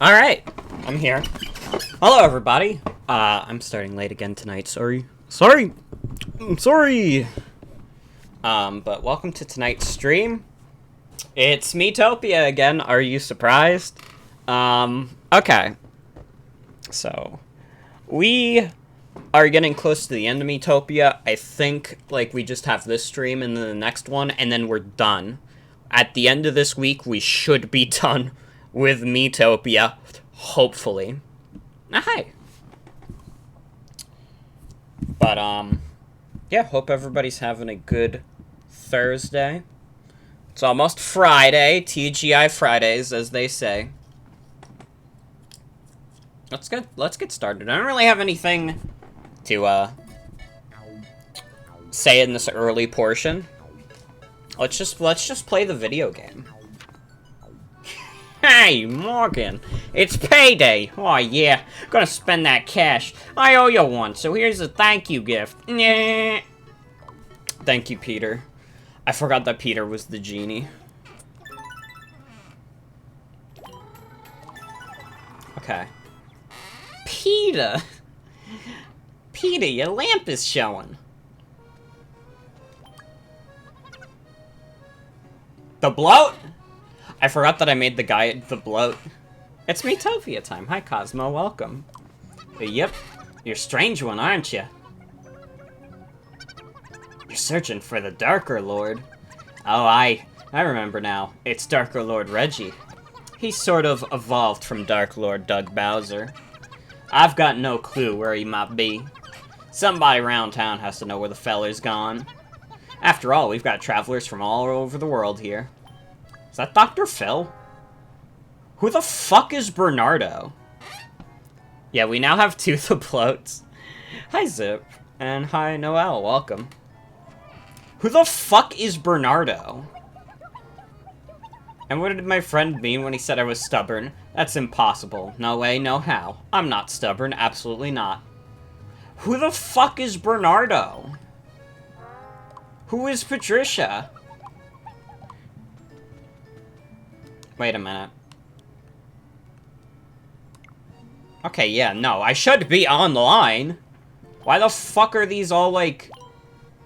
Alright, I'm here. Hello, everybody. I'm starting late again tonight, sorry. Sorry! But welcome to tonight's stream. It's Miitopia again, are you surprised? Okay. So, we are getting close to the end of Miitopia. I think, like, we just have this stream and then the next one, and then we're done. At the end of this week, we should be done with Miitopia, hopefully. Hi. But, yeah, hope everybody's having a good Thursday. It's almost Friday, TGI Fridays, as they say. Let's get started. I don't really have anything to, say in this early portion. Let's just play the video game. Hey, Morgan, it's payday. Oh, yeah, gonna spend that cash. I owe you one, so here's a thank you gift. Nah. Thank you, Peter. I forgot that Peter was the genie. Okay. Peter! Peter, your lamp is showing. The bloat? I forgot that I made the guy the bloat. It's Miitopia time. Hi, Cosmo. Welcome. Yep. You're a strange one, aren't you? You're searching for the Darker Lord. Oh, I remember now. It's Darker Lord Reggie. He's sort of evolved from Dark Lord Doug Bowser. I've got no clue where he might be. Somebody around town has to know where the feller's gone. After all, we've got travelers from all over the world here. Is that Dr. Phil? Who the fuck is Bernardo? Yeah, we now have two the bloats. Hi, Zip. And hi, Noel. Welcome. Who the fuck is Bernardo? And what did my friend mean when he said I was stubborn? That's impossible. No way, no how. I'm not stubborn. Absolutely not. Who the fuck is Bernardo? Who is Patricia? Wait a minute. Okay, yeah, no, I should be on the line. Why the fuck are these all like...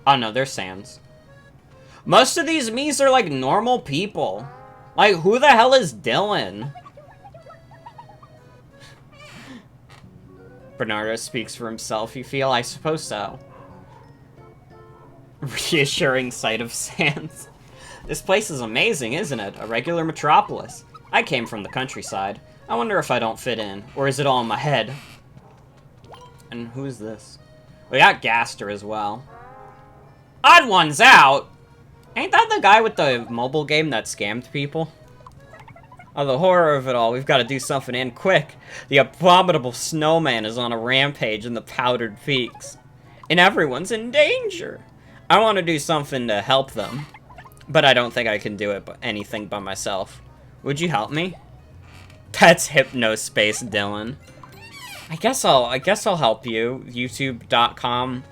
Oh no, they're Sans. Most of these Miis are like normal people. Like, who the hell is Dylan? Bernardo speaks for himself, you feel? I suppose so. Reassuring sight of Sans. This place is amazing, isn't it? A regular metropolis. I came from the countryside. I wonder if I don't fit in. Or is it all in my head? And who is this? We got Gaster as well. Odd One's out! Ain't that the guy with the mobile game that scammed people? Oh, the horror of it all. We've got to do something and quick. The abominable snowman is on a rampage in the Powdered Peaks. And everyone's in danger. I want to do something to help them. But I don't think I can do anything by myself. Would you help me? That's Hypnospace, Dylan. I guess I'll help you. YouTube.com.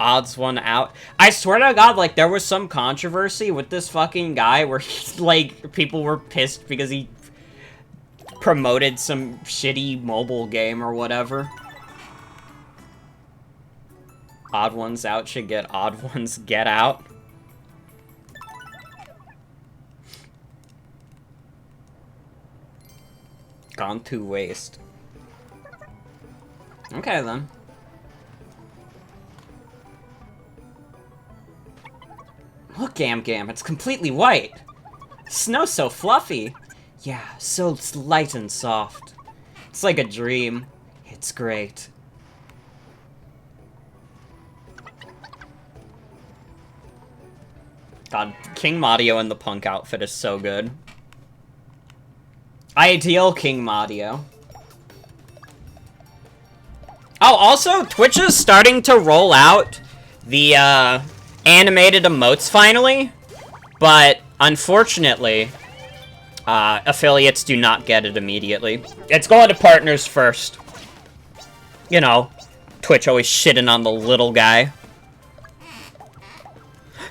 Odds one out. I swear to God, like, there was some controversy with this fucking guy where he, like, people were pissed because he promoted some shitty mobile game or whatever. Odd Ones Out should get Odd Ones Get Out. Gone to waste. Okay, then. Look, Gam Gam, it's completely white. Snow's so fluffy. Yeah, so light and soft. It's like a dream. It's great. God, King Mario in the punk outfit is so good. Ideal King Mario. Oh, also, Twitch is starting to roll out the, animated emotes finally, but unfortunately, affiliates do not get it immediately. It's going to partners first. You know, Twitch always shitting on the little guy.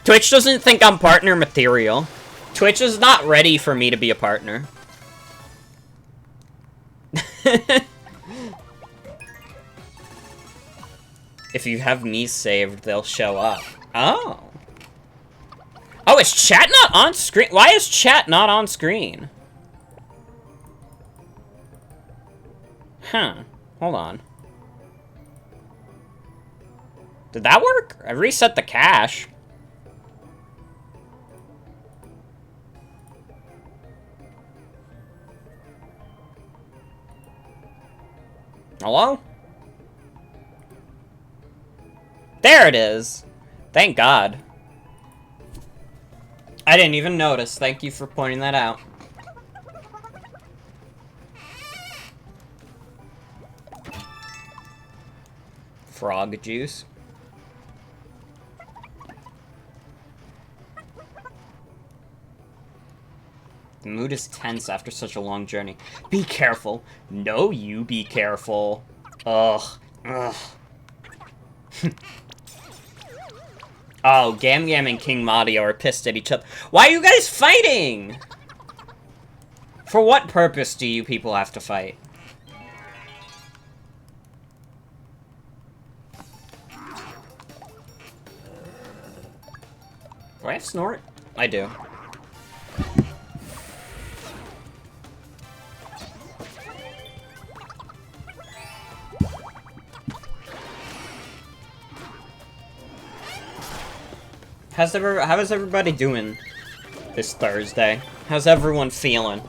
Twitch doesn't think I'm partner material. Twitch is not ready for me to be a partner. If you have me saved, they'll show up. Oh. Oh, is chat not on screen? Why is chat not on screen? Huh. Hold on. Did that work? I reset the cache. Hello? There it is! Thank God. I didn't even notice. Thank you for pointing that out. Frog juice. The mood is tense after such a long journey. Be careful. No, you be careful. Ugh. Ugh. Oh, Gam Gam and King Mario are pissed at each other. Why are you guys fighting? For what purpose do you people have to fight? Do I have Snort? I do. How is everybody doing this Thursday? How's everyone feeling?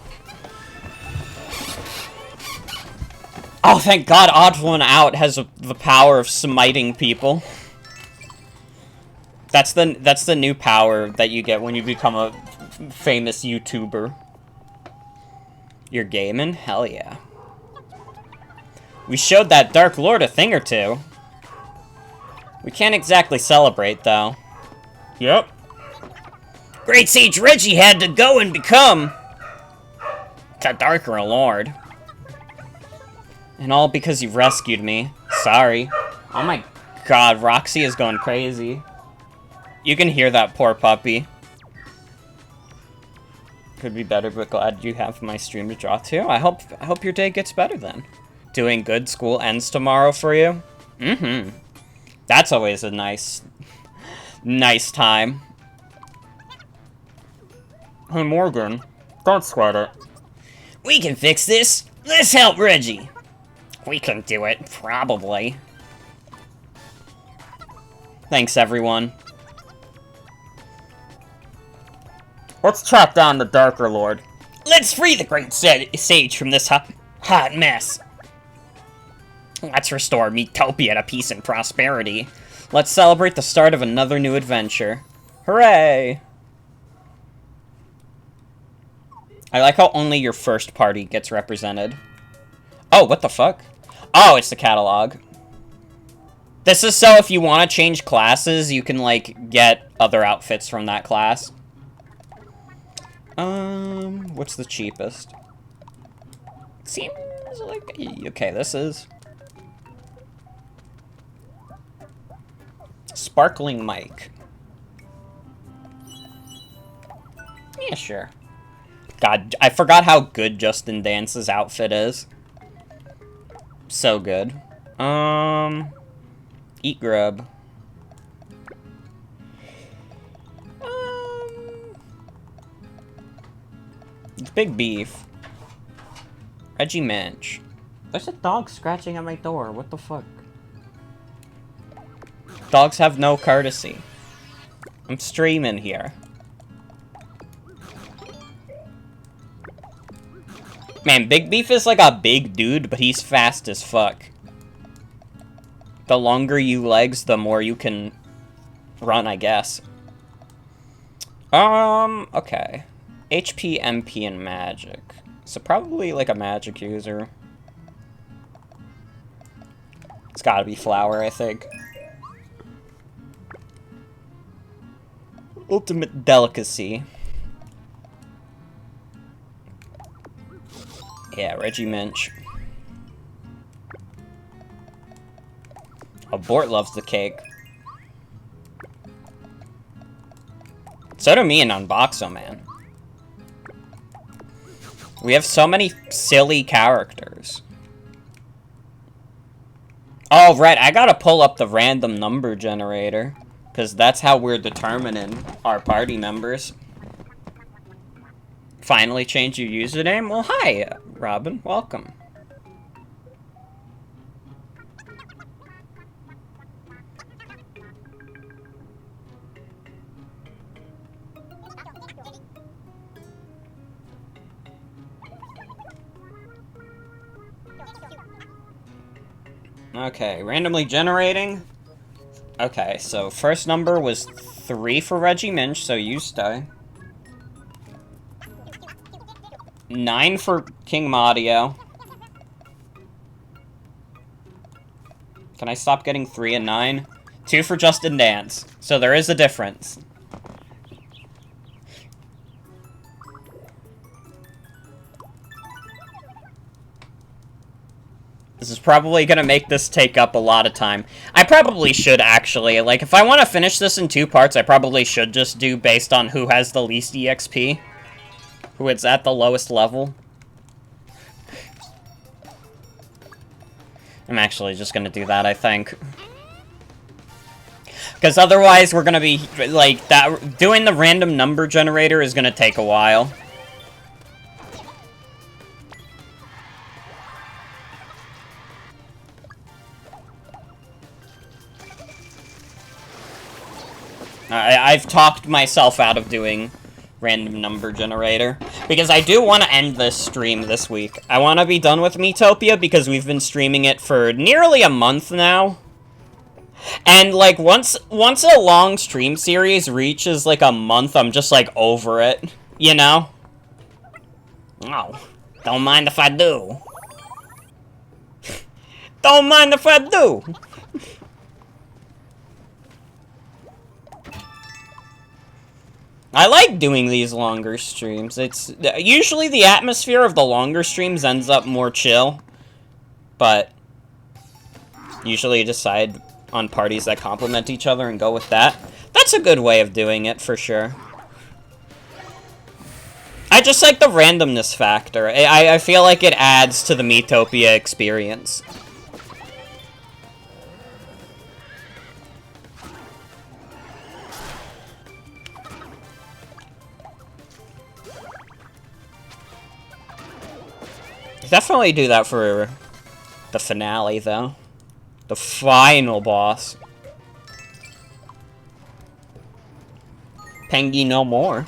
Oh, thank God, Odd One Out has the power of smiting people. That's the new power that you get when you become a famous YouTuber. You're gaming? Hell yeah. We showed that Dark Lord a thing or two. We can't exactly celebrate, though. Yep. Great Sage Reggie had to go and become the Darker Lord. And all because you rescued me. Sorry. Oh my God, Roxy is going crazy. You can hear that poor puppy. Could be better, but glad you have my stream to draw to. I hope your day gets better then. Doing good, school ends tomorrow for you? Mm-hmm. That's always a nice time. Hey, Morgan, don't sweat it. We can fix this. Let's help Reggie. We can do it, probably. Thanks, everyone. Let's track down the Darker Lord. Let's free the Great Sage from this hot mess. Let's restore Miitopia to peace and prosperity. Let's celebrate the start of another new adventure. Hooray! I like how only your first party gets represented. Oh, what the fuck? Oh, it's the catalog. This is so if you want to change classes, you can, like, get other outfits from that class. What's the cheapest? Seems like... Okay, this is... Sparkling Mike. Yeah, sure. God, I forgot how good Justin Dance's outfit is. So good. Eat grub. Big beef. Reggie Minch. There's a dog scratching at my door. What the fuck? Dogs have no courtesy. I'm streaming here. Man, Big Beef is like a big dude, but he's fast as fuck. The longer you legs, the more you can run, I guess. Okay. HP, MP, and Magic. So probably like a Magic user. It's gotta be Flower, I think. Ultimate Delicacy. Yeah, Reggie Minch. Abort loves the cake. So do me and Unboxo, man. We have so many silly characters. Oh, right, I gotta pull up the random number generator. Because that's how we're determining our party members. Finally changed your username? Well, hi, Robin. Welcome. Okay, randomly generating. Okay, so first number was 3 for Reggie Minch, so you stay. 9 for King Mario. Can I stop getting 3 and 9? 2 for Justin Dance. So there is a difference. This is probably gonna make this take up a lot of time. I probably should, actually. Like, if I want to finish this in 2 parts, I probably should just do based on who has the least EXP. Who is at the lowest level. I'm actually just gonna do that, I think. Because otherwise, we're gonna be, like, doing the random number generator is gonna take a while. I've talked myself out of doing random number generator. Because I do want to end this stream this week. I want to be done with Miitopia because we've been streaming it for nearly a month now. And, like, once a long stream series reaches, like, a month, I'm just, like, over it. You know? Oh, don't mind if I do. Don't mind if I do. I like doing these longer streams. It's usually the atmosphere of the longer streams ends up more chill, but usually you decide on parties that complement each other and go with that. That's a good way of doing it, for sure. I just like the randomness factor. I feel like it adds to the Miitopia experience. Definitely do that for the finale, though. The final boss. Pengy no more.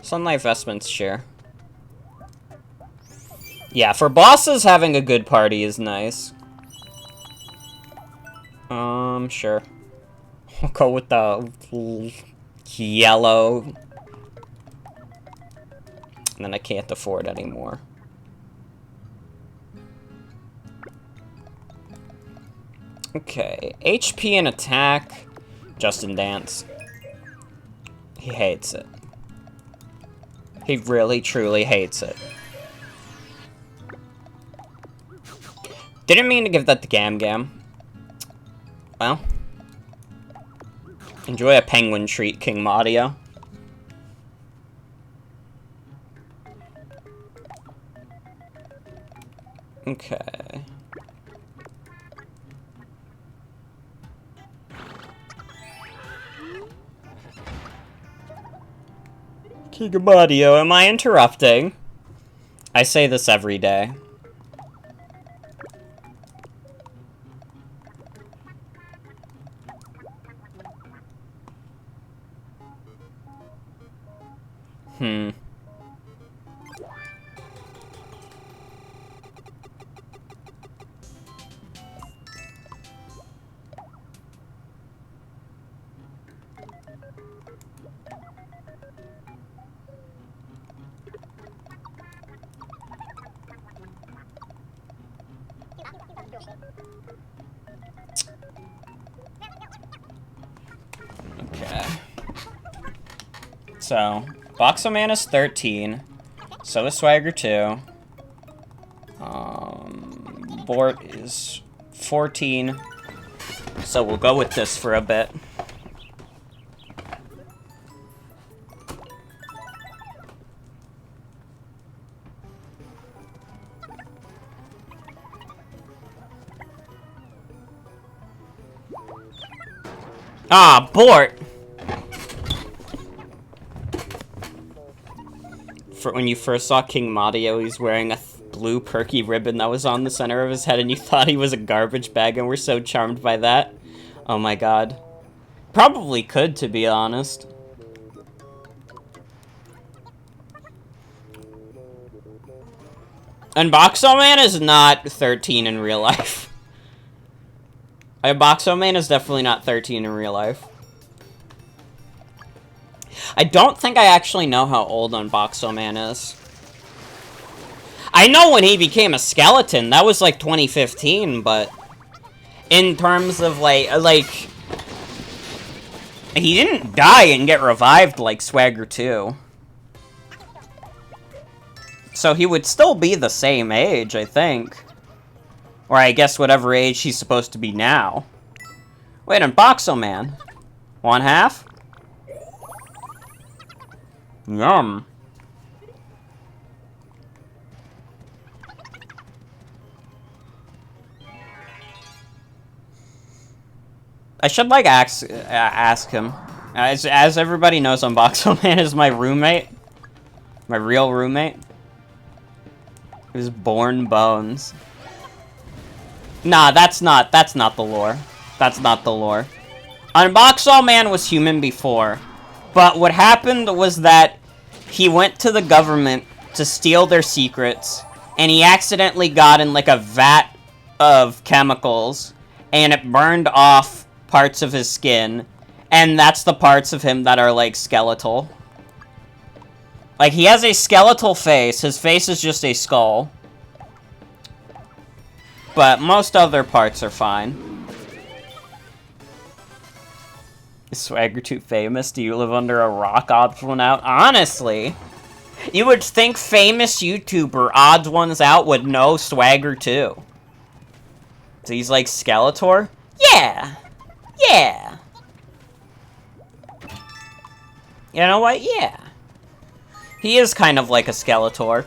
Sunlight Vestments, sure. Yeah, for bosses, having a good party is nice. Sure. I'll go with the yellow. And then I can't afford anymore. Okay, HP and attack. Justin Dance. He hates it. He really, truly hates it. Didn't mean to give that to Gam Gam. Well. Enjoy a penguin treat, King Mario. Okay. King Mario, am I interrupting? I say this every day. Okay. So, Box of Mana is 13. So is Swagger 2. Bort is 14. So we'll go with this for a bit. Ah, Bort! When you first saw King Mario, he's wearing a blue perky ribbon that was on the center of his head, and you thought he was a garbage bag, and were so charmed by that. Oh my god. Probably could, to be honest. Unboxo Man is not 13 in real life. Unboxo Man is definitely not 13 in real life. I don't think I actually know how old Unboxo Man is. I know when he became a skeleton, that was like 2015, but in terms of like he didn't die and get revived like Swagger 2. So he would still be the same age, I think. Or I guess whatever age he's supposed to be now. Wait, Unboxo Man. 1/2? Yum. I should, like, ask him. As everybody knows, Unboxo Man is my roommate. My real roommate. He was born bones. Nah, that's not the lore. That's not the lore. Unboxo Man was human before. But what happened was that he went to the government to steal their secrets, and he accidentally got in, like, a vat of chemicals, and it burned off parts of his skin, and that's the parts of him that are, like, skeletal. Like, he has a skeletal face. His face is just a skull. But most other parts are fine. Is Swagger too famous? Do you live under a rock, Odds One Out? Honestly, you would think famous YouTuber Odds Ones Out would know Swagger too. So he's like Skeletor? Yeah! Yeah! You know what? Yeah. He is kind of like a Skeletor.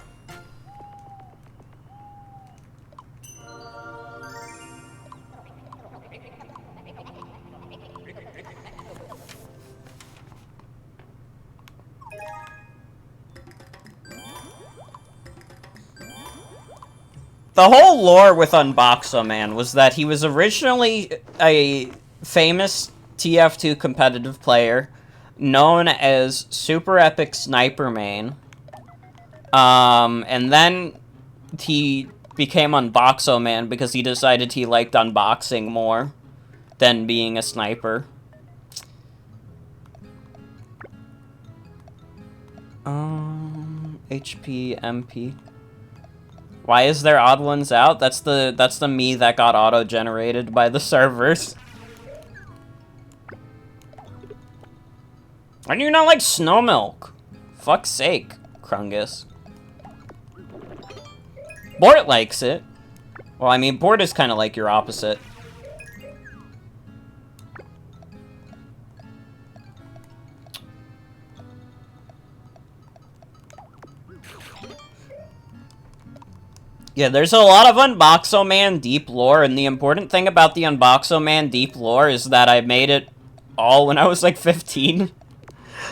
The whole lore with Unboxo Man was that he was originally a famous TF2 competitive player known as Super Epic Sniper Main. And then he became Unboxo Man because he decided he liked unboxing more than being a sniper. HP, MP. Why is there Odd Ones Out? That's the me that got auto-generated by the servers. Why do you not like snow milk? Fuck's sake, Krungus. Bort likes it. Well, I mean, Bort is kind of like your opposite. Yeah, there's a lot of Unboxo Man deep lore, and the important thing about the Unboxo Man deep lore is that I made it all when I was like 15.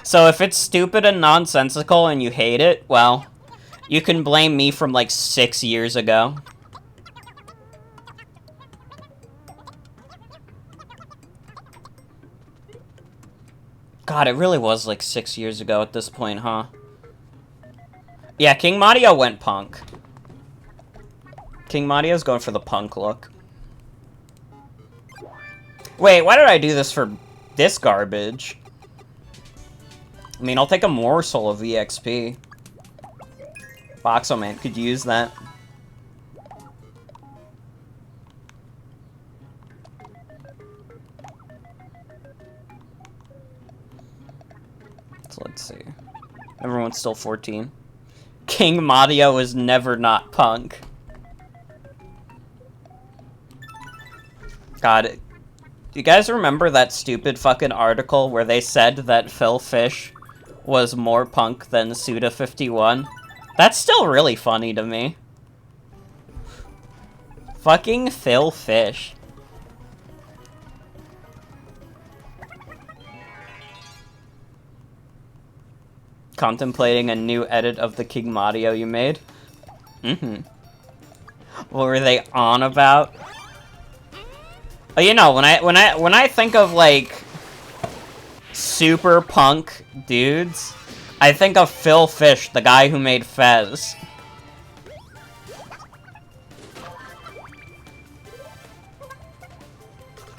So if it's stupid and nonsensical and you hate it, well, you can blame me from like 6 years ago. God, it really was like 6 years ago at this point, huh? Yeah, King Mario went punk. King Mario's going for the punk look. Wait, why did I do this for this garbage? I mean, I'll take a morsel of EXP. Boxo Man could use that. So let's see. Everyone's still 14. King Mario is never not punk. God, do you guys remember that stupid fucking article where they said that Phil Fish was more punk than Suda51? That's still really funny to me. Fucking Phil Fish. Contemplating a new edit of the King Mario you made? Mm-hmm. What were they on about? Oh, you know, when I think of, like, super punk dudes, I think of Phil Fish, the guy who made Fez.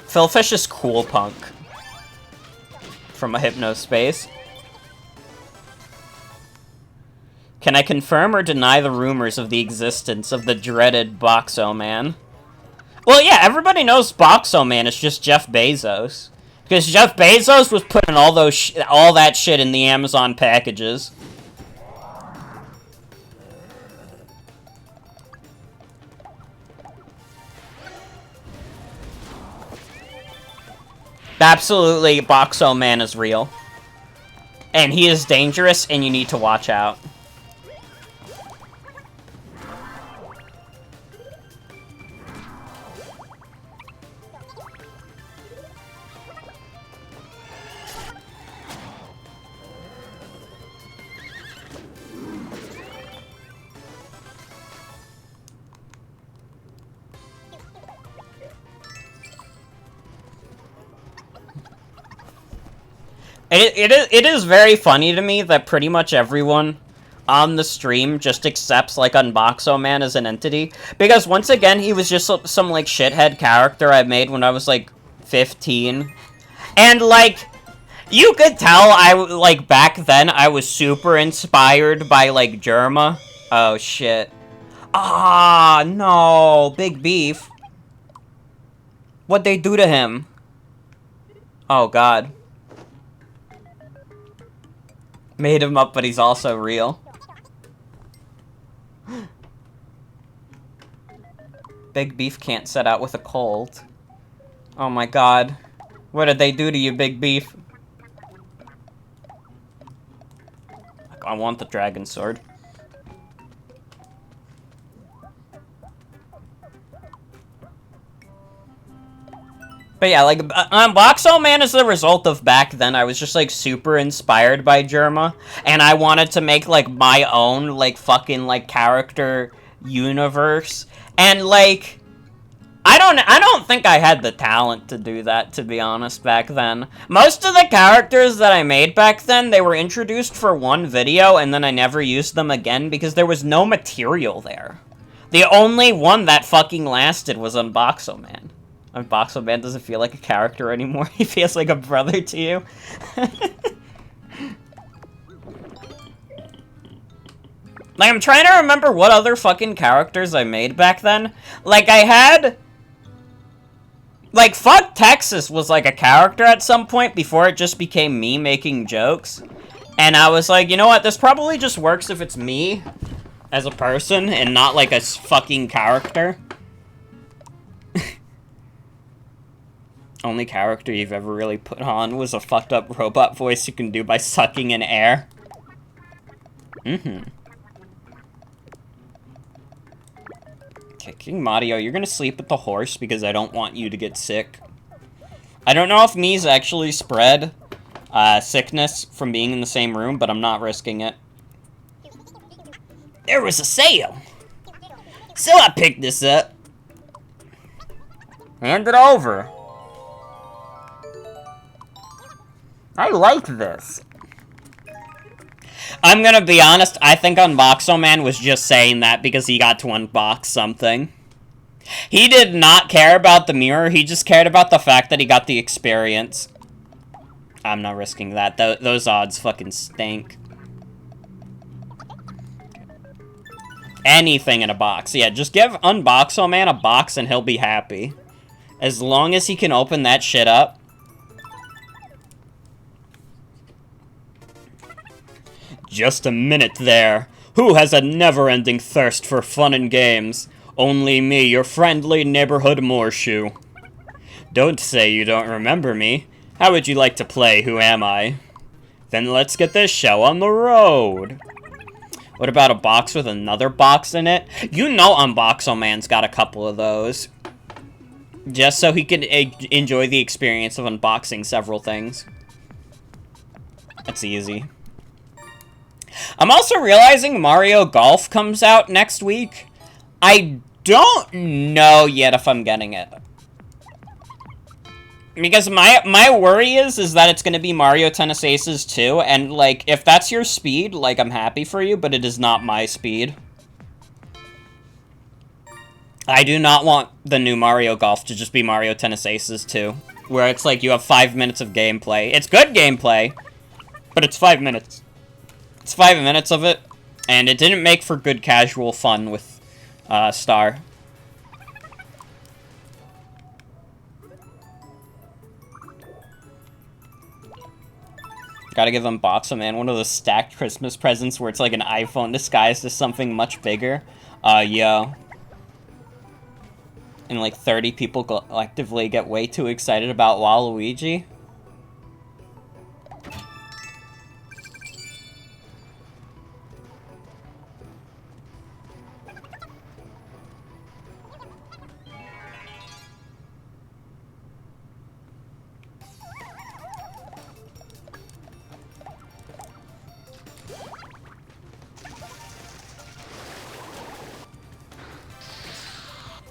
Phil Fish is cool punk. From a hypnospace. Can I confirm or deny the rumors of the existence of the dreaded Boxo Man? Well, yeah, everybody knows Boxo Man is just Jeff Bezos. Because Jeff Bezos was putting all that shit in the Amazon packages. Absolutely, Boxo Man is real. And he is dangerous, and you need to watch out. It is very funny to me that pretty much everyone on the stream just accepts, like, Unboxo Man as an entity. Because, once again, he was just some, like, shithead character I made when I was, like, 15. And, like, you could tell like, back then, I was super inspired by, like, Germa. Oh, shit. Ah, no. Big Beef. What'd they do to him? Oh, God. Made him up, but he's also real. Big Beef can't set out with a cold. Oh my god. What did they do to you, Big Beef? I want the dragon sword. But yeah, like, Boxo Man is the result of back then. I was just, like, super inspired by Germa. And I wanted to make, like, my own, like, fucking, like, character universe. And, like, I don't think I had the talent to do that, to be honest, back then. Most of the characters that I made back then, they were introduced for one video, and then I never used them again because there was no material there. The only one that fucking lasted was Unboxo Man. Boxo Man doesn't feel like a character anymore. He feels like a brother to you. Like, I'm trying to remember what other fucking characters I made back then. Like, I had... Like, Fuck Texas was, like, a character at some point before it just became me making jokes. And I was like, you know what? This probably just works if it's me as a person and not, like, a fucking character. Only character you've ever really put on was a fucked up robot voice you can do by sucking in air. Mm-hmm. Okay, King Mario, you're gonna sleep with the horse because I don't want you to get sick. I don't know if Mii's actually spread sickness from being in the same room, but I'm not risking it. There was a sale! So I picked this up. Hand it over. I like this. I'm gonna be honest, I think Unboxo Man was just saying that because he got to unbox something. He did not care about the mirror, he just cared about the fact that he got the experience. I'm not risking that, those odds fucking stink. Anything in a box. Yeah, just give Unboxo Man a box and he'll be happy. As long as he can open that shit up. Just a minute there. Who has a never-ending thirst for fun and games? Only me, your friendly neighborhood Moorshoe. Don't say you don't remember me. How would you like to play Who Am I? Then let's get this show on the road. What about a box with another box in it? You know Unboxo Man's got a couple of those. Just so he can enjoy the experience of unboxing several things. That's easy. I'm also realizing Mario Golf comes out next week. I don't know yet if I'm getting it. Because my worry is that it's going to be Mario Tennis Aces 2, and, like, if that's your speed, like, I'm happy for you, but it is not my speed. I do not want the new Mario Golf to just be Mario Tennis Aces 2, where it's like you have 5 minutes of gameplay. It's good gameplay, but it's 5 minutes. It's 5 minutes of it, and it didn't make for good casual fun with Star. Gotta give Unboxo Man one of those stacked Christmas presents where it's like an iPhone disguised as something much bigger. Yeah. And like 30 people collectively get way too excited about Waluigi.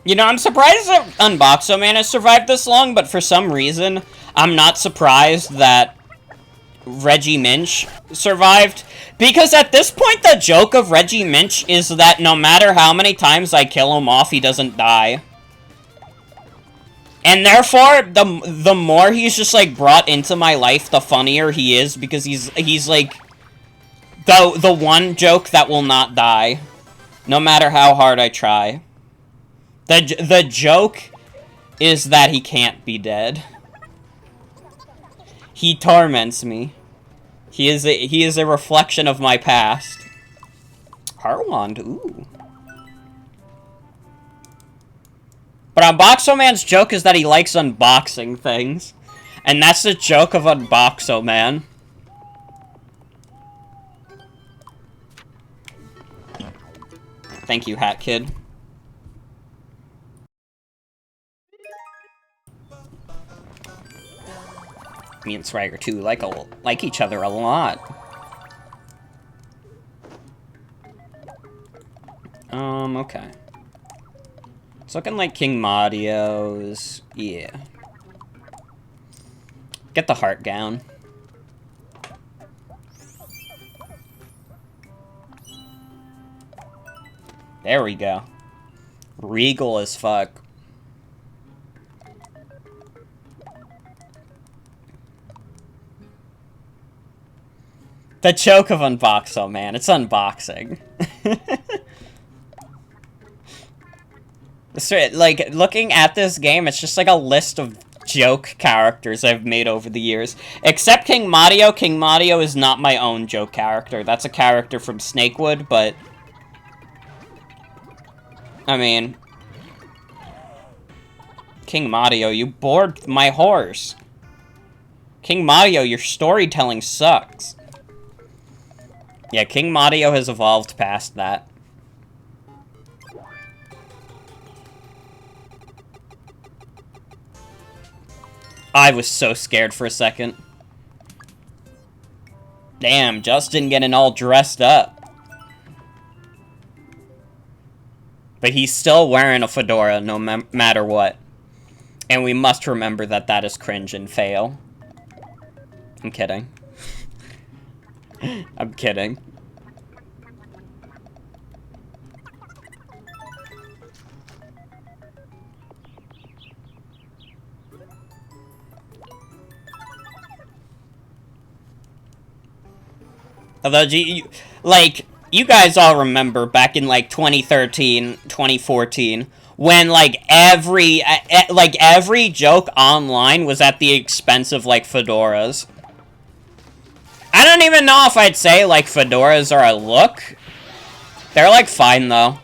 You know, I'm surprised that Unboxo Man has survived this long, but for some reason, I'm not surprised that Reggie Minch survived. Because at this point, the joke of Reggie Minch is that no matter how many times I kill him off, he doesn't die. And therefore, the more he's just, like, brought into my life, the funnier he is, because he's like, the one joke that will not die, no matter how hard I try. The joke is that he can't be dead. He torments me. He is a reflection of my past. Heart Wand, ooh. But Unboxo Man's joke is that he likes unboxing things. And that's the joke of Unboxo Man. Thank you, Hat Kid. Me and Swagger, too, like each other a lot. Okay. It's looking like King Madio's... Yeah. Get the heart gown. There we go. Regal as fuck. The joke of Unboxo Man. It's unboxing. Like, looking at this game, it's just like a list of joke characters I've made over the years. Except King Madio. King Madio is not my own joke character. That's a character from Snakewood, but... I mean... King Madio, you bored my horse. King Madio, your storytelling sucks. Yeah, King Madio has evolved past that. I was so scared for a second. Damn, Justin getting all dressed up. But he's still wearing a fedora no matter what. And we must remember that that is cringe and fail. I'm kidding. I'm kidding. Although, like, you guys all remember back in, like, 2013, 2014, when, like, every joke online was at the expense of, like, fedoras. I don't even know if I'd say, like, fedoras are a look, They're, like, fine, though.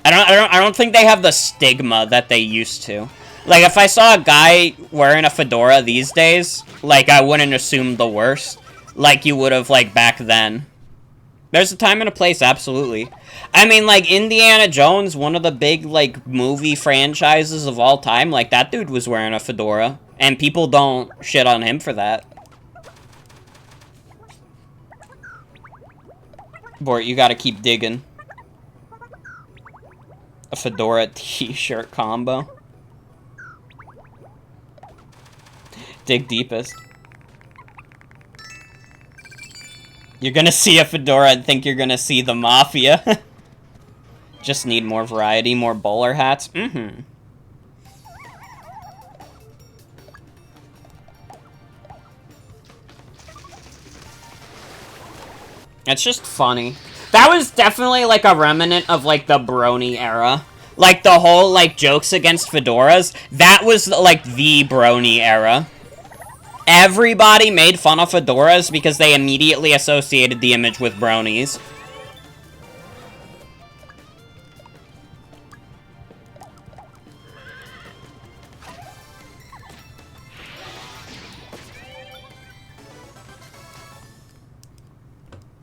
I don't think they have the stigma that they used to. Like, if I saw a guy wearing a fedora these days, like, I wouldn't assume the worst. Like you would have, like, back then. There's a time and a place, absolutely. I mean, like, Indiana Jones, one of the big, like, movie franchises of all time, like, that dude was wearing a fedora. And people don't shit on him for that. Bort, you gotta keep digging. A fedora t-shirt combo. Dig deepest. You're gonna see a fedora and think you're gonna see the Mafia. Just need more variety, more bowler hats. Mm-hmm. It's just funny. That was definitely, like, a remnant of, like, the brony era. Like, the whole, like, jokes against fedoras. That was, like, the brony era. Everybody made fun of fedoras because they immediately associated the image with bronies.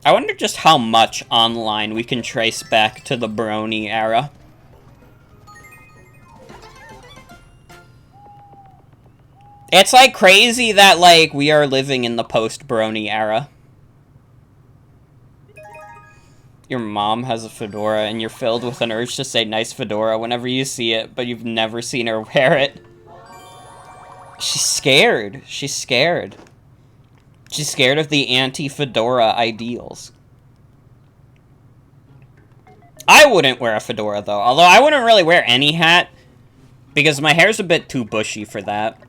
I wonder just how much online we can trace back to the brony era. It's, like, crazy that, like, we are living in the post-brony era. Your mom has a fedora, and you're filled with an urge to say nice fedora whenever you see it, but you've never seen her wear it. She's scared. She's scared. She's scared of the anti-fedora ideals. I wouldn't wear a fedora, though. Although I wouldn't really wear any hat, because my hair's a bit too bushy for that.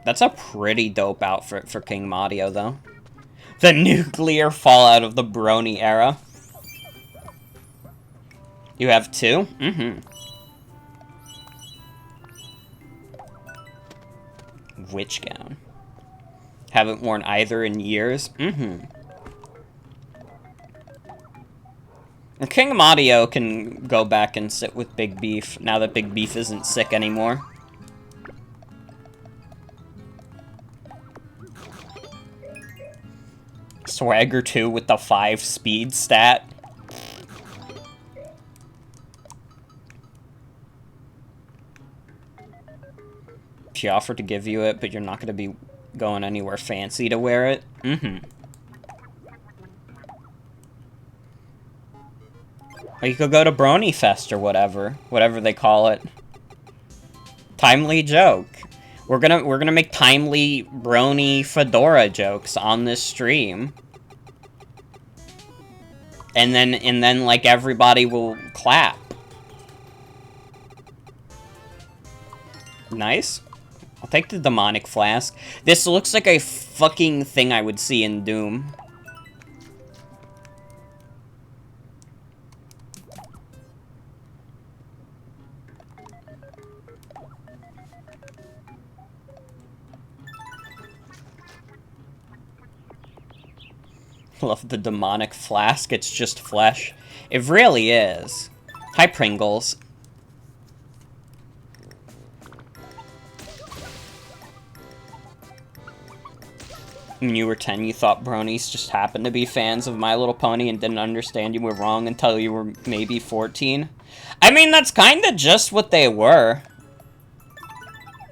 That's a pretty dope outfit for King Mario, though. The nuclear fallout of the brony era. You have two? Mm-hmm. Witch gown. Haven't worn either in years? Mm-hmm. King Mario can go back and sit with Big Beef, now that Big Beef isn't sick anymore. Swagger 2 with the 5 speed stat. She offered to give you it, but you're not going to be going anywhere fancy to wear it. Mm-hmm. Or you could go to Brony Fest or whatever. Whatever they call it. Timely joke. We're gonna make timely brony fedora jokes on this stream. And then like everybody will clap. Nice. I'll take the demonic flask. This looks like a fucking thing I would see in Doom. Love the demonic flask, it's just flesh. It really is. Hi, Pringles. When you were 10, you thought bronies just happened to be fans of My Little Pony and didn't understand you were wrong until you were maybe 14? I mean, that's kinda just what they were.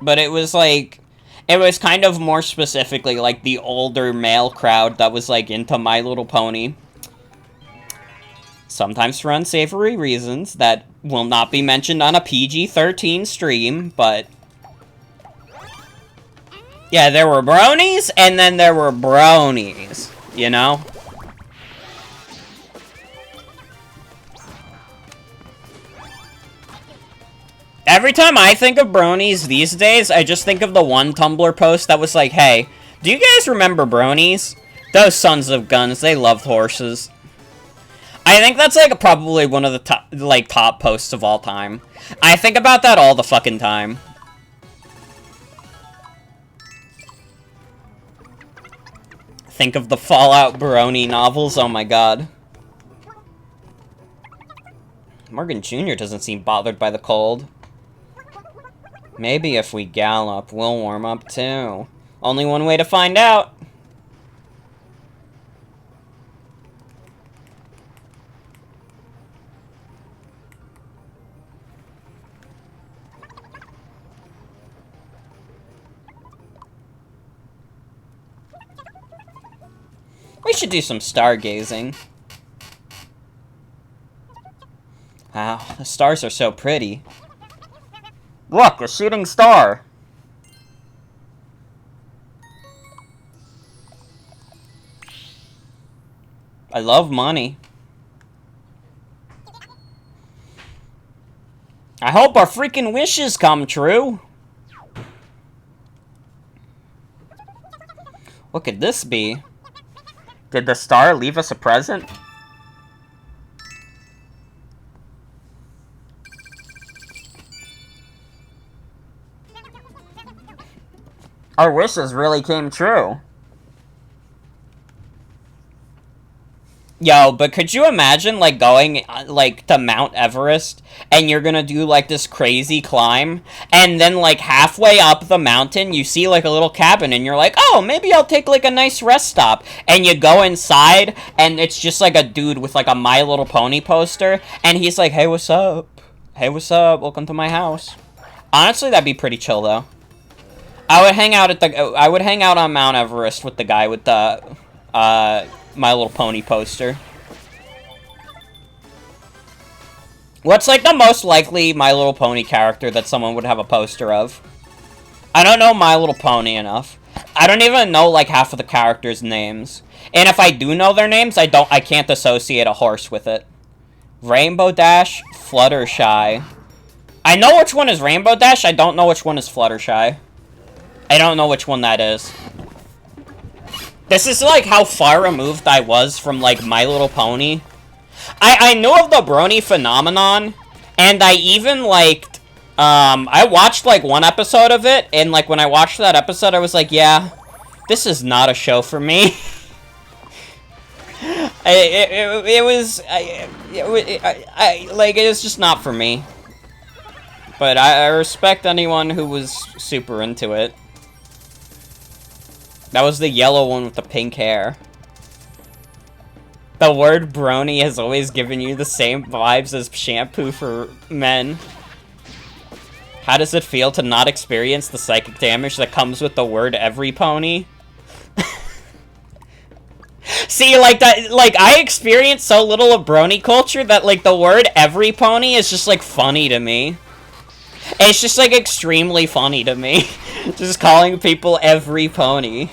But it was like... It was kind of more specifically, like, the older male crowd that was, like, into My Little Pony. Sometimes for unsavory reasons that will not be mentioned on a PG-13 stream, but... Yeah, there were bronies, and then there were bronies, you know? Every time I think of bronies these days, I just think of the one Tumblr post that was like, hey, do you guys remember bronies? Those sons of guns, they loved horses. I think that's, like, probably one of the top, like, top posts of all time. I think about that all the fucking time. Think of the Fallout Brony novels, oh my god. Morgan Jr. doesn't seem bothered by the cold. Maybe if we gallop, we'll warm up too. Only one way to find out. We should do some stargazing. Wow, the stars are so pretty. Look, a shooting star! I love money. I hope our freaking wishes come true! What could this be? Did the star leave us a present? Our wishes really came true. Yo, but could you imagine, like, going, like, to Mount Everest, and you're gonna do, like, this crazy climb, and then, like, halfway up the mountain, you see, like, a little cabin, and you're like, oh, maybe I'll take, like, a nice rest stop, and you go inside, and it's just, like, a dude with, like, a My Little Pony poster, and he's like, hey, what's up? Hey, what's up? Welcome to my house. Honestly, that'd be pretty chill, though. I would hang out on Mount Everest with the guy with the, My Little Pony poster. What's, like, the most likely My Little Pony character that someone would have a poster of? I don't know My Little Pony enough. I don't even know, like, half of the characters' names. And if I do know their names, I can't associate a horse with it. Rainbow Dash, Fluttershy. I know which one is Rainbow Dash, I don't know which one is Fluttershy. I don't know which one that is. This is, like, how far removed I was from, like, My Little Pony. I knew of the Brony phenomenon, and I even liked, I watched, like, one episode of it, and, like, when I watched that episode, I was like, yeah, this is not a show for me. It was just not for me. But I respect anyone who was super into it. That was the yellow one with the pink hair. The word brony has always given you the same vibes as shampoo for men. How does it feel to not experience the psychic damage that comes with the word every pony? See, like, that, like, I experience so little of brony culture that, like, the word every pony is just, like, funny to me. It's just, like, extremely funny to me. Just calling people every pony.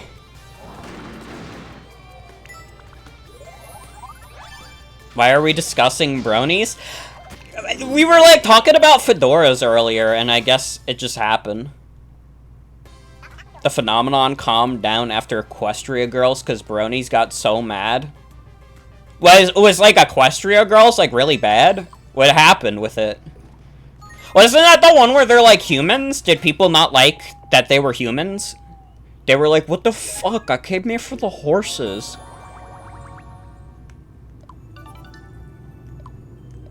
Why are we discussing bronies? We were, like, talking about fedoras earlier, and I guess it just happened. The phenomenon calmed down after Equestria Girls because bronies got so mad. Was, like, Equestria Girls, like, really bad? What happened with it? Wasn't that the one where they're, like, humans? Did people not like that they were humans? They were like, what the fuck? I came here for the horses.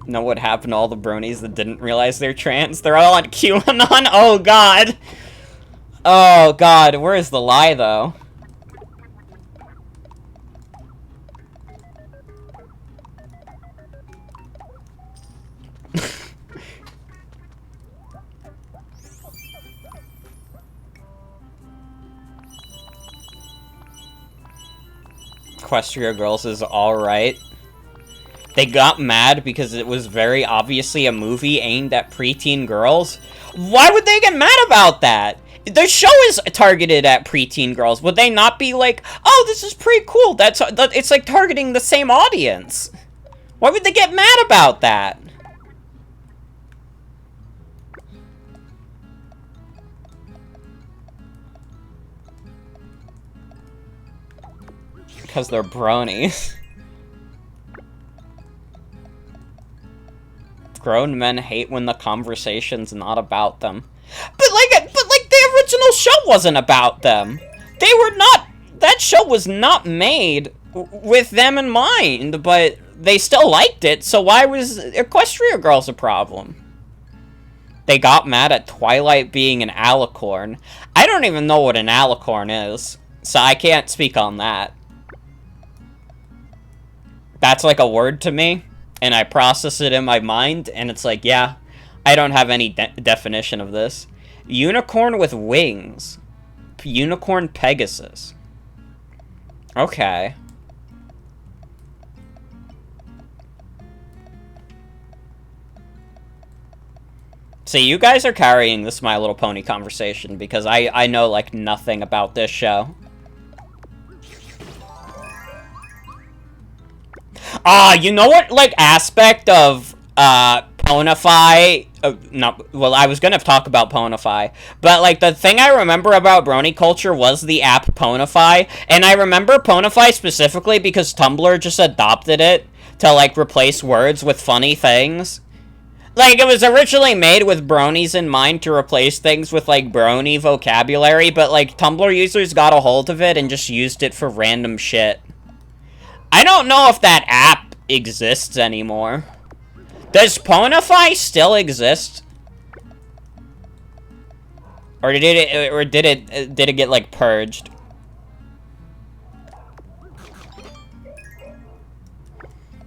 Know what happened to all the bronies that didn't realize they're trans? They're all on QAnon? Oh, God. Oh, God. Where is the lie, though? Equestria Girls is alright. They got mad because it was very obviously a movie aimed at preteen girls. Why would they get mad about that? The show is targeted at preteen girls. Would they not be like, oh, this is pretty cool. It's like targeting the same audience. Why would they get mad about that? Because they're bronies. Grown men hate when the conversation's not about them. But like the original show wasn't about them. They were not that show was not made with them in mind, but they still liked it, so why was Equestria Girls a problem? They got mad at Twilight being an alicorn. I don't even know what an alicorn is, so I can't speak on that. That's like a word to me, and I process it in my mind, and it's like, yeah, I don't have any definition of this. Unicorn with wings. Unicorn Pegasus. Okay. See, you guys are carrying this My Little Pony conversation, because I know, like, nothing about this show. You know what, like, aspect of, Ponify, well, I was gonna talk about Ponify, but, like, the thing I remember about Brony culture was the app Ponify, and I remember Ponify specifically because Tumblr just adopted it to, like, replace words with funny things. Like, it was originally made with bronies in mind to replace things with, like, brony vocabulary, but, like, Tumblr users got a hold of it and just used it for random shit. I don't know if that app exists anymore. Does Ponify still exist? Or did it get, like, purged?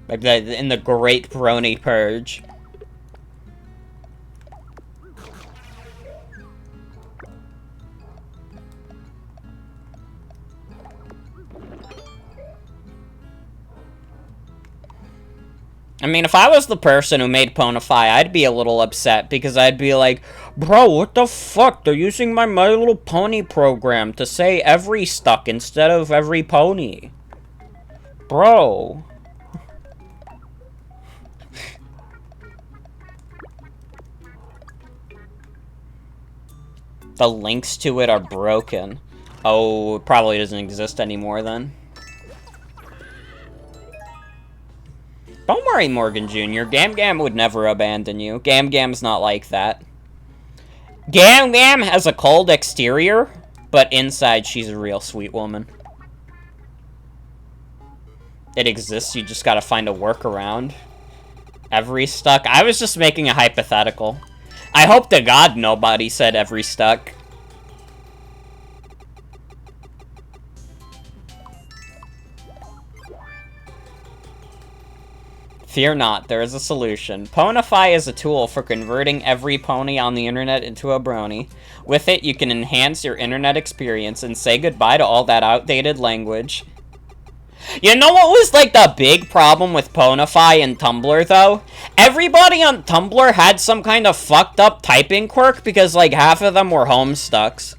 Like, in the Great Brony Purge. I mean, if I was the person who made Ponify, I'd be a little upset, because I'd be like, bro, what the fuck? They're using my My Little Pony program to say every stuck instead of every pony. Bro. The links to it are broken. Oh, it probably doesn't exist anymore then. Don't worry, Morgan Jr. Gam Gam would never abandon you. Gam Gam's not like that. Gam Gam has a cold exterior, but inside she's a real sweet woman. It exists, you just gotta find a workaround. Every stuck? I was just making a hypothetical. I hope to God nobody said every stuck. Fear not, there is a solution. Ponify is a tool for converting every pony on the internet into a brony. With it, you can enhance your internet experience and say goodbye to all that outdated language. You know what was, like, the big problem with Ponify and Tumblr, though? Everybody on Tumblr had some kind of fucked up typing quirk because, like, half of them were homestucks.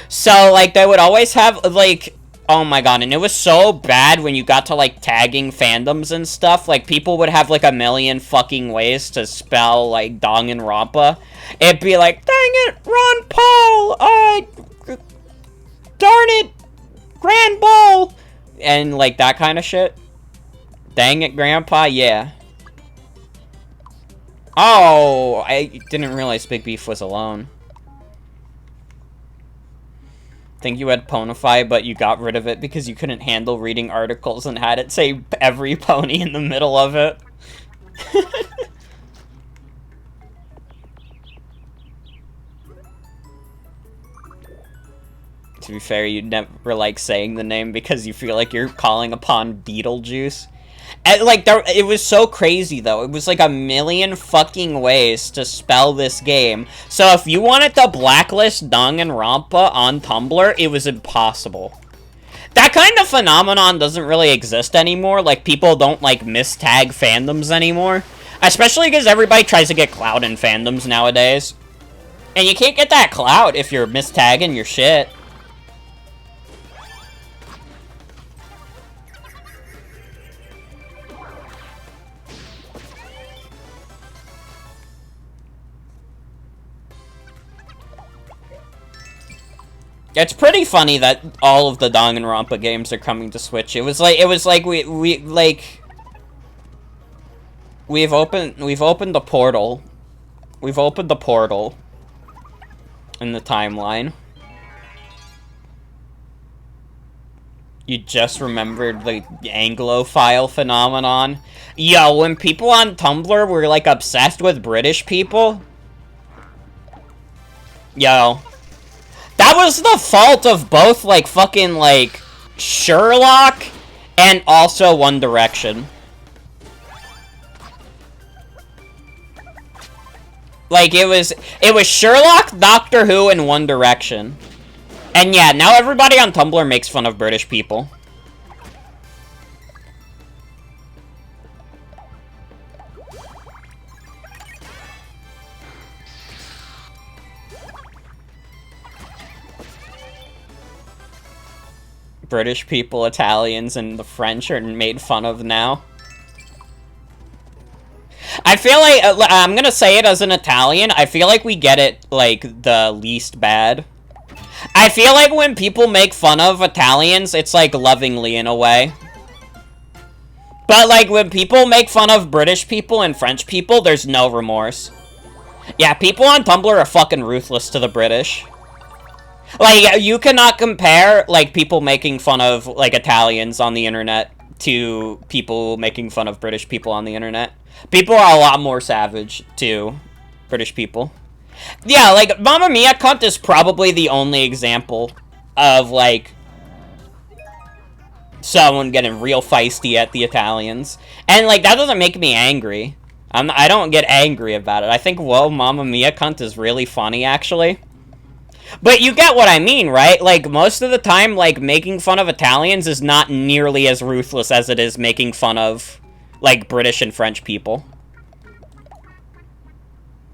So, like, they would always have, like... Oh my god, and it was so bad when you got to, like, tagging fandoms and stuff. Like, people would have, like, a million fucking ways to spell, like, Danganronpa. It'd be like, dang it, Ron Paul, darn it, Grand Ball, and, like, that kind of shit. Dang it, Grandpa, yeah. Oh, I didn't realize Big Beef was alone. Think you had Ponify, but you got rid of it because you couldn't handle reading articles and had it say every pony in the middle of it. To be fair, you never like saying the name because you feel like you're calling upon Beetlejuice. And, like, it was so crazy, though. It was, like, a million fucking ways to spell this game. So if you wanted to blacklist Danganronpa on Tumblr, it was impossible. That kind of phenomenon doesn't really exist anymore. Like, people don't, like, mistag fandoms anymore. Especially because everybody tries to get clout in fandoms nowadays. And you can't get that clout if you're mistagging your shit. It's pretty funny that all of the Danganronpa games are coming to Switch. It was like we've opened the portal. We've opened the portal in the timeline. You just remembered the Anglophile phenomenon? Yo, when people on Tumblr were, like, obsessed with British people? Yo. That was the fault of both, like, fucking, like, Sherlock and also One Direction. Like, it was Sherlock, Doctor Who, and One Direction. And yeah, now everybody on Tumblr makes fun of British people. British people, Italians, and the French are made fun of now. I feel like, I'm gonna say it as an Italian, I feel like we get it, like, the least bad. I feel like when people make fun of Italians, it's, like, lovingly in a way. But, like, when people make fun of British people and French people, there's no remorse. Yeah, people on Tumblr are fucking ruthless to the British. Like, you cannot compare, like, people making fun of, like, Italians on the internet to people making fun of British people on the internet. People are a lot more savage to British people. Yeah, like, Mamma Mia cunt is probably the only example of, like, someone getting real feisty at the Italians. And, like, that doesn't make me angry. I don't get angry about it. I think, whoa, Mamma Mia cunt is really funny, actually. But you get what I mean, right? Like, most of the time, like, making fun of Italians is not nearly as ruthless as it is making fun of, like, British and French people.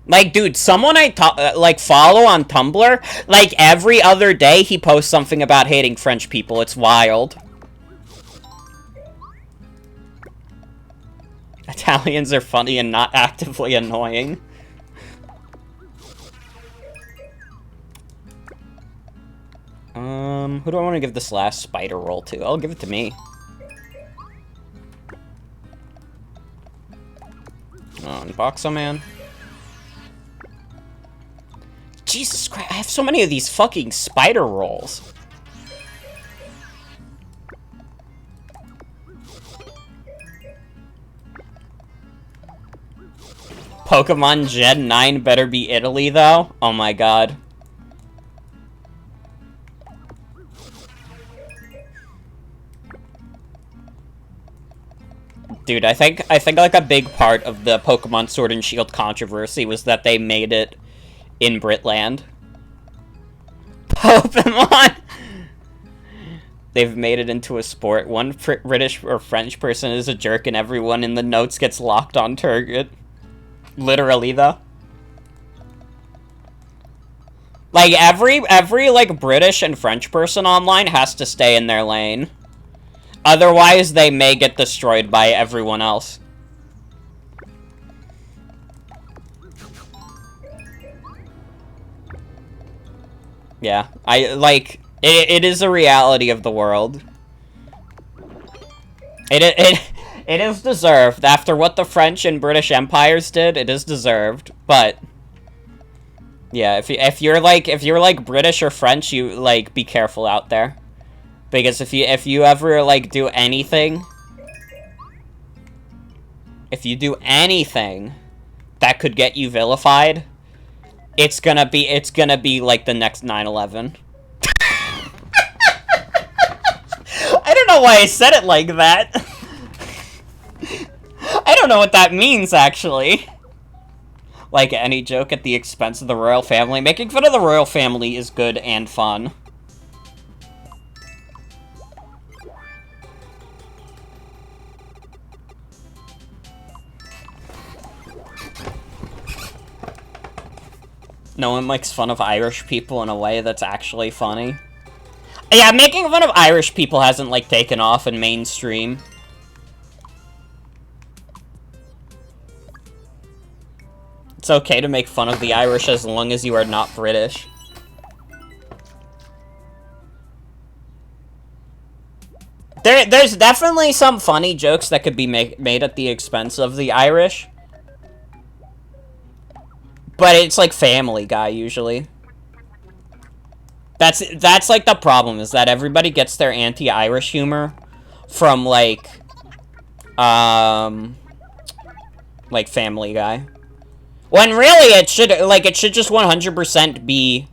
Like, dude, someone I follow on Tumblr, like, every other day he posts something about hating French people. It's wild. Italians are funny and not actively annoying. Who do I want to give this last spider roll to? I'll give it to me. Oh, Boxo Man. Jesus Christ, I have so many of these fucking spider rolls. Pokemon Gen 9 better be Italy, though? Oh my god. Dude, I think like a big part of the Pokemon Sword and Shield controversy was that they made it in Britland. Pokemon! They've made it into a sport. One British or French person is a jerk and everyone in the notes gets locked on target. Literally, though. Like, every like, British and French person online has to stay in their lane. Otherwise, they may get destroyed by everyone else. Yeah, it is a reality of the world. It is deserved. After what the French and British empires did, it is deserved. But yeah, if you're like British or French, you like be careful out there. Because if you ever like do anything, if you do anything that could get you vilified, it's gonna be like the next 9/11. I don't know why I said it like that. I don't know what that means, actually. Like any joke at the expense of the royal family. Making fun of the royal family is good and fun. No one makes fun of Irish people in a way that's actually funny. Yeah, making fun of Irish people hasn't, like, taken off in mainstream. It's okay to make fun of the Irish as long as you are not British. There's definitely some funny jokes that could be made at the expense of the Irish. But it's like Family Guy, usually. That's like the problem, is that everybody gets their anti-Irish humor from like Family Guy. When really it should just 100% be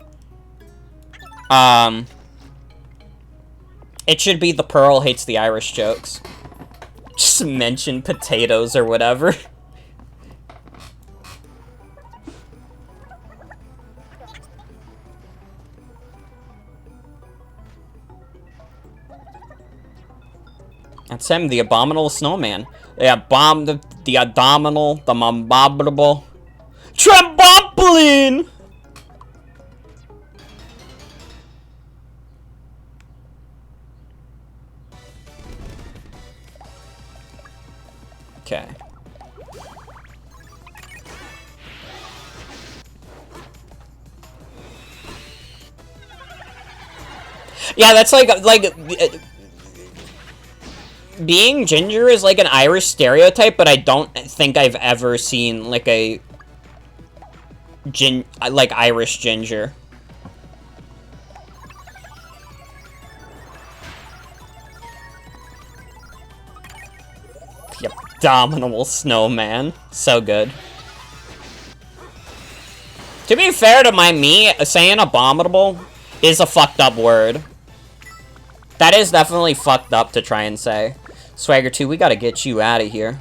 it should be the Pearl hates the Irish jokes. Just mention potatoes or whatever. That's him, the abominable snowman. The abominable, the abominable trampoline. Okay. Yeah, that's like being ginger is like an Irish stereotype, but I don't think I've ever seen like a Irish ginger. The abominable snowman. So good. To be fair to me, saying abominable is a fucked up word. That is definitely fucked up to try and say. Swagger 2, we gotta get you out of here.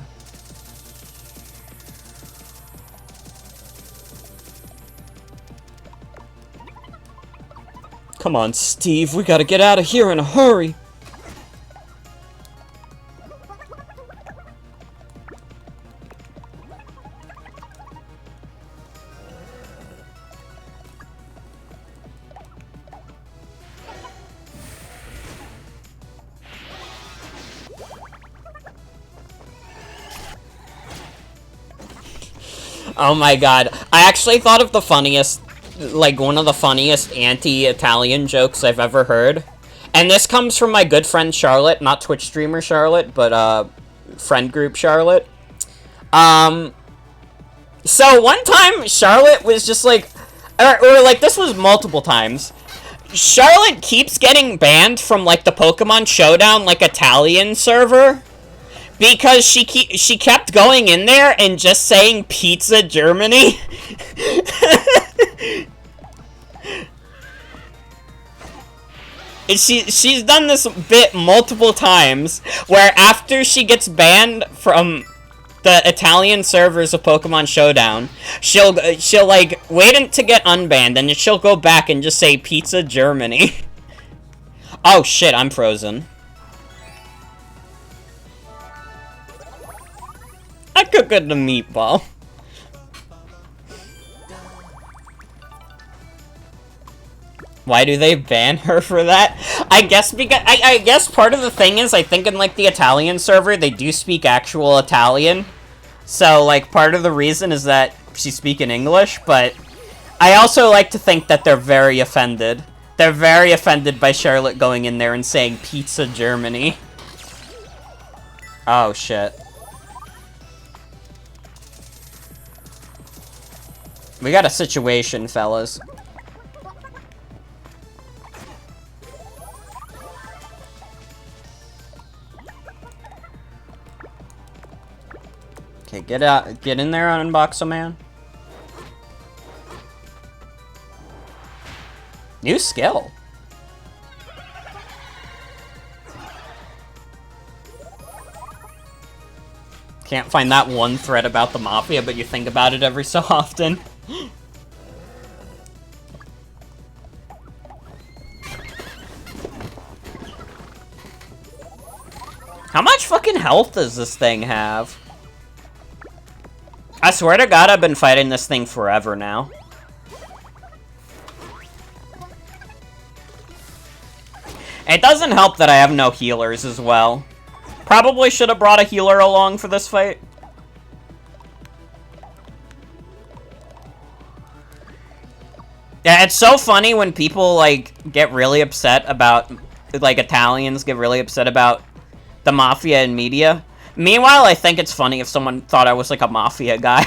Come on, Steve, we gotta get out of here in a hurry. Oh my god. I actually thought of the funniest, like, one of the funniest anti-Italian jokes I've ever heard. And this comes from my good friend Charlotte, not Twitch streamer Charlotte, but, friend group Charlotte. So one time, Charlotte was just like, or like, this was multiple times. Charlotte keeps getting banned from, like, the Pokemon Showdown, like, Italian server. Because she kept going in there and just saying Pizza Germany. And she's done this bit multiple times, where after she gets banned from the Italian servers of Pokemon Showdown, she'll like wait to get unbanned, and then she'll go back and just say Pizza Germany. Oh shit, I'm frozen. I cooked the meatball. Why do they ban her for that? I guess because I guess part of the thing is, I think in like the Italian server they do speak actual Italian. So like part of the reason is that she's speaking English, but I also like to think that they're very offended. They're very offended by Charlotte going in there and saying Pizza Germany. Oh shit. We got a situation, fellas. Okay, get in there, Unbox-O-Man. New skill. Can't find that one thread about the Mafia, but you think about it every so often. How much fucking health does this thing have? I swear to God, I've been fighting this thing forever now. It doesn't help that I have no healers as well. Probably should have brought a healer along for this fight. Yeah, it's so funny when people, like, get really upset about, like, Italians get really upset about the Mafia in media. Meanwhile, I think it's funny if someone thought I was, like, a Mafia guy.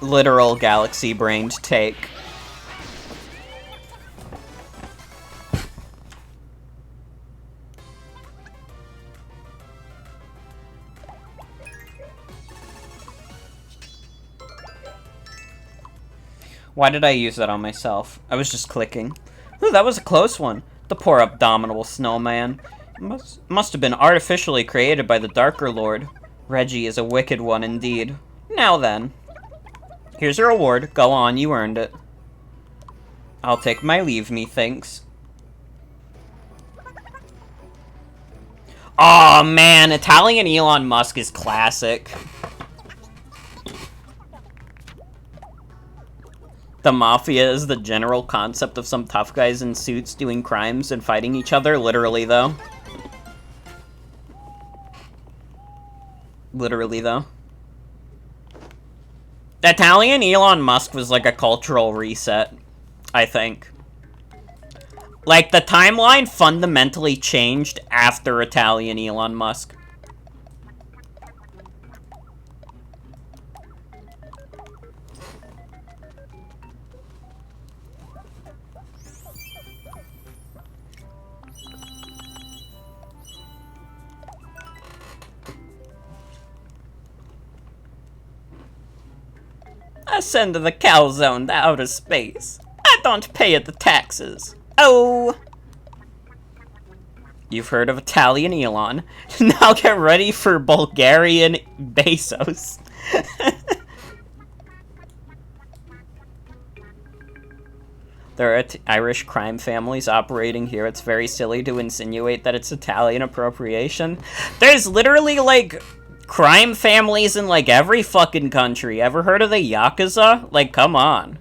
Literal galaxy-brained take. Why did I use that on myself? I was just clicking. Ooh, that was a close one. The poor abominable snowman. Must have been artificially created by the Darker Lord. Reggie is a wicked one indeed. Now then. Here's your reward. Go on, you earned it. I'll take my leave, methinks. Aw, man, Italian Elon Musk is classic. The Mafia is the general concept of some tough guys in suits doing crimes and fighting each other, literally, though. Literally, though. Italian Elon Musk was like a cultural reset, I think. Like, the timeline fundamentally changed after Italian Elon Musk. I send the calzone to outer space. I don't pay it the taxes. Oh! You've heard of Italian Elon. Now get ready for Bulgarian Bezos. There are Irish crime families operating here. It's very silly to insinuate that it's Italian appropriation. There's literally, like, crime families in, like, every fucking country. Ever heard of the Yakuza? Like, come on.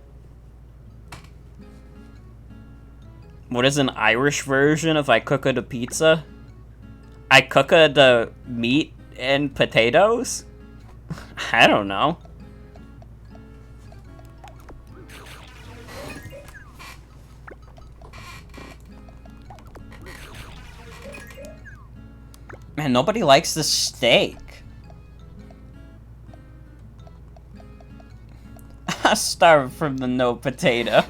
What is an Irish version of I cook a pizza? I cook the meat and potatoes? I don't know. Man, nobody likes the steak. I starved from the no potato.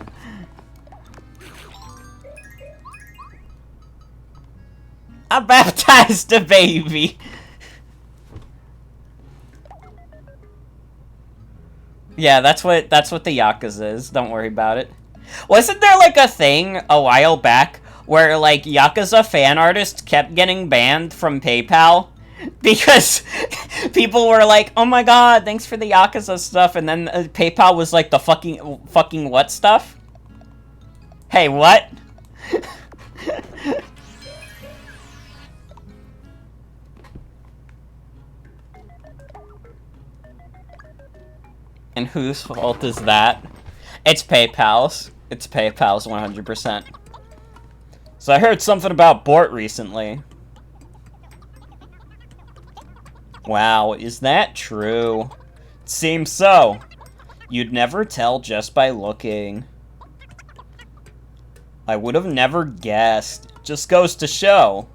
I baptized a baby. Yeah, that's what the Yakuza is. Don't worry about it. Wasn't there like a thing a while back where like Yakuza fan artists kept getting banned from PayPal because people were like, "Oh my god, thanks for the Yakuza stuff," and then PayPal was like, "The fucking what stuff?" Hey, what? And whose fault is that? It's PayPal's. It's PayPal's 100%. So I heard something about Bort recently. Wow, is that true? Seems so. You'd never tell just by looking. I would have never guessed. Just goes to show.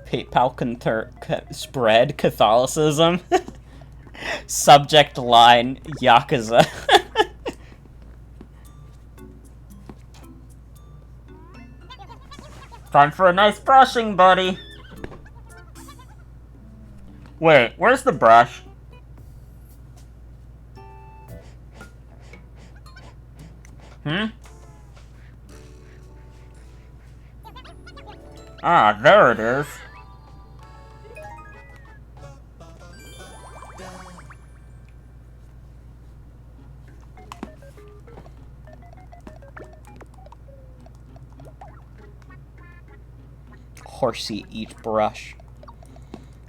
PayPal can spread Catholicism. Subject line, Yakuza. Time for a nice brushing, buddy. Wait, where's the brush? Ah, there it is. Horsey eat brush.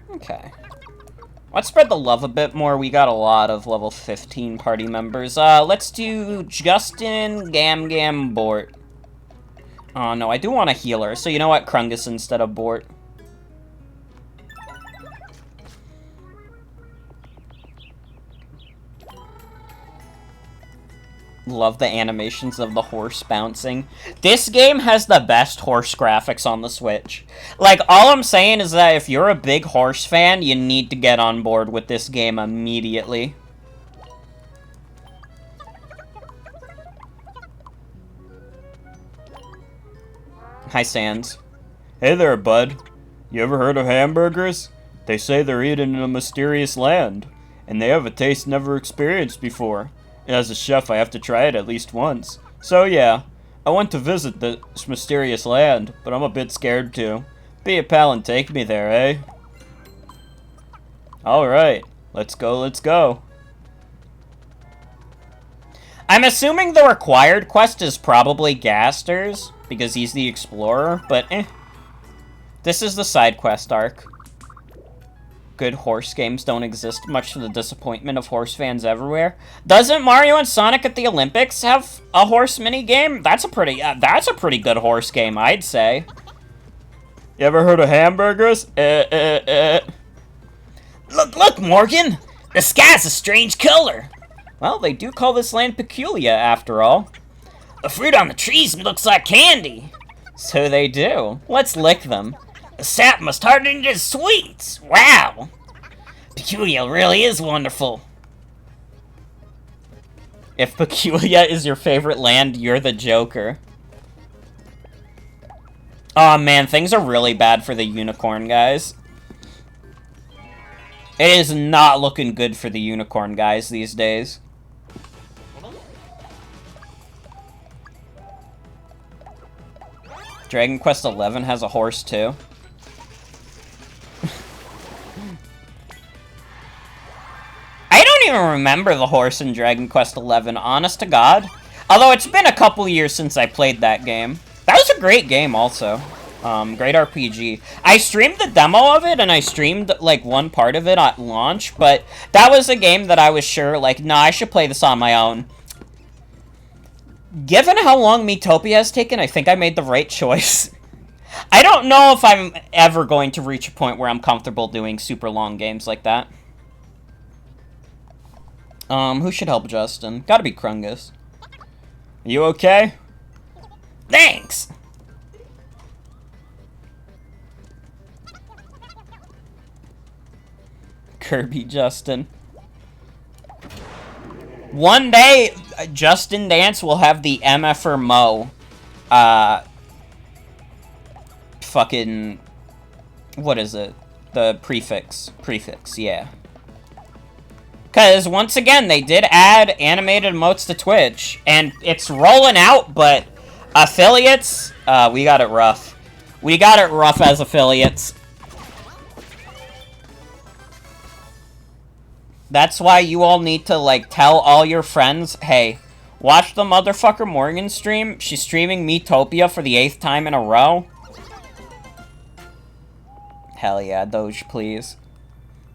Okay. Let's spread the love a bit more. We got a lot of level 15 party members. Let's do Justin, Gam, Bort. Oh, no, I do want a healer. So you know what? Krungus instead of Bort. Love the animations of the horse bouncing. This game has the best horse graphics on the Switch. Like, all I'm saying is that if you're a big horse fan, you need to get on board with this game immediately. Hi, Sans. Hey there, bud. You ever heard of hamburgers? They say they're eaten in a mysterious land, and they have a taste never experienced before. As a chef, I have to try it at least once. So yeah, I went to visit this mysterious land, but I'm a bit scared too. Be a pal and take me there, eh? Alright, let's go, let's go. I'm assuming the required quest is probably Gaster's, because he's the explorer, but eh. This is the side quest arc. Good horse games don't exist, much to the disappointment of horse fans everywhere. Doesn't Mario and Sonic at the Olympics have a horse minigame? That's a pretty good horse game, I'd say. You ever heard of hamburgers? Look, Morgan! The sky's a strange color! Well, they do call this land Peculia, after all. The fruit on the trees looks like candy! So they do. Let's lick them. The sap must harden into sweets! Wow! Peculia really is wonderful. If Peculia is your favorite land, you're the Joker. Aw, man, things are really bad for the unicorn guys. It is not looking good for the unicorn guys these days. Dragon Quest XI has a horse, too. I don't even remember the horse in Dragon Quest XI, honest to God. Although it's been a couple years since I played that game. That was a great game, also. Great RPG. I streamed the demo of it, and I streamed, like, one part of it at launch, but that was a game that I was sure, like, nah, I should play this on my own. Given how long Miitopia has taken, I think I made the right choice. I don't know if I'm ever going to reach a point where I'm comfortable doing super long games like that. Who should help Justin? Gotta be Krungus. You okay? Thanks! Kirby Justin. One day, Justin Dance will have the MFR Mo, fucking, what is it? The prefix, yeah. Because, once again, they did add animated emotes to Twitch, and it's rolling out, but affiliates, we got it rough. We got it rough as affiliates. That's why you all need to, like, tell all your friends, hey, watch the motherfucker Morgan stream. She's streaming Miitopia for the 8th time in a row. Hell yeah, Doge, please.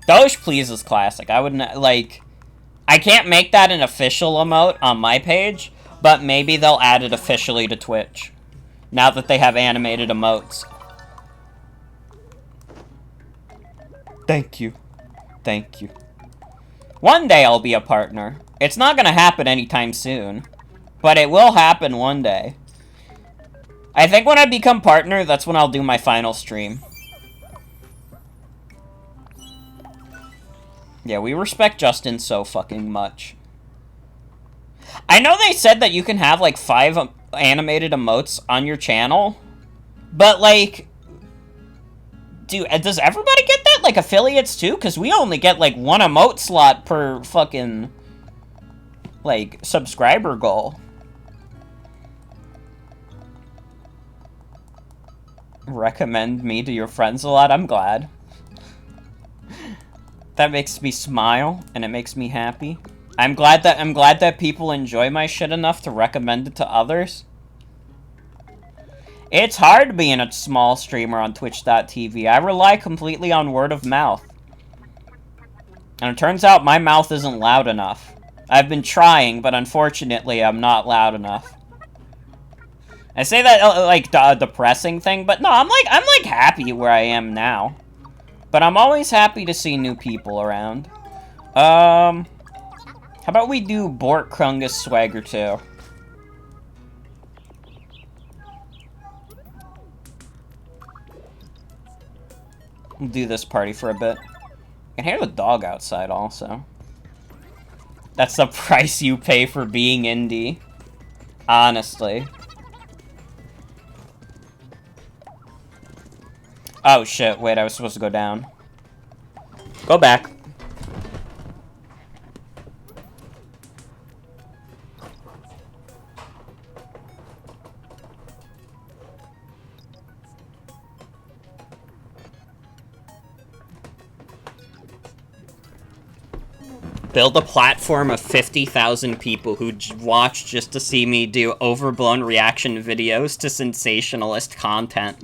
Doge, please is classic. I wouldn't, like, I can't make that an official emote on my page, but maybe they'll add it officially to Twitch, now that they have animated emotes. Thank you. Thank you. One day I'll be a partner. It's not gonna happen anytime soon, but it will happen one day. I think when I become partner, that's when I'll do my final stream. Yeah, we respect Justin so fucking much. I know they said that you can have, like, 5 animated emotes on your channel, but, like, does everybody get that? Like, affiliates, too? Because we only get, like, 1 emote slot per fucking, like, subscriber goal. Recommend me to your friends a lot? I'm glad. That makes me smile, and it makes me happy. I'm glad that people enjoy my shit enough to recommend it to others. It's hard being a small streamer on Twitch.tv. I rely completely on word of mouth. And it turns out my mouth isn't loud enough. I've been trying, but unfortunately I'm not loud enough. I say that like a depressing thing, but no, I'm like happy where I am now. But I'm always happy to see new people around. How How about we do Bort Krungus Swagger too? We'll do this party for a bit. I can hear the dog outside also. That's the price you pay for being indie. Honestly. Oh shit, wait, I was supposed to go down. Go back. Build a platform of 50,000 people who watch just to see me do overblown reaction videos to sensationalist content.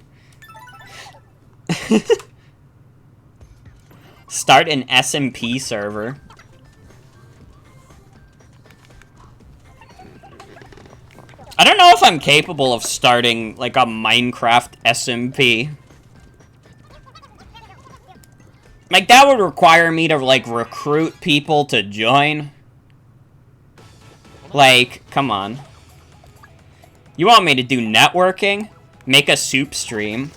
Start an SMP server. I don't know if I'm capable of starting, like, a Minecraft SMP. Like, that would require me to, like, recruit people to join. Like, come on. You want me to do networking? Make a soup stream?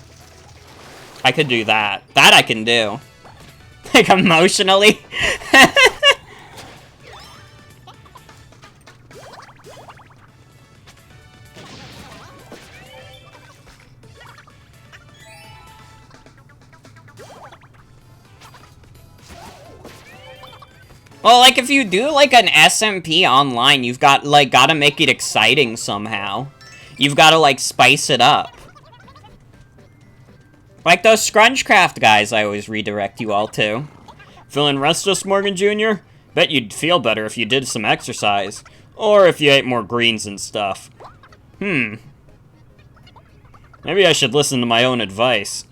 I could do that. That I can do. Like, emotionally? Well, like, if you do, like, an SMP online, you've got, like, gotta make it exciting somehow. You've gotta, like, spice it up. Like those Scrunchcraft guys I always redirect you all to. Feeling restless, Morgan Jr.? Bet you'd feel better if you did some exercise. Or if you ate more greens and stuff. Maybe I should listen to my own advice.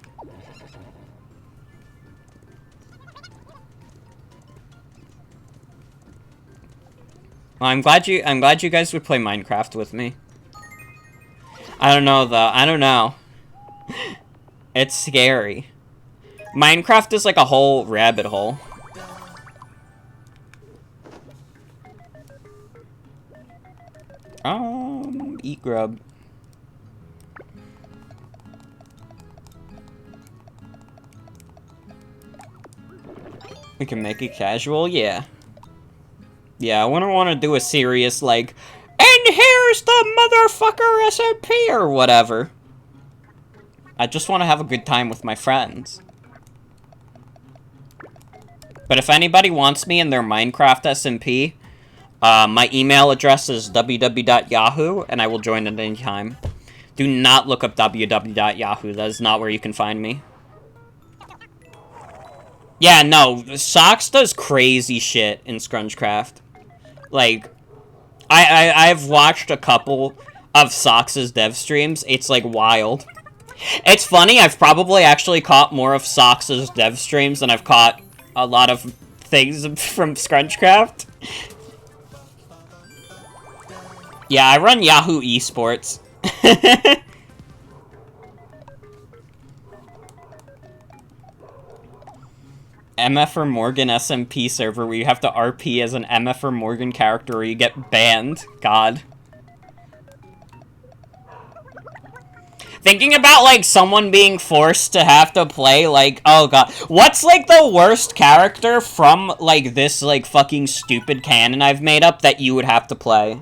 Well, I'm glad you guys would play Minecraft with me. I don't know though. I don't know. It's scary. Minecraft is like a whole rabbit hole. Eat grub. We can make it casual, yeah. Yeah, I wouldn't want to do a serious, like, and here's the motherfucker SMP or whatever. I just want to have a good time with my friends. But if anybody wants me in their Minecraft SMP, my email address is www.yahoo, and I will join at any time. Do not look up www.yahoo. That is not where you can find me. Yeah, no, Socks does crazy shit in Scrunchcraft. Like, I've watched a couple of Socks' dev streams. It's, like, wild. It's funny, I've probably actually caught more of Socks' dev streams than I've caught a lot of things from Scrunchcraft. Yeah, I run Yahoo Esports. MF or Morgan SMP server where you have to RP as an MF or Morgan character or you get banned. God. Thinking about, like, someone being forced to have to play, like, oh god. What's, like, the worst character from, like, this, like, fucking stupid canon I've made up that you would have to play?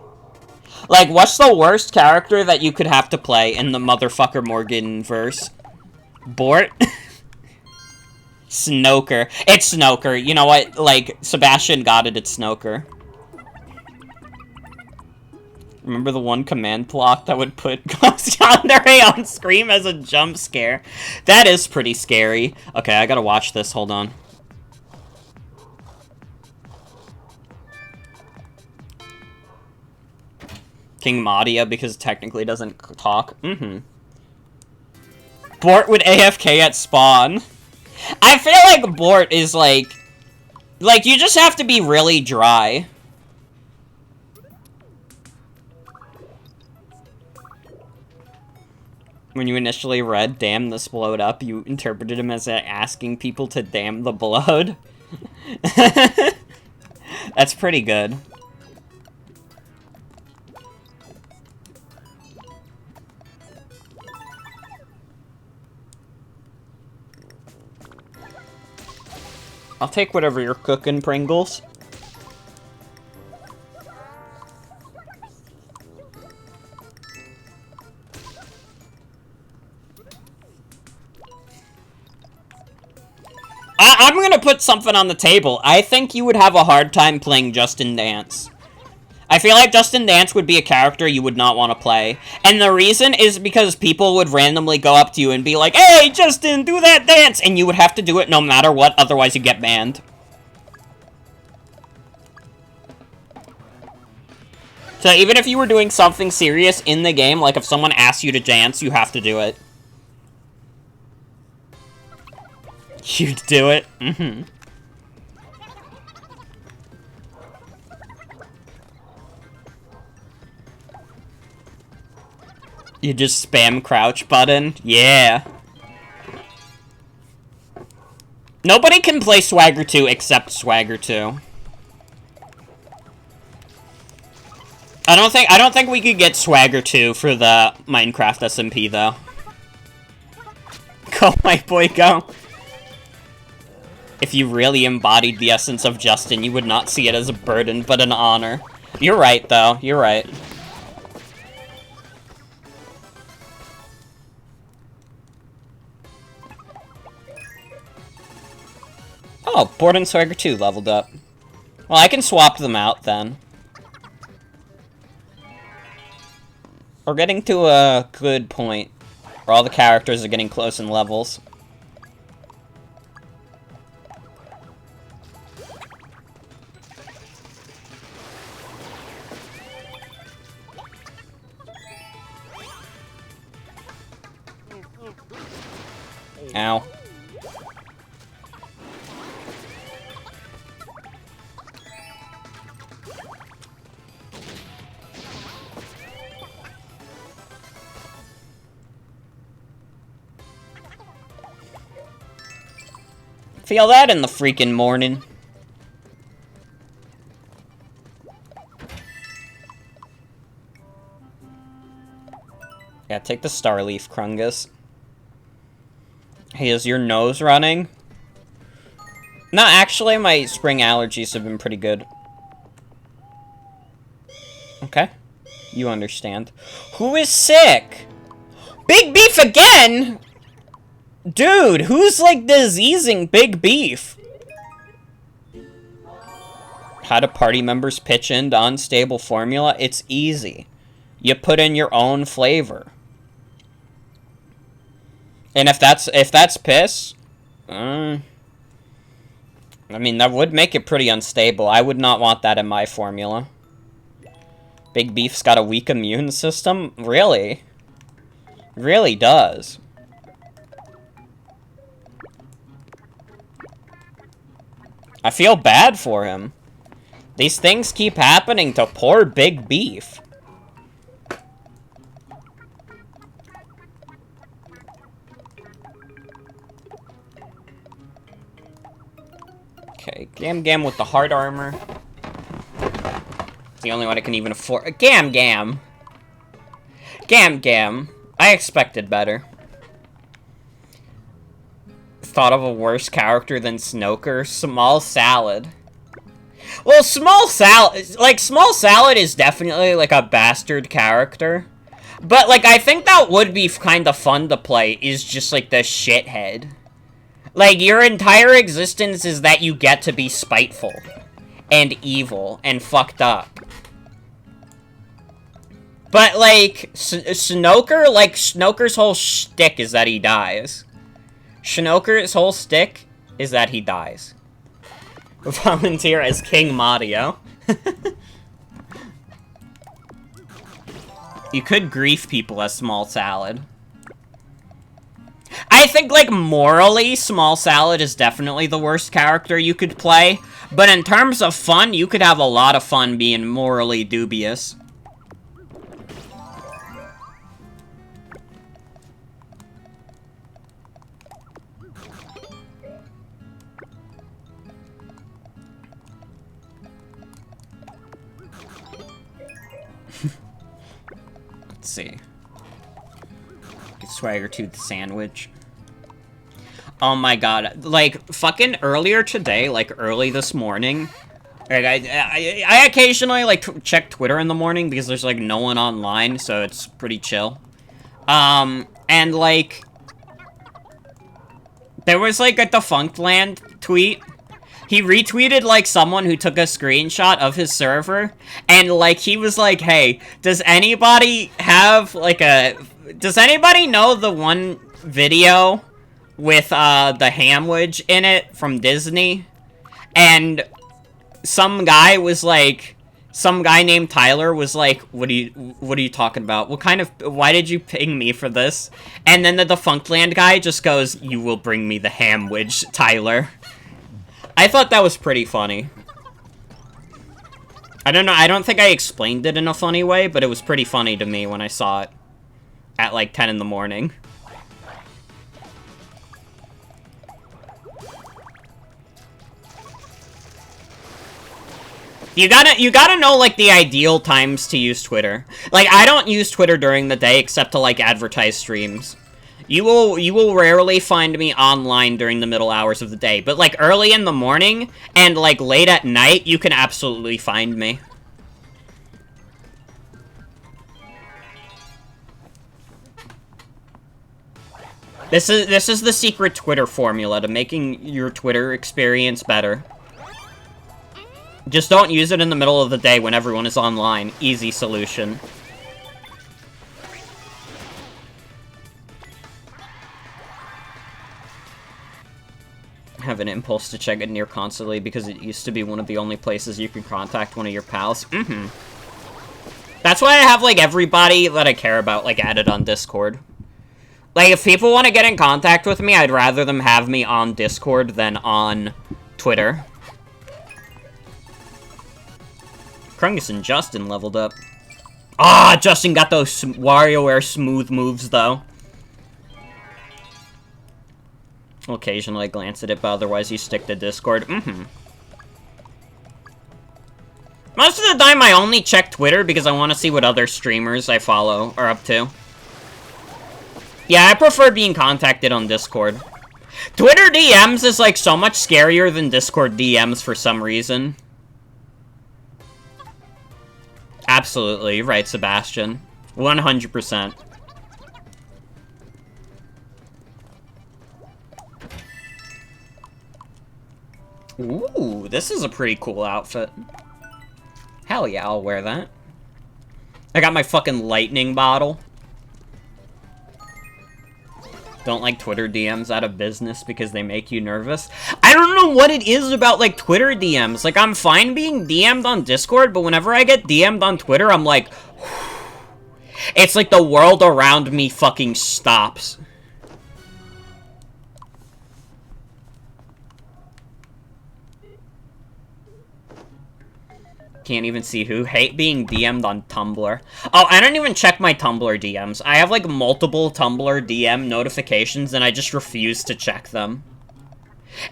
Like, what's the worst character that you could have to play in the motherfucker Morgan verse? Bort? Snoker. It's Snoker. You know what? Like, Sebastian got it, it's Snoker. Remember the one command block that would put Ghost Yandere on screen as a jump scare? That is pretty scary. Okay, I gotta watch this. Hold on. King Madia, because it technically doesn't talk. Bort would AFK at spawn. I feel like Bort is like, you just have to be really dry. When you initially read, damn this blowed up, you interpreted him as asking people to damn the blood. That's pretty good. I'll take whatever you're cooking, Pringles. I'm gonna put something on the table. I think you would have a hard time playing Justin Dance. I feel like Justin Dance would be a character you would not want to play. And the reason is because people would randomly go up to you and be like, "Hey, Justin, do that dance!" And you would have to do it no matter what, otherwise you get banned. So even if you were doing something serious in the game, like if someone asked you to dance, you have to do it. You'd do it? Mm-hmm. You just spam crouch button? Yeah. Nobody can play Swagger 2 except Swagger 2. I don't think we could get Swagger 2 for the Minecraft SMP though. Go, my boy, go. If you really embodied the essence of Justin, you would not see it as a burden, but an honor. You're right, though. You're right. Oh, Board and Swagger 2 leveled up. Well, I can swap them out, then. We're getting to a good point, where all the characters are getting close in levels. Ow. Feel that in the freaking morning. Yeah, take the Starleaf, Krungus. Hey, is your nose running? No, actually, my spring allergies have been pretty good. Okay. You understand. Who is sick? Big Beef again?! Dude, who's, like, diseasing Big Beef? How do party members pitch into unstable formula? It's easy. You put in your own flavor. And if that's piss, I mean, that would make it pretty unstable. I would not want that in my formula. Big Beef's got a weak immune system? Really? Really does. I feel bad for him. These things keep happening to poor Big Beef. Okay, Gam with the hard armor. It's the only one I can even afford. Gam. I expected better. Thought of a worse character than Snoker? Small Salad. Well, Small Salad is definitely, like, a bastard character. But, like, I think that would be kind of fun to play, is just, like, the shithead. Like, your entire existence is that you get to be spiteful. And evil. And fucked up. But, like, Snoker's whole shtick is that he dies. Shinoker's whole stick is that he dies. Volunteer as King Mario. You could grief people as Small Salad. I think, like, morally, Small Salad is definitely the worst character you could play. But in terms of fun, you could have a lot of fun being morally dubious. Let's see. Get Swagger Tooth sandwich. Oh my god. Like, fucking earlier today, like, early this morning, like, I occasionally, like, check Twitter in the morning because there's, like, no one online, so it's pretty chill. And, like, there was, like, a Defunctland tweet. He retweeted, like, someone who took a screenshot of his server, and, like, he was like, hey, does anybody have, like, does anybody know the one video with, the Hamwich in it from Disney? And some guy named Tyler was like, what are you talking about? Why did you ping me for this? And then the Defunctland guy just goes, you will bring me the Hamwich, Tyler. I thought that was pretty funny. I don't know, I don't think I explained it in a funny way, but it was pretty funny to me when I saw it at like 10 in the morning. You gotta know, like, the ideal times to use Twitter. Like, I don't use Twitter during the day except to, like, advertise streams. You will rarely find me online during the middle hours of the day, but, like, early in the morning and, like, late at night, you can absolutely find me. This is the secret Twitter formula to making your Twitter experience better. Just don't use it in the middle of the day when everyone is online. Easy solution. I have an impulse to check it near constantly because it used to be one of the only places you can contact one of your pals. That's why I have, like, everybody that I care about, like, added on Discord. Like, if people want to get in contact with me, I'd rather them have me on Discord than on Twitter. Krungus and Justin leveled up. Ah, Justin got those WarioWare smooth moves, though. I'll occasionally glance at it, but otherwise you stick to Discord. Most of the time, I only check Twitter because I want to see what other streamers I follow are up to. Yeah, I prefer being contacted on Discord. Twitter DMs is, like, so much scarier than Discord DMs for some reason. Absolutely, right, Sebastian. 100%. Ooh, this is a pretty cool outfit. Hell yeah, I'll wear that. I got my fucking lightning bottle. Don't like Twitter DMs out of business because they make you nervous. I don't know what it is about, like, Twitter DMs. Like, I'm fine being DM'd on Discord, but whenever I get DM'd on Twitter, I'm like... It's like the world around me fucking stops. Can't even see who. Hate being DM'd on Tumblr. Oh, I don't even check my Tumblr DMs. I have, like, multiple Tumblr DM notifications, and I just refuse to check them.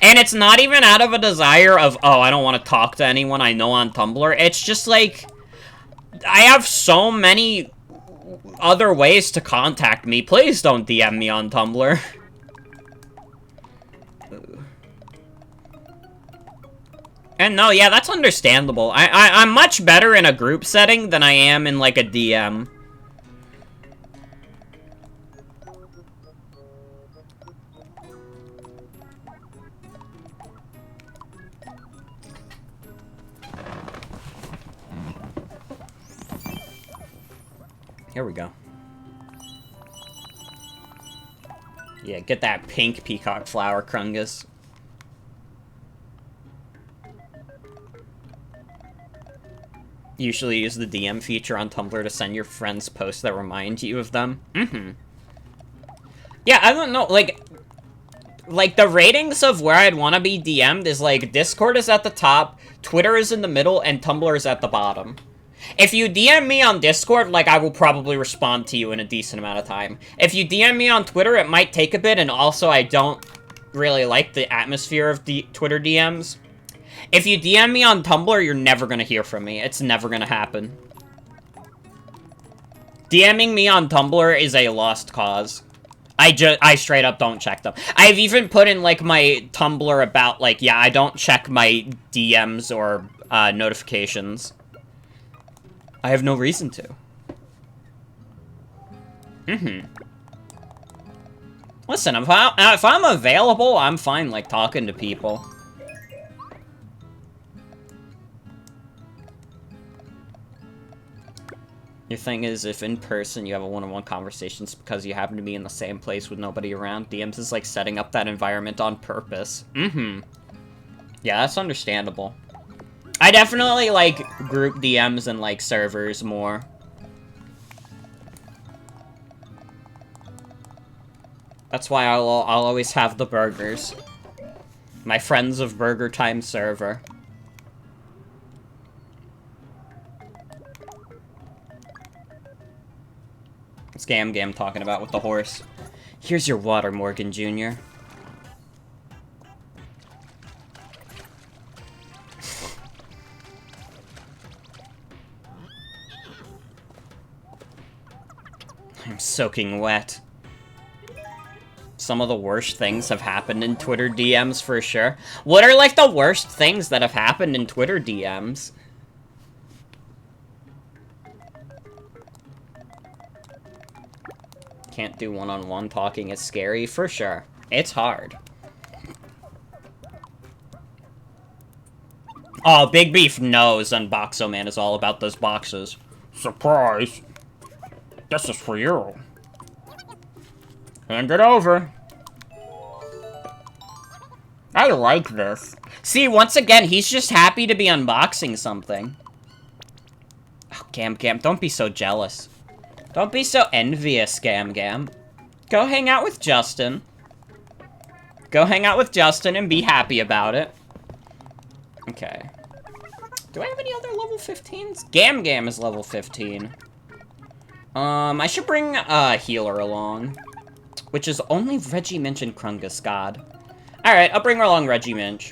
And it's not even out of a desire of, oh, I don't want to talk to anyone I know on Tumblr. It's just, like, I have so many other ways to contact me. Please don't DM me on Tumblr. And no, yeah, that's understandable. I'm much better in a group setting than I am in, like, a DM. Here we go. Yeah, get that pink peacock flower, Krungus. Usually use the DM feature on Tumblr to send your friends posts that remind you of them. Yeah, I don't know, like, the ratings of where I'd want to be DM'd is, like, Discord is at the top, Twitter is in the middle, and Tumblr is at the bottom. If you DM me on Discord, like, I will probably respond to you in a decent amount of time. If you DM me on Twitter, it might take a bit, and also I don't really like the atmosphere of the Twitter DMs. If you DM me on Tumblr, you're never gonna hear from me. It's never gonna happen. DMing me on Tumblr is a lost cause. I straight up don't check them. I've even put in, like, my Tumblr about, like, yeah, I don't check my DMs or, notifications. I have no reason to. Listen, if I'm available, I'm fine, like, talking to people. Your thing is, if in person you have a one-on-one conversation, it's because you happen to be in the same place with nobody around. DMs is like setting up that environment on purpose. Yeah, that's understandable. I definitely like group DMs and like servers more. That's why I'll always have the burgers. My Friends of Burger Time server. What's Gam talking about with the horse? Here's your water, Morgan Jr. I'm soaking wet. Some of the worst things have happened in Twitter DMs for sure. What are, like, the worst things that have happened in Twitter DMs? Can't do one-on-one talking, it's scary, for sure. It's hard. Oh, Big Beef knows Unboxo Man is all about those boxes. Surprise! This is for you. Hand it over. I like this. See, once again, he's just happy to be unboxing something. Oh, Gam, don't be so jealous. Don't be so envious, Gam. Go hang out with Justin. Go hang out with Justin and be happy about it. Okay. Do I have any other level 15s? Gam is level 15. I should bring a healer along. Which is only Reggie Minch and Krungus God. Alright, I'll bring along Reggie Minch.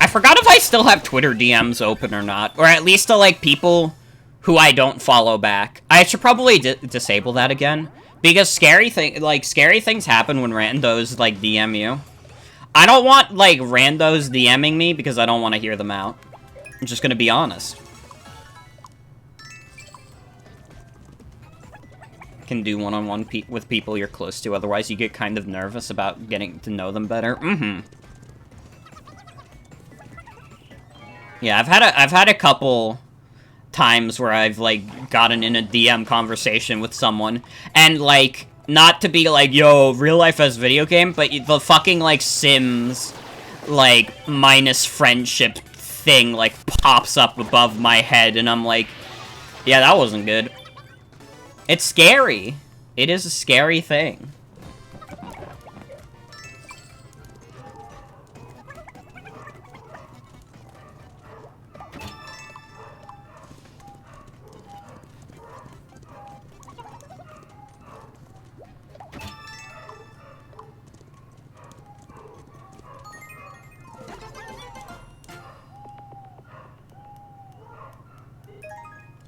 I forgot if I still have Twitter DMs open or not. Or at least to, like, people who I don't follow back. I should probably disable that again. Because scary things happen when randos, like, DM you. I don't want, like, randos DMing me because I don't want to hear them out. I'm just gonna be honest. Can do one-on-one with people you're close to, otherwise you get kind of nervous about getting to know them better. Yeah, I've had a couple times where I've, like, gotten in a DM conversation with someone, and, like, not to be like, yo, real life as video game, but the fucking, like, Sims, like, minus friendship thing, like, pops up above my head, and I'm like, yeah, that wasn't good. It's scary. It is a scary thing.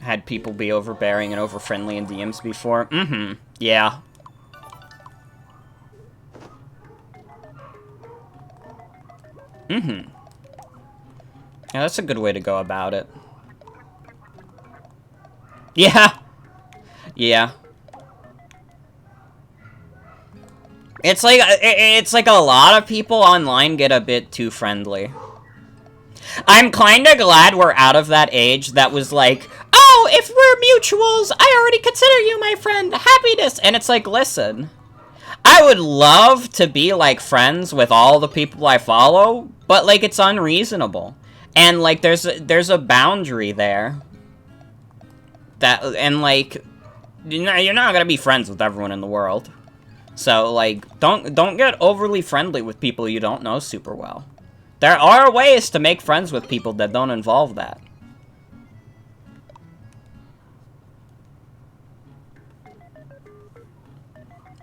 Had people be overbearing and over-friendly in DMs before. Yeah. Yeah, that's a good way to go about it. Yeah. Yeah. It's like a lot of people online get a bit too friendly. I'm kinda glad we're out of that age that was like, oh, if we're mutuals, I already consider you my friend, happiness, and it's like, listen, I would love to be, like, friends with all the people I follow, but, like, it's unreasonable, and, like, there's a boundary there, that, and, like, you're not gonna be friends with everyone in the world, So, like, don't get overly friendly with people you don't know super well. There are ways to make friends with people that don't involve that.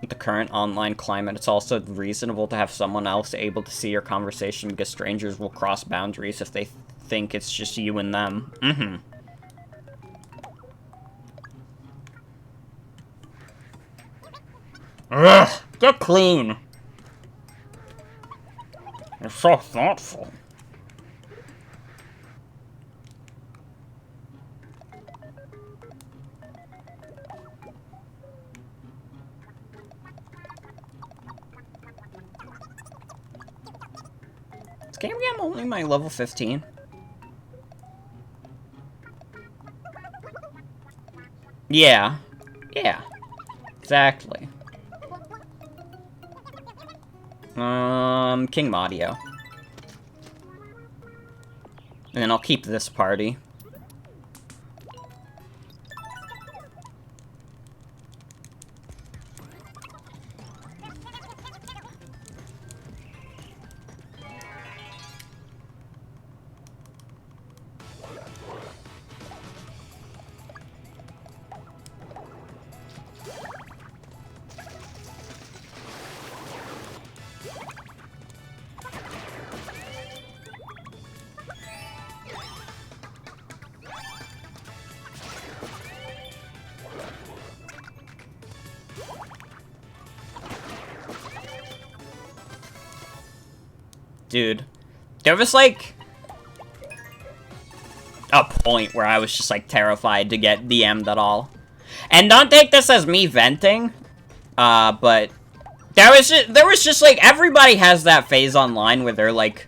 With the current online climate, it's also reasonable to have someone else able to see your conversation because strangers will cross boundaries if they think it's just you and them. Mm-hmm. Ugh! Get clean! You're so thoughtful. This game I'm only my level 15. Yeah. Yeah. Exactly. King Mario. And then I'll keep this party. Dude, there was, like, a point where I was just, like, terrified to get DM'd at all. And don't take this as me venting, but there was just, like, everybody has that phase online where they're, like,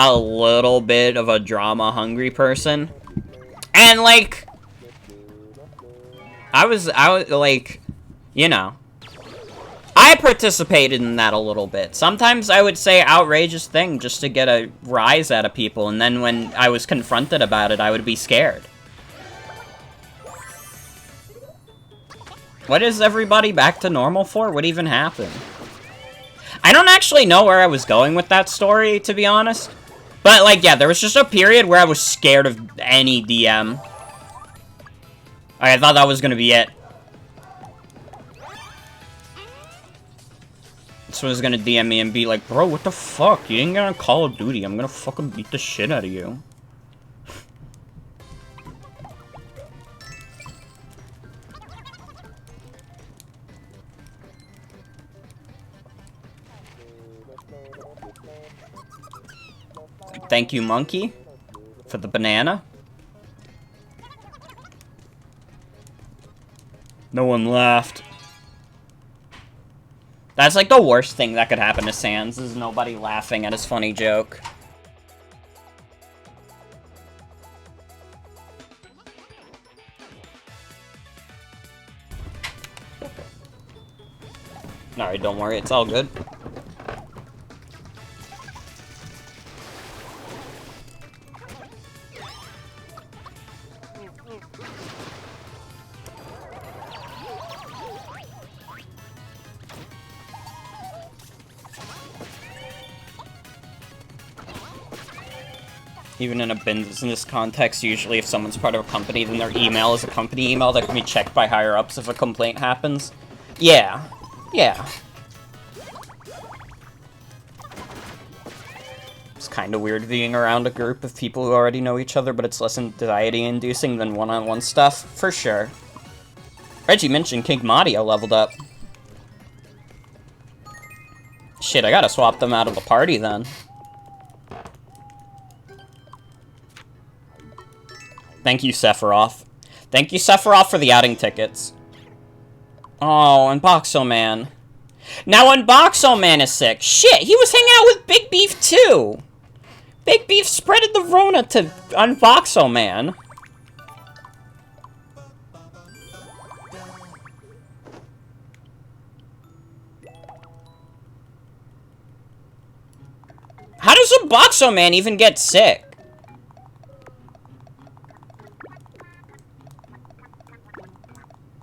a little bit of a drama-hungry person. And, like, I was, like, you know, I participated in that a little bit. Sometimes I would say outrageous thing just to get a rise out of people, and then when I was confronted about it, I would be scared. What is everybody back to normal for? What even happened? I don't actually know where I was going with that story, to be honest. But, like, yeah, there was just a period where I was scared of any DM. I thought that was gonna be it. Someone's gonna DM me and be like, bro, what the fuck? You didn't get on Call of Duty. I'm gonna fucking beat the shit out of you. Thank you, monkey, for the banana. No one laughed. That's like the worst thing that could happen to Sans, is nobody laughing at his funny joke. Alright, don't worry, it's all good. Even in a business context, usually if someone's part of a company, then their email is a company email that can be checked by higher-ups if a complaint happens. Yeah. Yeah. It's kind of weird being around a group of people who already know each other, but it's less anxiety-inducing than one-on-one stuff, for sure. Reggie mentioned King Mario leveled up. Shit, I gotta swap them out of the party then. Thank you, Sephiroth. Thank you, Sephiroth, for the outing tickets. Oh, and Boxo Man. Now, Unboxo Man is sick. Shit, he was hanging out with Big Beef, too. Big Beef spreaded the Rona to Unboxo Man. How does Unboxo Man even get sick?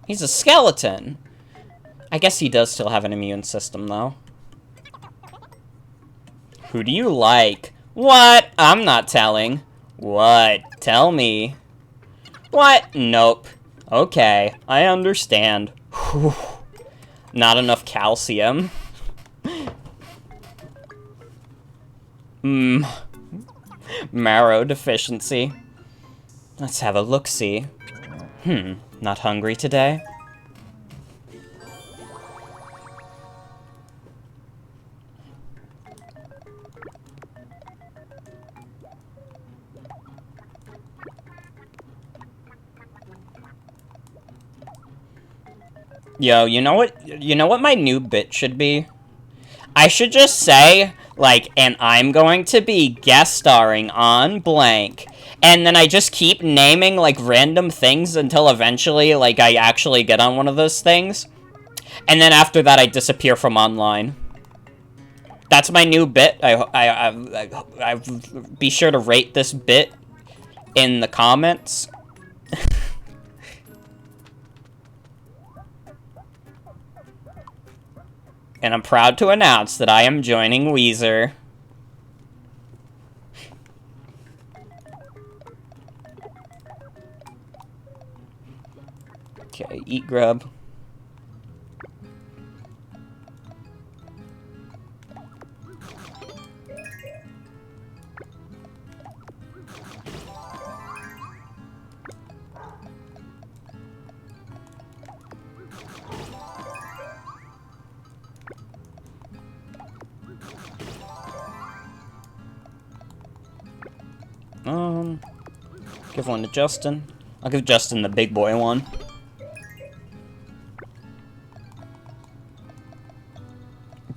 He's a skeleton. I guess he does still have an immune system, though. Who do you like? What? I'm not telling. What? Tell me. What? Nope. Okay, I understand. Whew. Not enough calcium. Marrow deficiency. Let's have a look-see. Not hungry today? Yo, you know what? You know what my new bit should be? I should just say, like, and I'm going to be guest starring on blank. And then I just keep naming, like, random things until eventually, like, I actually get on one of those things. And then after that, I disappear from online. That's my new bit. I be sure to rate this bit in the comments. And I'm proud to announce that I am joining Weezer. Okay, eat grub. Give one to Justin. I'll give Justin the big boy one.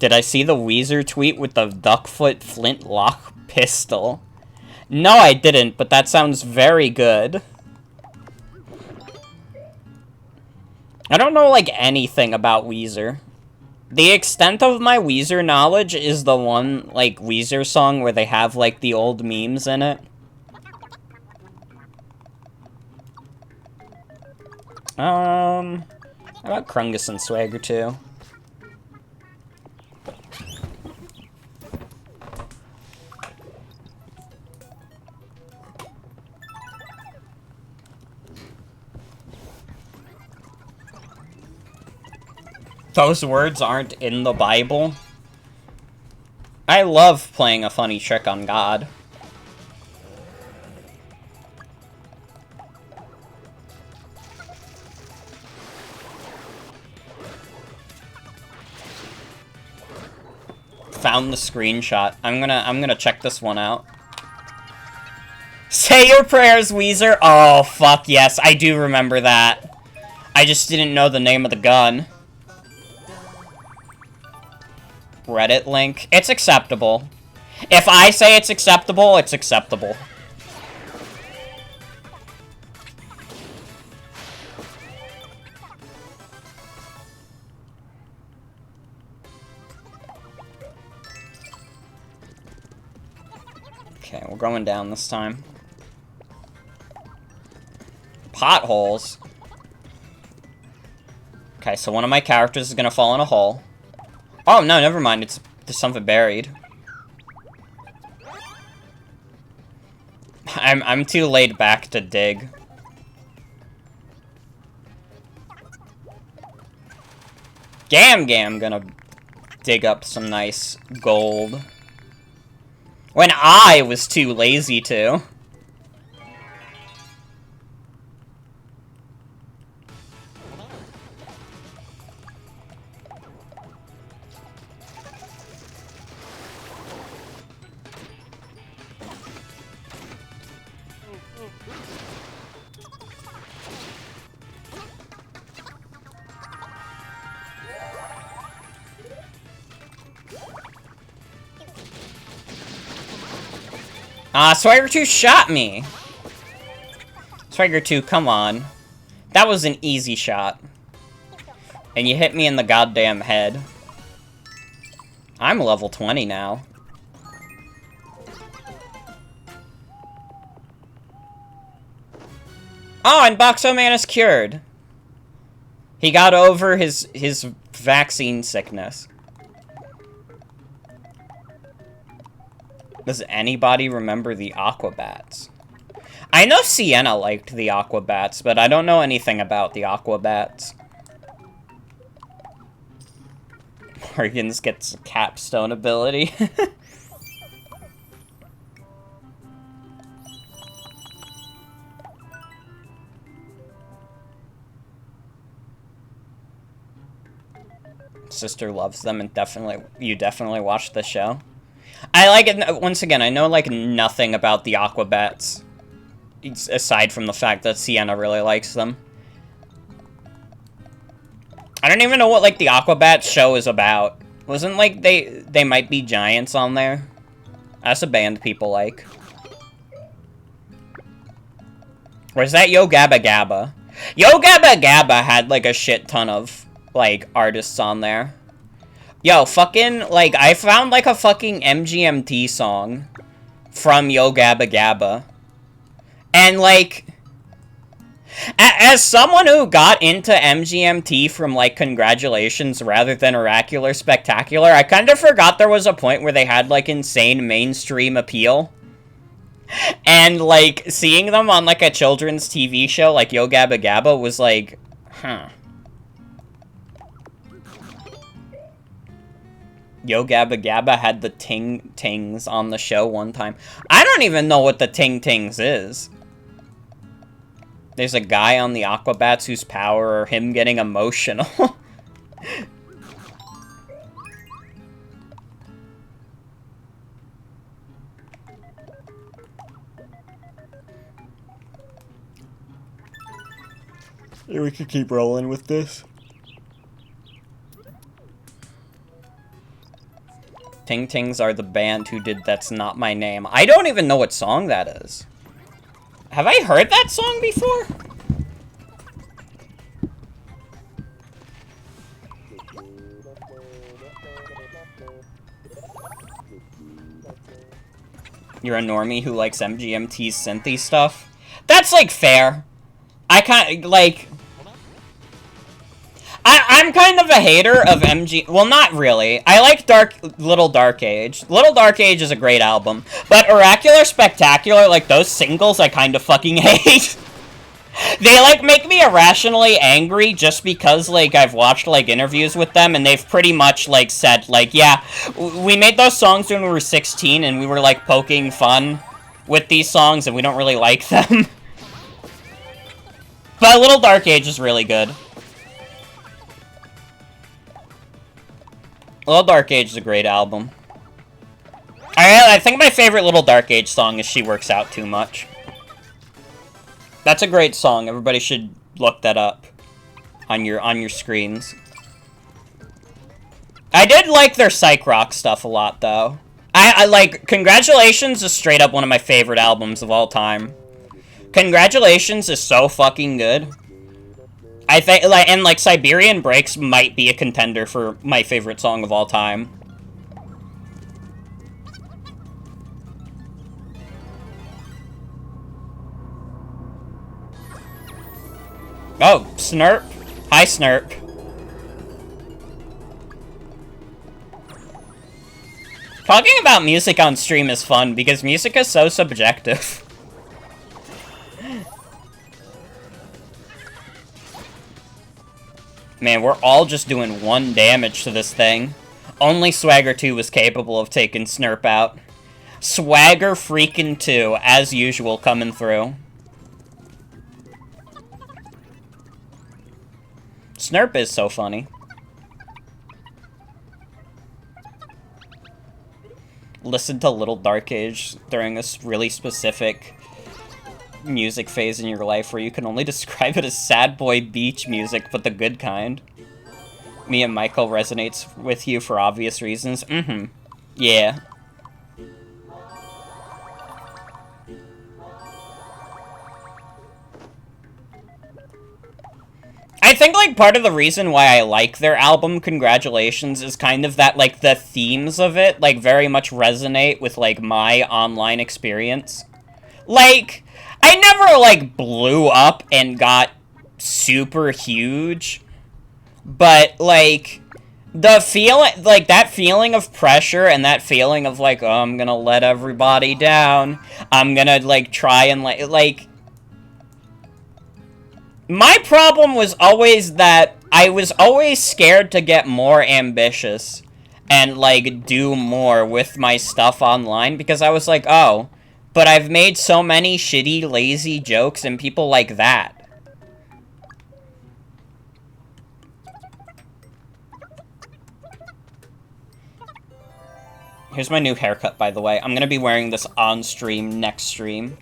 Did I see the Weezer tweet with the Duckfoot flintlock pistol? No, I didn't, but that sounds very good. I don't know, like, anything about Weezer. The extent of my Weezer knowledge is the one, like, Weezer song where they have, like, the old memes in it. How about Krungus and Swagger, too? Those words aren't in the Bible. I love playing a funny trick on God. Found the screenshot. I'm gonna check this one out. Say your prayers, Weezer. Oh, fuck yes. I do remember that. I just didn't know the name of the gun. Reddit link. It's acceptable. If I say it's acceptable, it's acceptable. Okay, we're going down this time. Potholes. Okay, so one of my characters is gonna fall in a hole. Oh, no, never mind. There's something buried. I'm too laid back to dig. Gam gonna dig up some nice gold. When I was too lazy to. Swagger 2 shot me! Swagger 2, come on. That was an easy shot. And you hit me in the goddamn head. I'm level 20 now. Oh, and Boxo Man is cured. He got over his vaccine sickness. Does anybody remember the Aquabats? I know Sienna liked the Aquabats, but I don't know anything about the Aquabats. Morgans gets a capstone ability. Sister loves them, and you definitely watched the show. I like it. Once again, I know like nothing about the Aquabats, aside from the fact that Sienna really likes them. I don't even know what like the Aquabats show is about. Wasn't like they might be giants on there? That's a band people like. Or is that Yo Gabba Gabba? Yo Gabba Gabba had like a shit ton of like artists on there. Yo, fucking like I found like a fucking MGMT song from Yo Gabba Gabba. And like as someone who got into MGMT from, like, Congratulations rather than Oracular Spectacular, I kind of forgot there was a point where they had, like, insane mainstream appeal. And, like, seeing them on, like, a children's TV show like Yo Gabba Gabba was like, huh. Yo Gabba Gabba had the Ting Tings on the show one time. I don't even know what the Ting Tings is. There's a guy on the Aquabats whose power are him getting emotional. We could keep rolling with this. Ting Tings are the band who did That's Not My Name. I don't even know what song that is. Have I heard that song before? You're a normie who likes MGMT's synthy stuff? That's, like, fair. I kind of, like... I'm kind of a hater of MG... Well, not really. I like Little Dark Age. Little Dark Age is a great album. But Oracular Spectacular, like, those singles I kind of fucking hate. They, like, make me irrationally angry just because, like, I've watched, like, interviews with them, and they've pretty much, like, said, like, yeah, we made those songs when we were 16, and we were, like, poking fun with these songs, and we don't really like them. But Little Dark Age is really good. Little Dark Age is a great album. I think my favorite Little Dark Age song is She Works Out Too Much. That's a great song. Everybody should look that up on your screens. I did like their psych rock stuff a lot, though. I like Congratulations is straight up one of my favorite albums of all time. Congratulations is so fucking good. I think, like, and, like, Siberian Breaks might be a contender for my favorite song of all time. Oh, Snurp. Hi, Snurp. Talking about music on stream is fun, because music is so subjective. Man, we're all just doing 1 damage to this thing. Only Swagger 2 was capable of taking Snurp out. Swagger freaking 2, as usual, coming through. Snurp is so funny. Listen to Little Dark Age during a really specific music phase in your life where you can only describe it as sad boy beach music, but the good kind. Me and Michael resonates with you for obvious reasons. Mm-hmm. Yeah. I think, like, part of the reason why I like their album, Congratulations, is kind of that, like, the themes of it, like, very much resonate with, like, my online experience. Like, I never, like, blew up and got super huge, but, like, The feeling, like, that feeling of pressure and that feeling of, like, oh, I'm gonna let everybody down. I'm gonna, like, try and, like... My problem was always that I was always scared to get more ambitious and, like, do more with my stuff online because I was like, oh, but I've made so many shitty, lazy jokes and people like that. Here's my new haircut, by the way. I'm gonna be wearing this on stream next stream.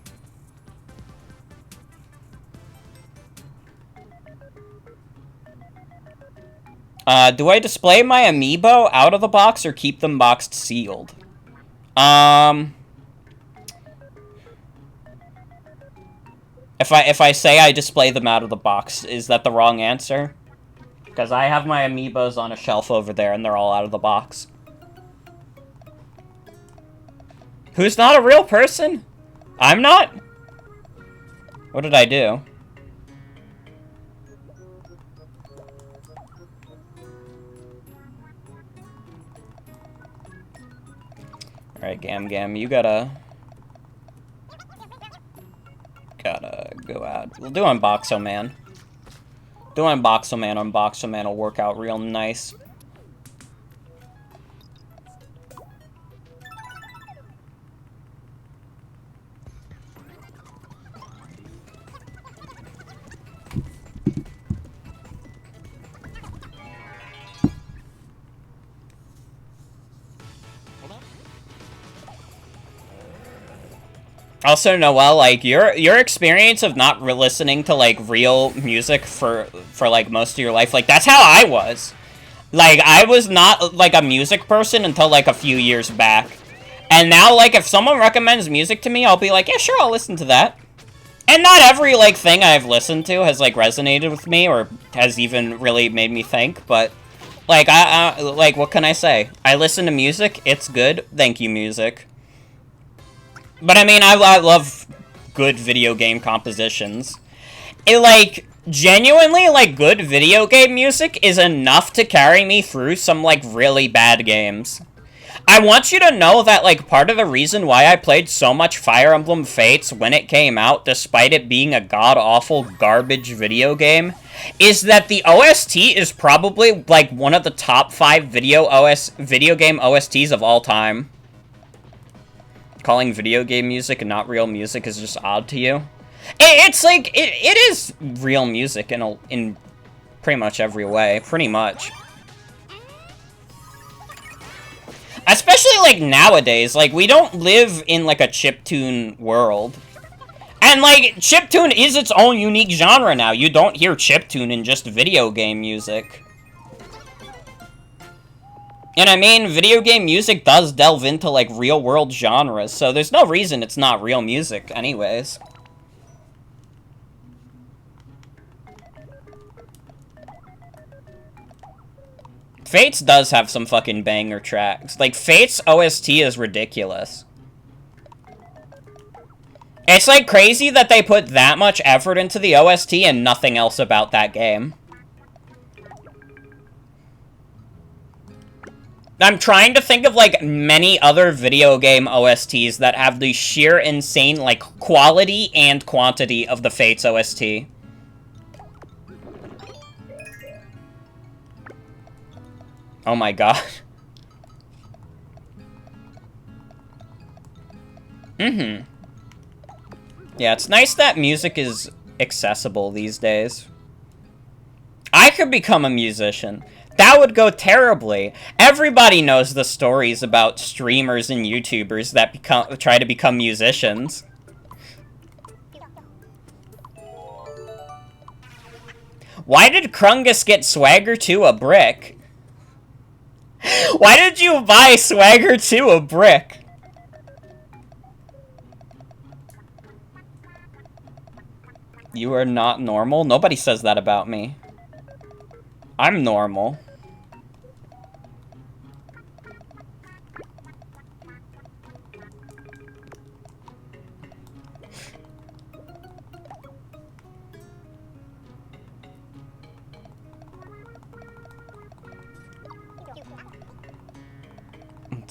Do I display my amiibo out of the box or keep them boxed sealed? If I say I display them out of the box, is that the wrong answer? Because I have my amiibos on a shelf over there and they're all out of the box. Who's not a real person? I'm not? What did I do? Alright, Gam, you gotta go out. We'll do Unboxo-Man. Do Unboxo-Man. Unboxo-Man will work out real nice. Also, Noelle, like, your experience of not listening to, like, real music for like, most of your life, like, that's how I was. Like, I was not, like, a music person until, like, a few years back. And now, like, if someone recommends music to me, I'll be like, yeah, sure, I'll listen to that. And not every, like, thing I've listened to has, like, resonated with me or has even really made me think, but, like, like, what can I say? I listen to music, it's good, thank you, music. But, I mean, I love good video game compositions. It, like, genuinely, like, good video game music is enough to carry me through some, like, really bad games. I want you to know that, like, part of the reason why I played so much Fire Emblem Fates when it came out, despite it being a god-awful garbage video game, is that the OST is probably, like, one of the top 5 video game OSTs of all time. Calling video game music and not real music is just odd to you. It's like, it is real music in pretty much every way, pretty much. Especially, like, nowadays, like, we don't live in, like, a chiptune world. And, like, chiptune is its own unique genre now. You don't hear chiptune in just video game music. And I mean, video game music does delve into, like, real-world genres, so there's no reason it's not real music anyways. Fates does have some fucking banger tracks. Like, Fates OST is ridiculous. It's, like, crazy that they put that much effort into the OST and nothing else about that game. I'm trying to think of, like, many other video game OSTs that have the sheer insane, like, quality and quantity of the Fates OST. Oh my god. Yeah, it's nice that music is accessible these days. I could become a musician. That would go terribly. Everybody knows the stories about streamers and YouTubers that try to become musicians. Why did Krungus get Swagger 2 a brick? Why did you buy Swagger 2 a brick? You are not normal? Nobody says that about me. I'm normal.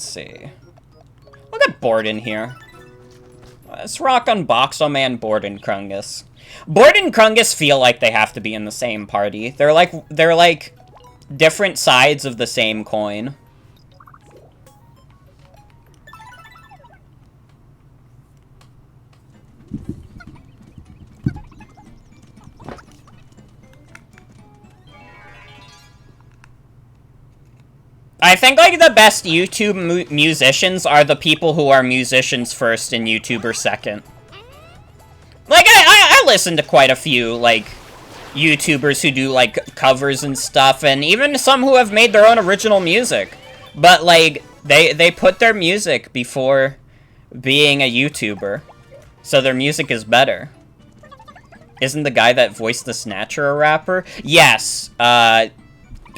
see. We'll get Borden here. Let's rock on Boxoman, Borden, Krungus. Borden and Krungus feel like they have to be in the same party. They're like different sides of the same coin. I think, like, the best YouTube musicians are the people who are musicians first and YouTubers second. Like, I listen to quite a few, like, YouTubers who do, like, covers and stuff, and even some who have made their own original music. But, like, they put their music before being a YouTuber, so their music is better. Isn't the guy that voiced the Snatcher a rapper? Yes,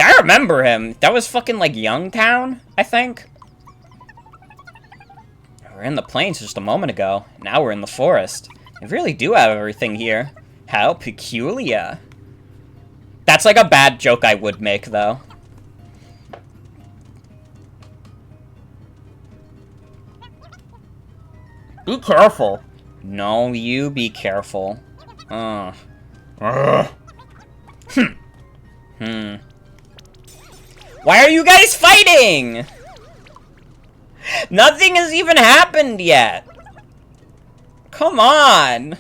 I remember him. That was fucking, like, Youngtown, I think. We were in the plains just a moment ago. Now we're in the forest. They really do have everything here. How peculiar. That's, like, a bad joke I would make, though. Be careful. No, you be careful. Why are you guys fighting? Nothing has even happened yet. Come on.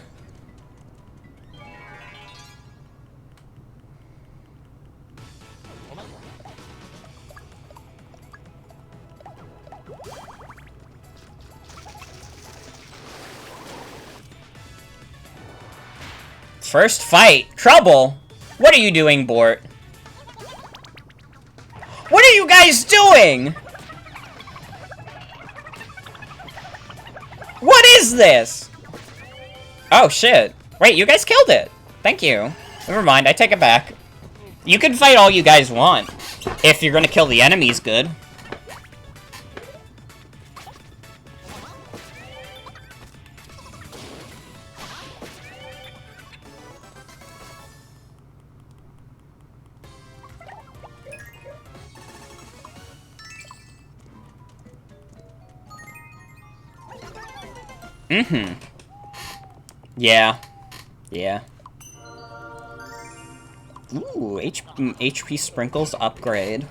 First fight. Trouble. What are you doing, Bort? What are you guys doing? What is this? Oh, shit. Wait, you guys killed it. Thank you. Never mind, I take it back. You can fight all you guys want. If you're gonna kill the enemies good. Mm-hmm. Yeah. Yeah. Ooh, HP sprinkles upgrade.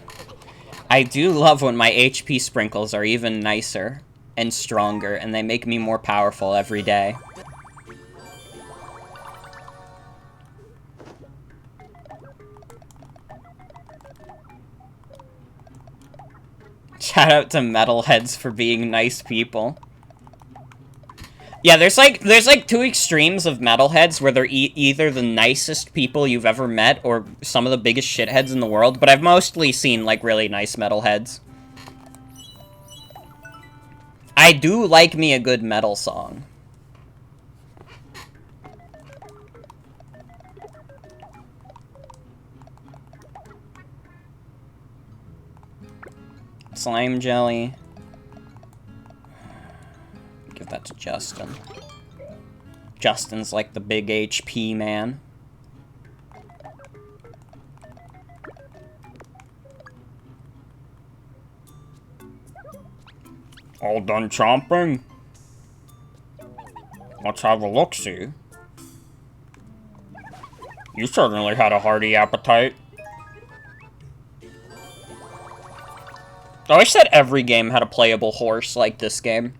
I do love when my HP sprinkles are even nicer and stronger, and they make me more powerful every day. Shout out to metalheads for being nice people. Yeah, there's like two extremes of metalheads where they're either the nicest people you've ever met or some of the biggest shitheads in the world, but I've mostly seen, like, really nice metalheads. I do like me a good metal song. Slime jelly. Give that to Justin. Justin's like the big HP man. All done chomping? Let's have a look-see. You certainly had a hearty appetite. I wish that every game had a playable horse like this game.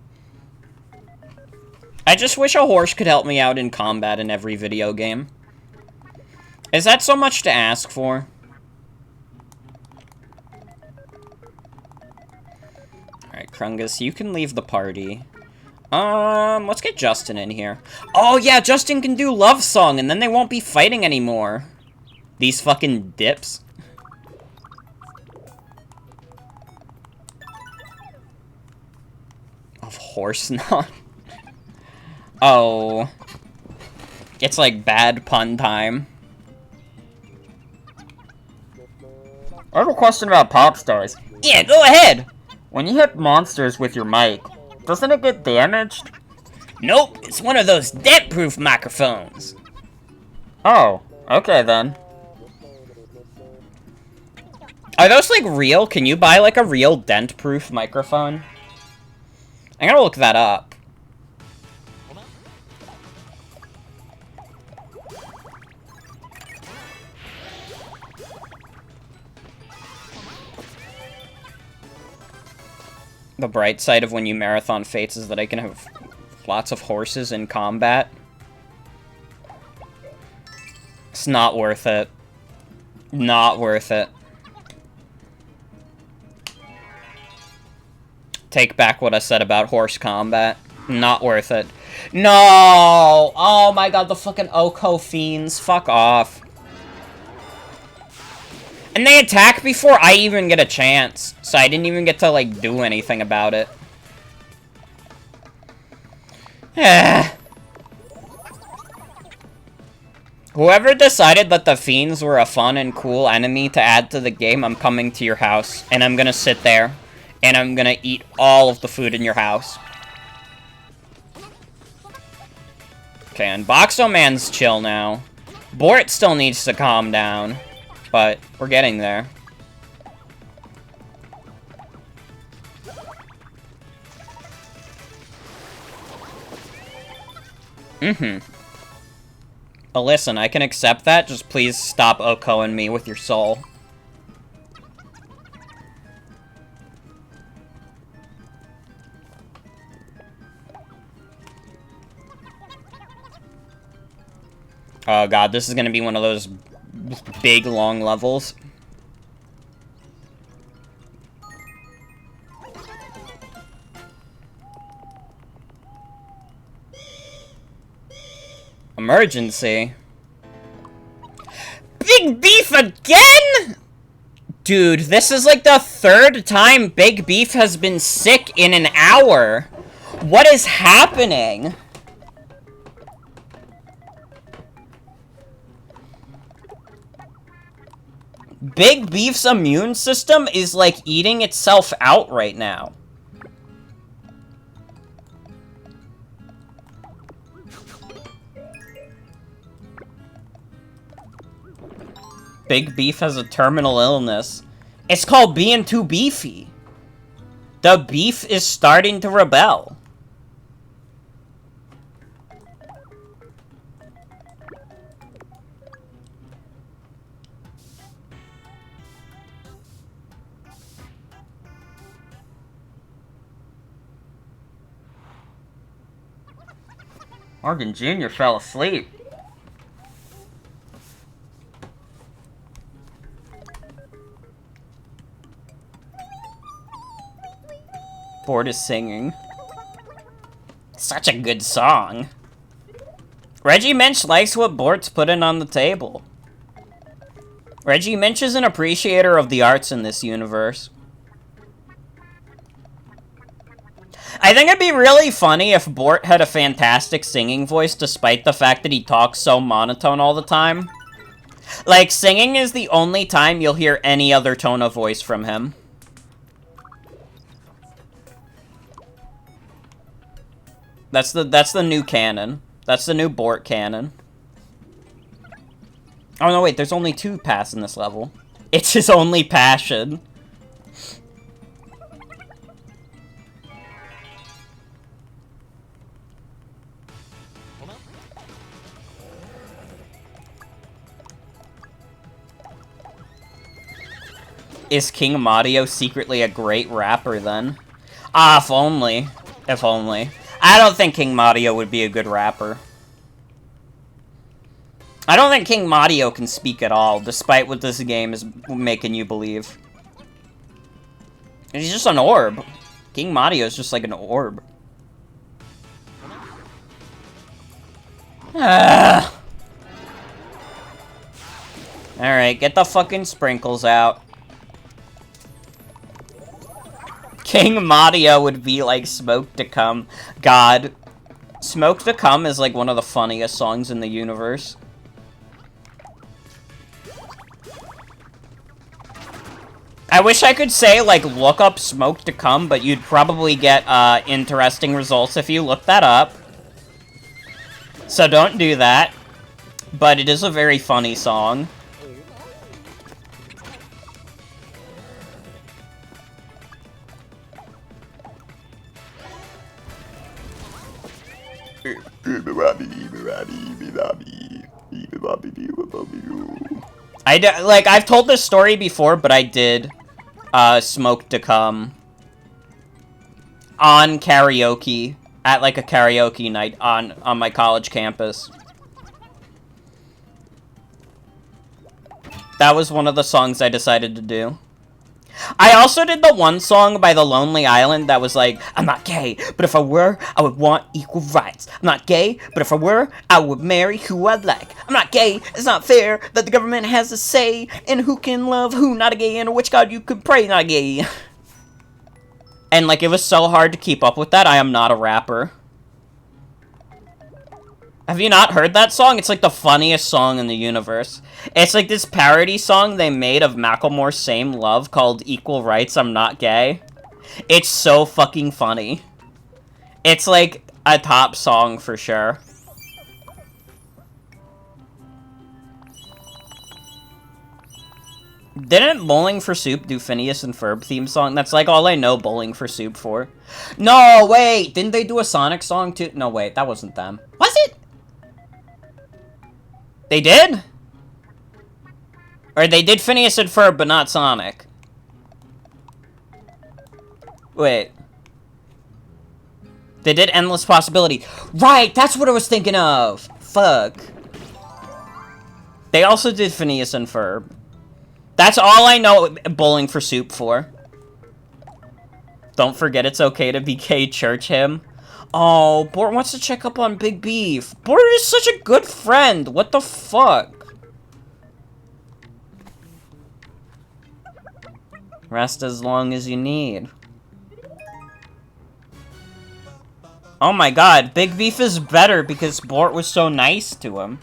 I just wish a horse could help me out in combat in every video game. Is that so much to ask for? Alright, Krungus, you can leave the party. Let's get Justin in here. Oh yeah, Justin can do Love Song, and then they won't be fighting anymore. These fucking dips. Of horse not. Oh. It's like bad pun time. I have a question about pop stars. Yeah, go ahead! When you hit monsters with your mic, doesn't it get damaged? Nope, it's one of those dent-proof microphones. Oh, okay then. Are those, like, real? Can you buy, like, a real dent-proof microphone? I gotta look that up. The bright side of when you marathon Fates is that I can have lots of horses in combat. It's not worth it. Not worth it. Take back what I said about horse combat. Not worth it. No! Oh my god, the fucking Oko fiends. Fuck off. And they attack before I even get a chance. So I didn't even get to, like, do anything about it. Whoever decided that the fiends were a fun and cool enemy to add to the game, I'm coming to your house. And I'm gonna sit there. And I'm gonna eat all of the food in your house. Okay, and Boxo Man's chill now. Bort still needs to calm down. But we're getting there. But listen, I can accept that. Just please stop Oko-ing me with your soul. Oh god, this is gonna be one of those big, long levels. Emergency. Big Beef again?! Dude, this is like the third time Big Beef has been sick in an hour. What is happening? Big Beef's immune system is, like, eating itself out right now. Big Beef has a terminal illness. It's called being too beefy. The beef is starting to rebel. Morgan Jr. fell asleep. Bort is singing. Such a good song. Reggie Minch likes what Bort's putting on the table. Reggie Minch is an appreciator of the arts in this universe. I think it'd be really funny if Bort had a fantastic singing voice despite the fact that he talks so monotone all the time. Like, singing is the only time you'll hear any other tone of voice from him. That's the new canon. That's the new Bort canon. Oh no, wait, there's only 2 paths in this level. It's his only passion. Is King Mario secretly a great rapper, then? Ah, if only. If only. I don't think King Mario would be a good rapper. I don't think King Mario can speak at all, despite what this game is making you believe. He's just an orb. King Mario is just like an orb. Alright, get the fucking sprinkles out. King Mario would be like Smoke to Come. God. Smoke to Come is like one of the funniest songs in the universe. I wish I could say, like, look up Smoke to Come, but you'd probably get, interesting results if you look that up. So don't do that. But it is a very funny song. Like, I've told this story before, but I did, smoke to come on karaoke, at, like, a karaoke night on my college campus. That was one of the songs I decided to do. I also did the one song by The Lonely Island that was like, I'm not gay, but if I were, I would want equal rights. I'm not gay, but if I were, I would marry who I'd like. I'm not gay, it's not fair that the government has a say in who can love who, not a gay, and which god you could pray, not gay. And, like, it was so hard to keep up with that, I am not a rapper. Have you not heard that song? It's, like, the funniest song in the universe. It's, like, this parody song they made of Macklemore's Same Love called Equal Rights, I'm Not Gay. It's so fucking funny. It's, like, a top song for sure. Didn't Bowling for Soup do Phineas and Ferb theme song? That's, like, all I know Bowling for Soup for. No, wait! Didn't they do a Sonic song, too? No, wait, that wasn't them. Was it? They did? Or they did Phineas and Ferb, but not Sonic. Wait. They did Endless Possibility. Right, that's what I was thinking of. Fuck. They also did Phineas and Ferb. That's all I know Bowling for Soup for. Don't forget it's okay to be gay, church hymn. Oh, Bort wants to check up on Big Beef. Bort is such a good friend. What the fuck? Rest as long as you need. Oh my god, Big Beef is better because Bort was so nice to him.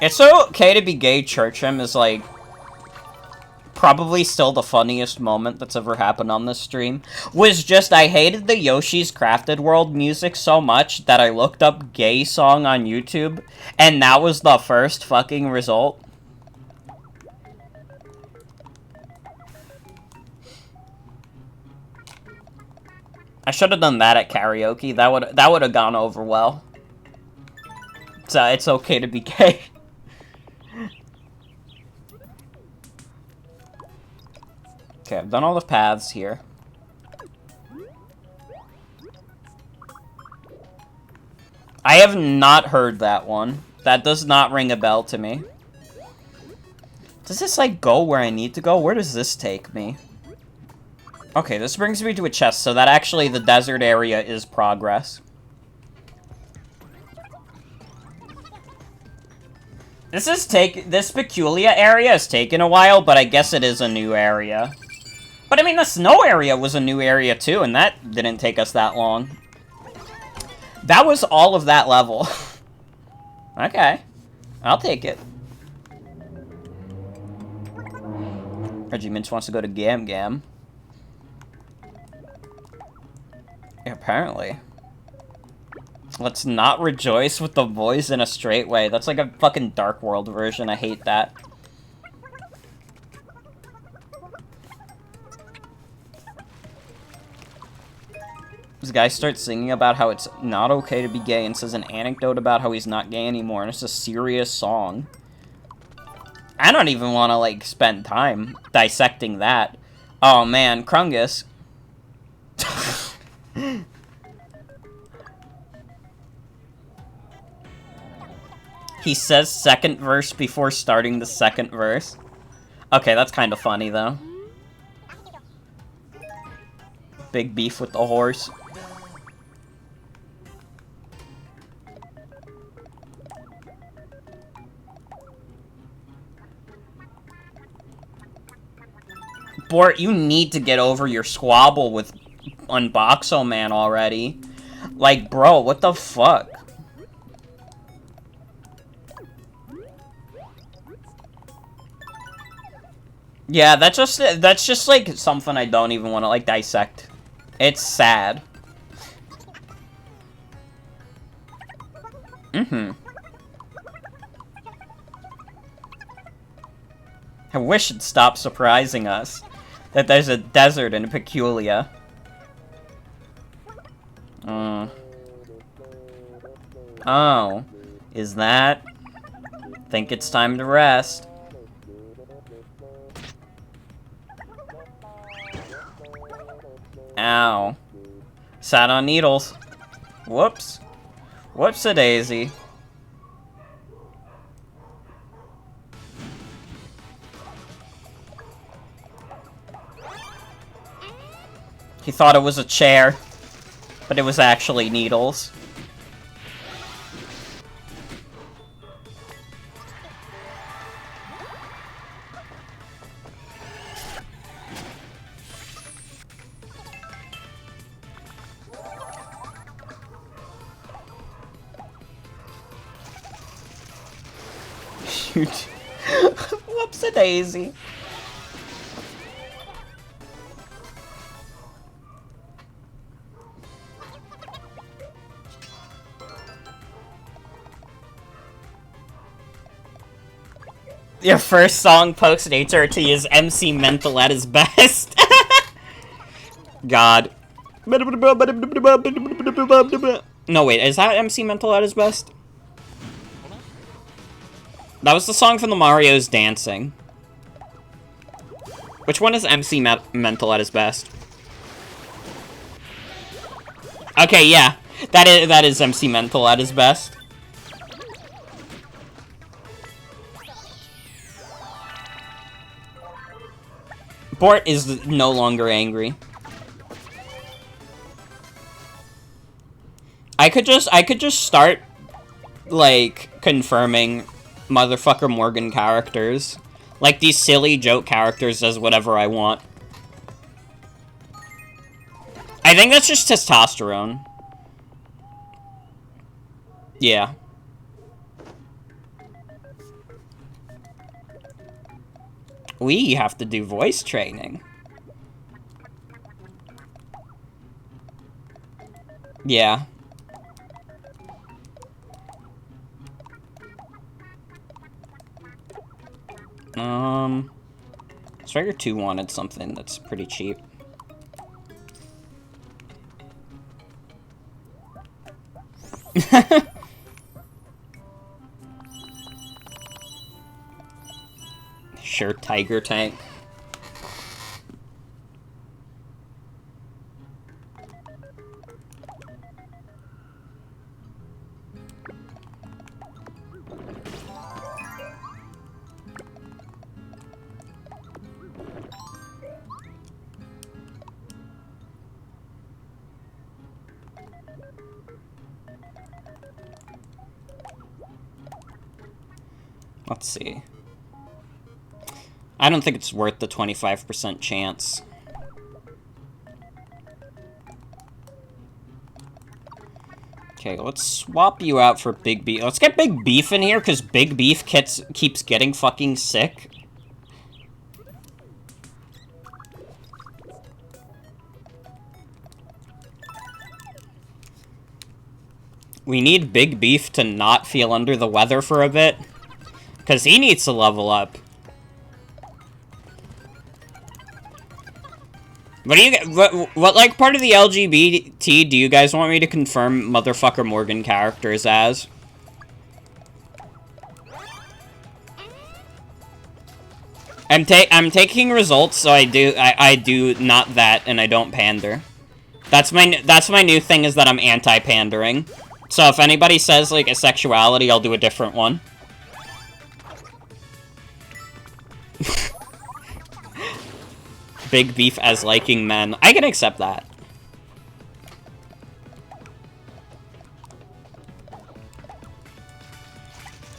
It's okay to be gay, church hymn is, like, probably still the funniest moment that's ever happened on this stream. Was just, I hated the Yoshi's Crafted World music so much that I looked up gay song on YouTube, and that was the first fucking result. I should have done that at karaoke. That would have gone over well. So it's okay to be gay. Okay, I've done all the paths here. I have not heard that one. That does not ring a bell to me. Does this, like, go where I need to go? Where does this take me? Okay, this brings me to a chest, so that actually the desert area is progress. This Peculia area has taken a while, but I guess it is a new area. But I mean, the snow area was a new area too, and that didn't take us that long. That was all of that level. Okay. I'll take it. Reggie Minch wants to go to Gam Gam. Apparently. Let's not rejoice with the boys in a straight way. That's like a fucking Dark World version. I hate that. This guy starts singing about how it's not okay to be gay and says an anecdote about how he's not gay anymore, and it's a serious song. I don't even want to, like, spend time dissecting that. Oh, man. Krungus. He says second verse before starting the second verse. Okay, that's kind of funny, though. Big beef with the horse. Bort, you need to get over your squabble with Unboxo Man already. Like, bro, what the fuck? Yeah, that's just like something I don't even want to like dissect. It's sad. Mm-hmm. I wish it'd stop surprising us that there's a desert in Peculia. Oh. Is that? Think it's time to rest. Ow. Sat on needles. Whoops. Whoops-a-daisy. He thought it was a chair, but it was actually needles. Shoot. Whoops-a-daisy. Your first song post HRT is MC Mental at his best. God. No, wait, is that MC Mental at his best? That was the song from the Mario's Dancing. Which one is MC Mental at his best? Okay, yeah. That is MC Mental at his best. Bort is no longer angry. I could just start, like, confirming Motherfucker Morgan characters. Like, these silly joke characters as whatever I want. I think that's just testosterone. Yeah. We have to do voice training. Yeah. Striker 2 wanted something that's pretty cheap. Sure, Tiger Tank. Let's see. I don't think it's worth the 25% chance. Okay, let's swap you out for Big Beef. Let's get Big Beef in here, because Big Beef keeps getting fucking sick. We need Big Beef to not feel under the weather for a bit, because he needs to level up. What like part of the LGBT do you guys want me to confirm Motherfucker Morgan characters as? I'm taking results, so I do not that, and I don't pander. That's my new thing, is that I'm anti-pandering. So if anybody says like a sexuality, I'll do a different one. Big Beef as liking men. I can accept that.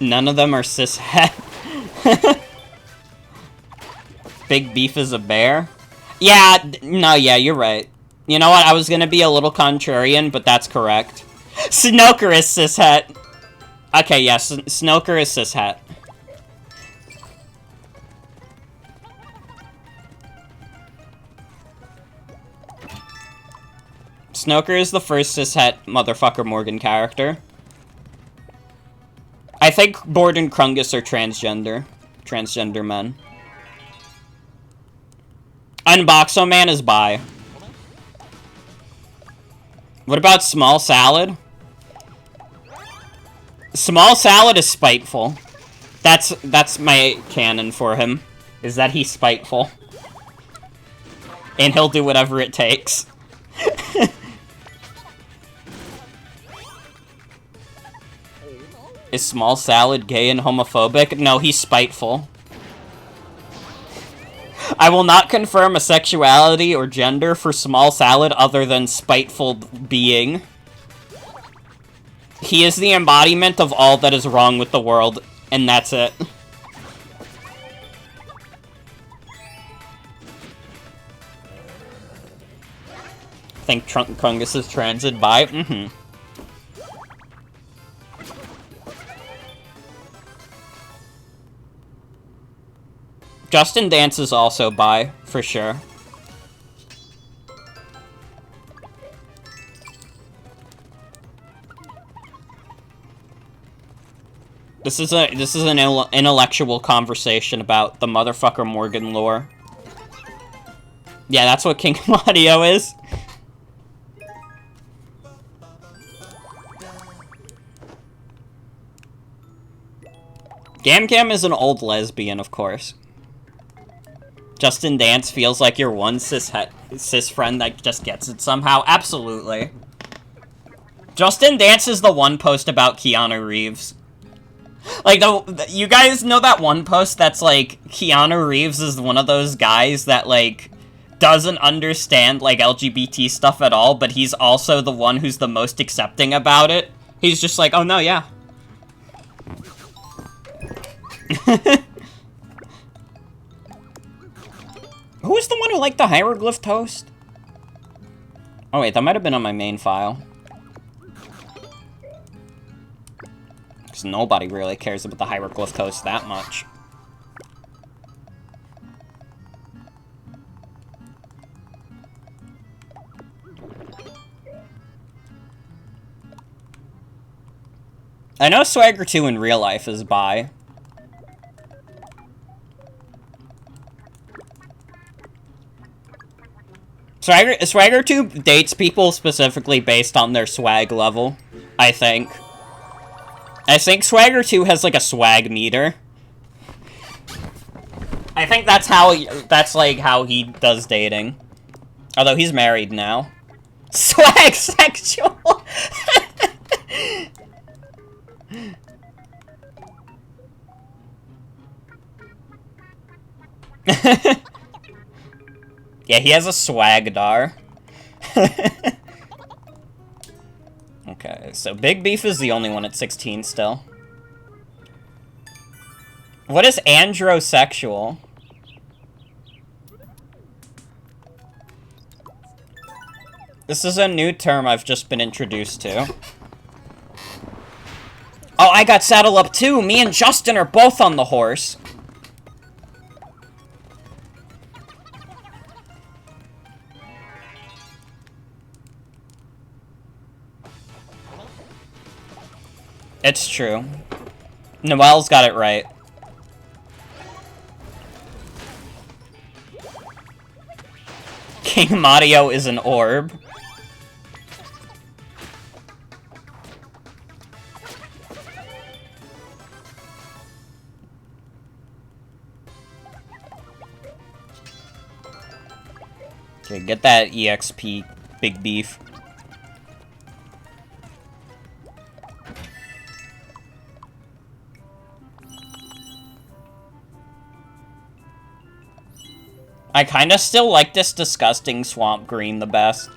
None of them are cishet. Big Beef is a bear? Yeah, no, yeah, you're right. You know what, I was gonna be a little contrarian, but that's correct. Snoker is cishet. Okay, yes, yeah, Snoker is cishet. Snoker is the first cishet Motherfucker Morgan character. think Bort and Krungus are transgender. Transgender men. Unboxo Man is bi. What about Small Salad? Small Salad is spiteful. That's my canon for him. Is that he's spiteful. And he'll do whatever it takes. Is Small Salad gay and homophobic? No, he's spiteful. I will not confirm a sexuality or gender for Small Salad other than spiteful being. He is the embodiment of all that is wrong with the world, and that's it. Think Krungus is transit bi? Mm-hmm. Justin Dance is also bi, for sure. This is an intellectual conversation about the motherfucker Morgan lore. Yeah, that's what King Audio is. Gam Gam is an old lesbian, of course. Justin Dance feels like your one cis friend that just gets it somehow. Absolutely. Justin Dance is the one post about Keanu Reeves. Like, you guys know that one post that's like, Keanu Reeves is one of those guys that, like, doesn't understand, like, LGBT stuff at all, but he's also the one who's the most accepting about it? He's just like, oh no, yeah. Who was the one who liked the hieroglyph toast? Oh wait, that might have been on my main file. Because nobody really cares about the hieroglyph toast that much. I know Swagger 2 in real life is bi. Swagger 2 dates people specifically based on their swag level, I think. I think Swagger 2 has, like, a swag meter. I think that's like, how he does dating. Although he's married now. Swag sexual! Yeah, he has a swagdar. Okay, so Big Beef is the only one at 16 still. What is androsexual? This is a new term I've just been introduced to. Oh, I got saddle up too! Me and Justin are both on the horse! It's true. Noelle's got it right. King Mario is an orb. Okay, get that EXP, Big Beef. I kinda still like this disgusting swamp green the best.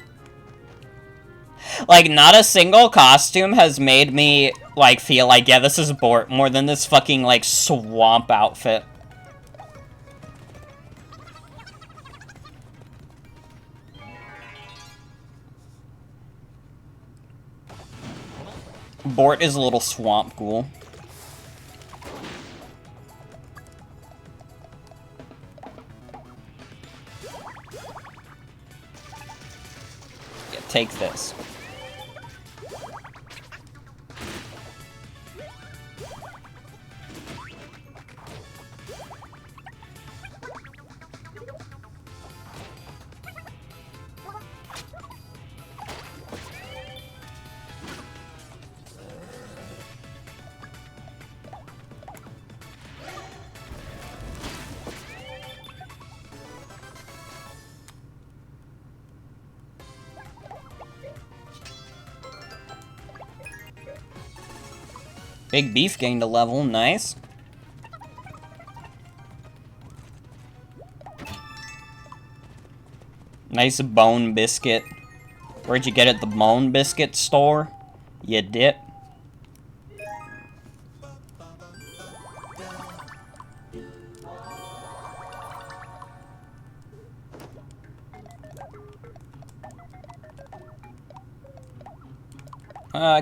Like, not a single costume has made me, like, feel like, yeah, this is Bort more than this fucking, like, swamp outfit. Bort is a little swamp ghoul. Take this. Big Beef gained a level, nice. Nice bone biscuit. Where'd you get it? The bone biscuit store? You dip.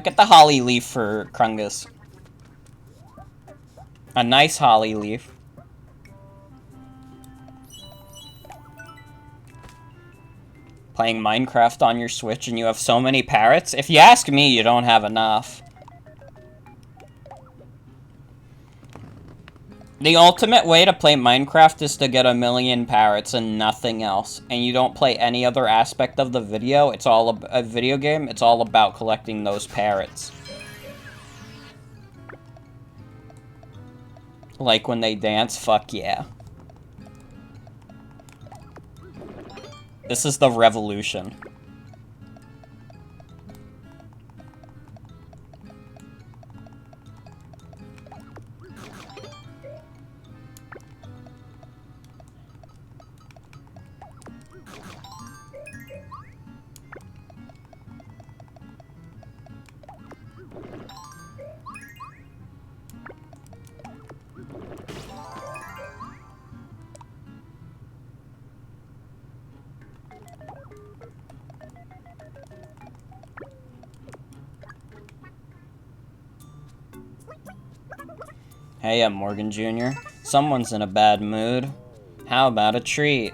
Get the holly leaf for Krungus. A nice holly leaf. Playing Minecraft on your Switch and you have so many parrots? If you ask me, you don't have enough. The ultimate way to play Minecraft is to get 1,000,000 parrots and nothing else. And you don't play any other aspect of the video. It's all a video game. It's all about collecting those parrots. Like when they dance, fuck yeah. This is the revolution. Hey, I'm Morgan Jr. Someone's in a bad mood. How about a treat?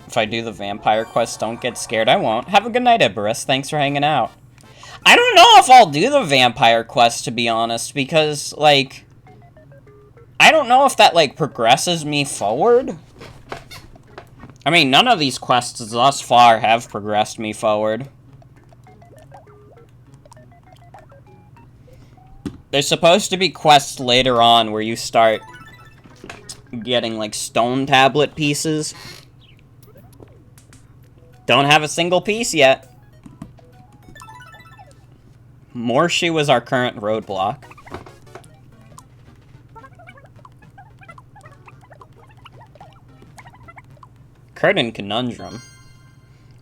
If I do the vampire quest, don't get scared. I won't. Have a good night, Ibarus. Thanks for hanging out. I don't know if I'll do the vampire quest, to be honest, because, like, I don't know if that, like, progresses me forward. I mean, none of these quests thus far have progressed me forward. There's supposed to be quests later on where you start getting, like, stone tablet pieces. Don't have a single piece yet. Morshi was our current roadblock. Curtain Conundrum.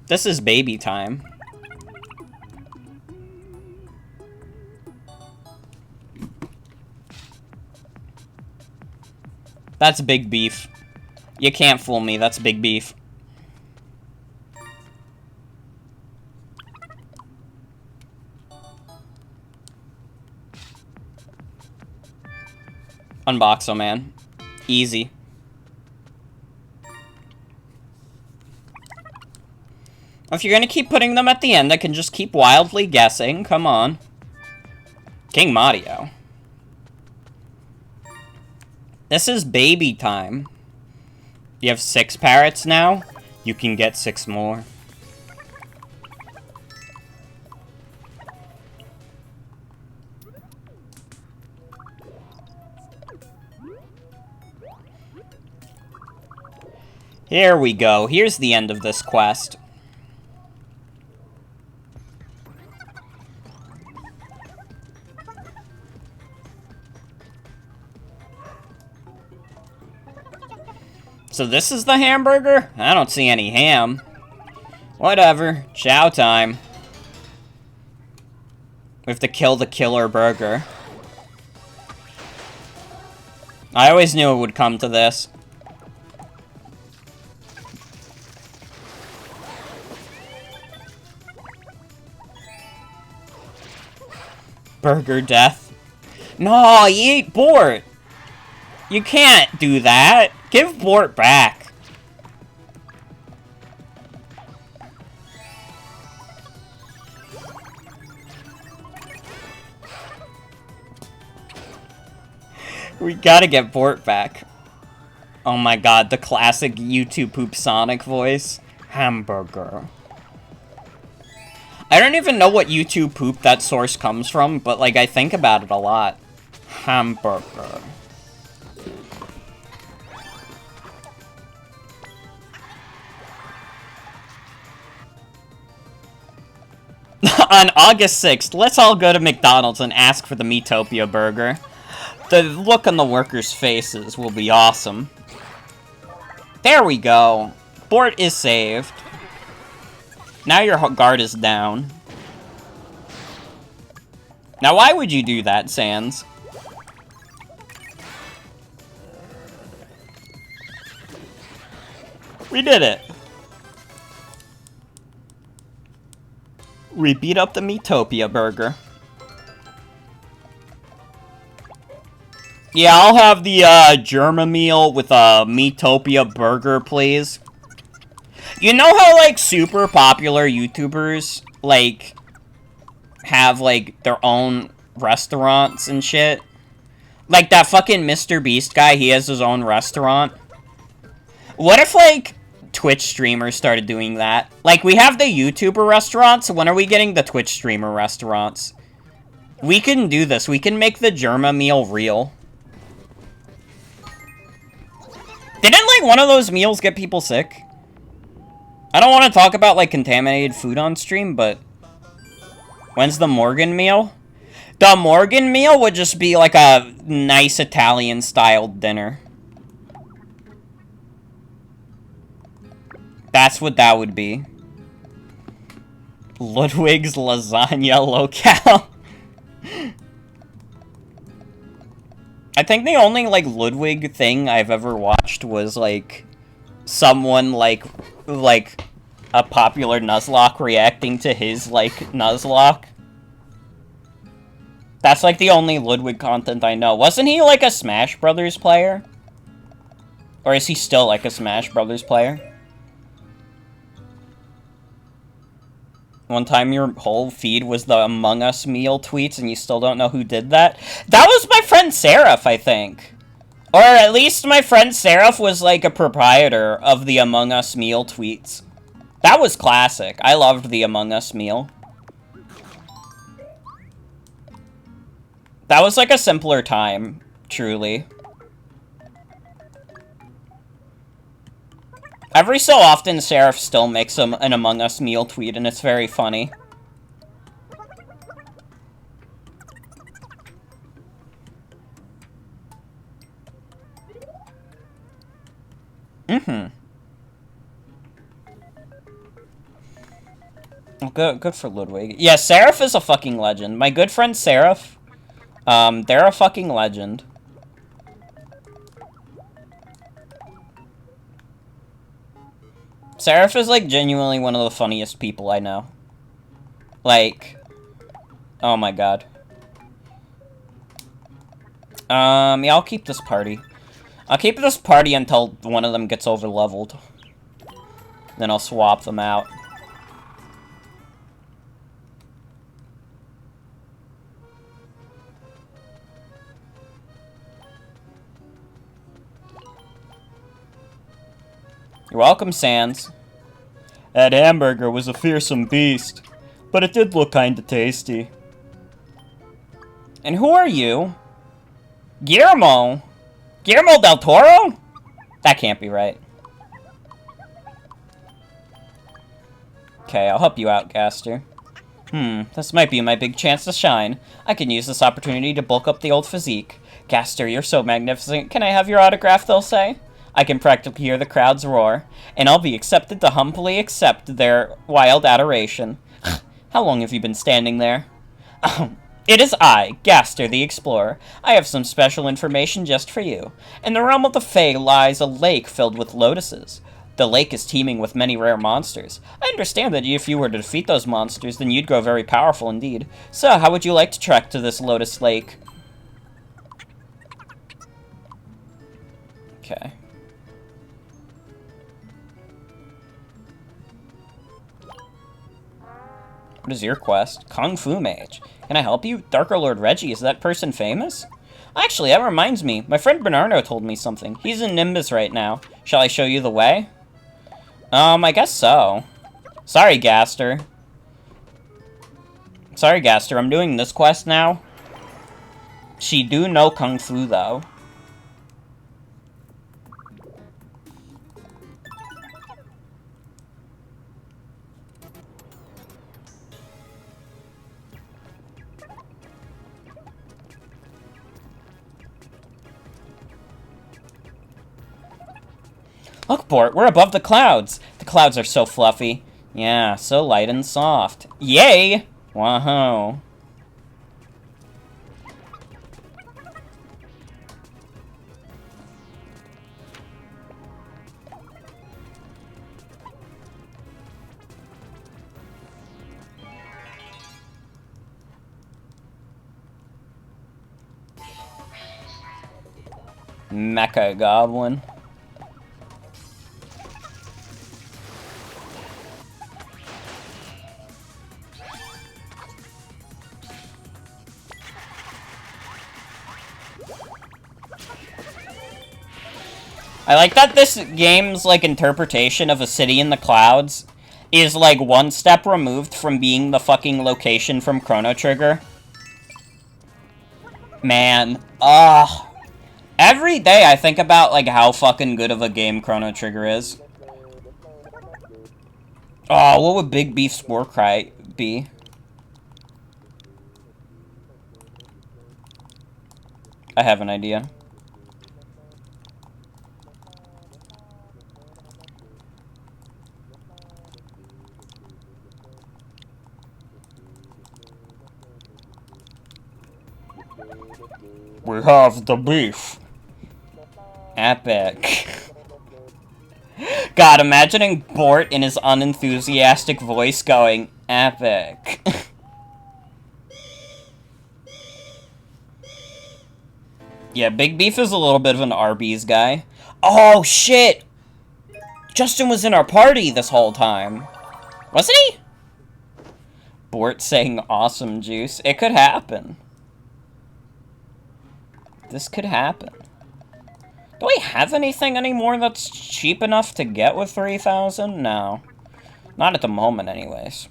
This is baby time. That's Big Beef. You can't fool me, that's Big Beef. Unboxo, man. Easy. If you're gonna keep putting them at the end, I can just keep wildly guessing. Come on. King Mario. This is baby time. You have 6 parrots now? You can get 6 more. Here we go. Here's the end of this quest. So this is the hamburger? I don't see any ham. Whatever. Chow time. We have to kill the killer burger. I always knew it would come to this. Burger death. No, you ate Bort! You can't do that! Give Bort back! We gotta get Bort back. Oh my god, the classic YouTube Poop Sonic voice. Hamburger. I don't even know what YouTube Poop that source comes from, but, like, I think about it a lot. Hamburger. on August 6th, let's all go to McDonald's and ask for the Miitopia burger. The look on the workers' faces will be awesome. There we go. Fort is saved. Now your guard is down. Now why would you do that, Sans? We did it. We beat up the Miitopia burger. Yeah, I'll have the Germa meal with a Miitopia burger, please. You know how, like, super popular YouTubers, like, have, like, their own restaurants and shit? Like, that fucking Mr. Beast guy, he has his own restaurant. What if, like, Twitch streamers started doing that? Like, we have the YouTuber restaurants, when are we getting the Twitch streamer restaurants? We can do this, we can make the Germa meal real. Didn't, like, one of those meals get people sick? I don't want to talk about, like, contaminated food on stream, but... When's the Morgan meal? The Morgan meal would just be, like, a nice Italian-styled dinner. That's what that would be. Ludwig's lasagna locale. I think the only, like, Ludwig thing I've ever watched was, like, someone, like a popular Nuzlocke reacting to his, like, Nuzlocke. That's, like, the only Ludwig content I know. Wasn't he, like, a Smash Brothers player? Or is he still, like, a Smash Brothers player? One time your whole feed was the Among Us meal tweets and you still don't know who did that? That was my friend Seraph, I think. Or at least my friend Seraph was like a proprietor of the Among Us meal tweets. That was classic. I loved the Among Us meal. That was like a simpler time, truly. Every so often, Seraph still makes an Among Us meal tweet, and it's very funny. Mm-hmm. Good for Ludwig. Yeah, Seraph is a fucking legend. My good friend Seraph, they're a fucking legend. Seraph is, like, genuinely one of the funniest people I know. Like, oh my god. Yeah, I'll keep this party. I'll keep this party until one of them gets over-leveled. Then I'll swap them out. You're welcome, Sans. That hamburger was a fearsome beast, but it did look kinda tasty. And who are you? Guillermo? Guillermo del Toro? That can't be right. Okay, I'll help you out, Gaster. This might be my big chance to shine. I can use this opportunity to bulk up the old physique. Gaster, you're so magnificent. Can I have your autograph, they'll say? I can practically hear the crowds roar, and I'll be accepted to humbly accept their wild adoration. How long have you been standing there? It is I, Gaster the Explorer. I have some special information just for you. In the realm of the Fae lies a lake filled with lotuses. The lake is teeming with many rare monsters. I understand that if you were to defeat those monsters, then you'd grow very powerful indeed. So, how would you like to trek to this lotus lake? Okay. What is your quest? Kung Fu Mage. Can I help you? Darker Lord Reggie, is that person famous? Actually, that reminds me. My friend Bernardo told me something. He's in Nimbus right now. Shall I show you the way? I guess so. Sorry, Gaster. Sorry, Gaster. I'm doing this quest now. She do know Kung Fu, though. Look, Bort, we're above the clouds. The clouds are so fluffy. Yeah, so light and soft. Yay! Wow. Mecha Goblin. I like that this game's, like, interpretation of a city in the clouds is, like, one step removed from being the fucking location from Chrono Trigger. Man, every day I think about, like, how fucking good of a game Chrono Trigger is. Oh, what would Big Beef's war cry be? I have an idea. We have the beef. Epic. God, imagining Bort in his unenthusiastic voice going, epic. Yeah, Big Beef is a little bit of an Arby's guy. Oh, shit! Justin was in our party this whole time. Wasn't he? Bort saying awesome juice. It could happen. This could happen. Do we have anything anymore that's cheap enough to get with 3,000? No. Not at the moment, anyways.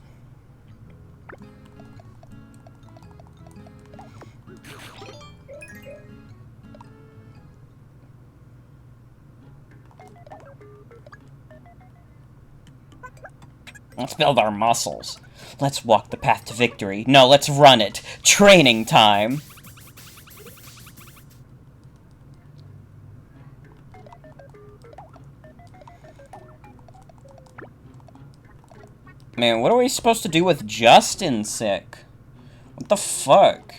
Let's build our muscles. Let's walk the path to victory. No, let's run it. Training time. Man, what are we supposed to do with Justin sick? What the fuck?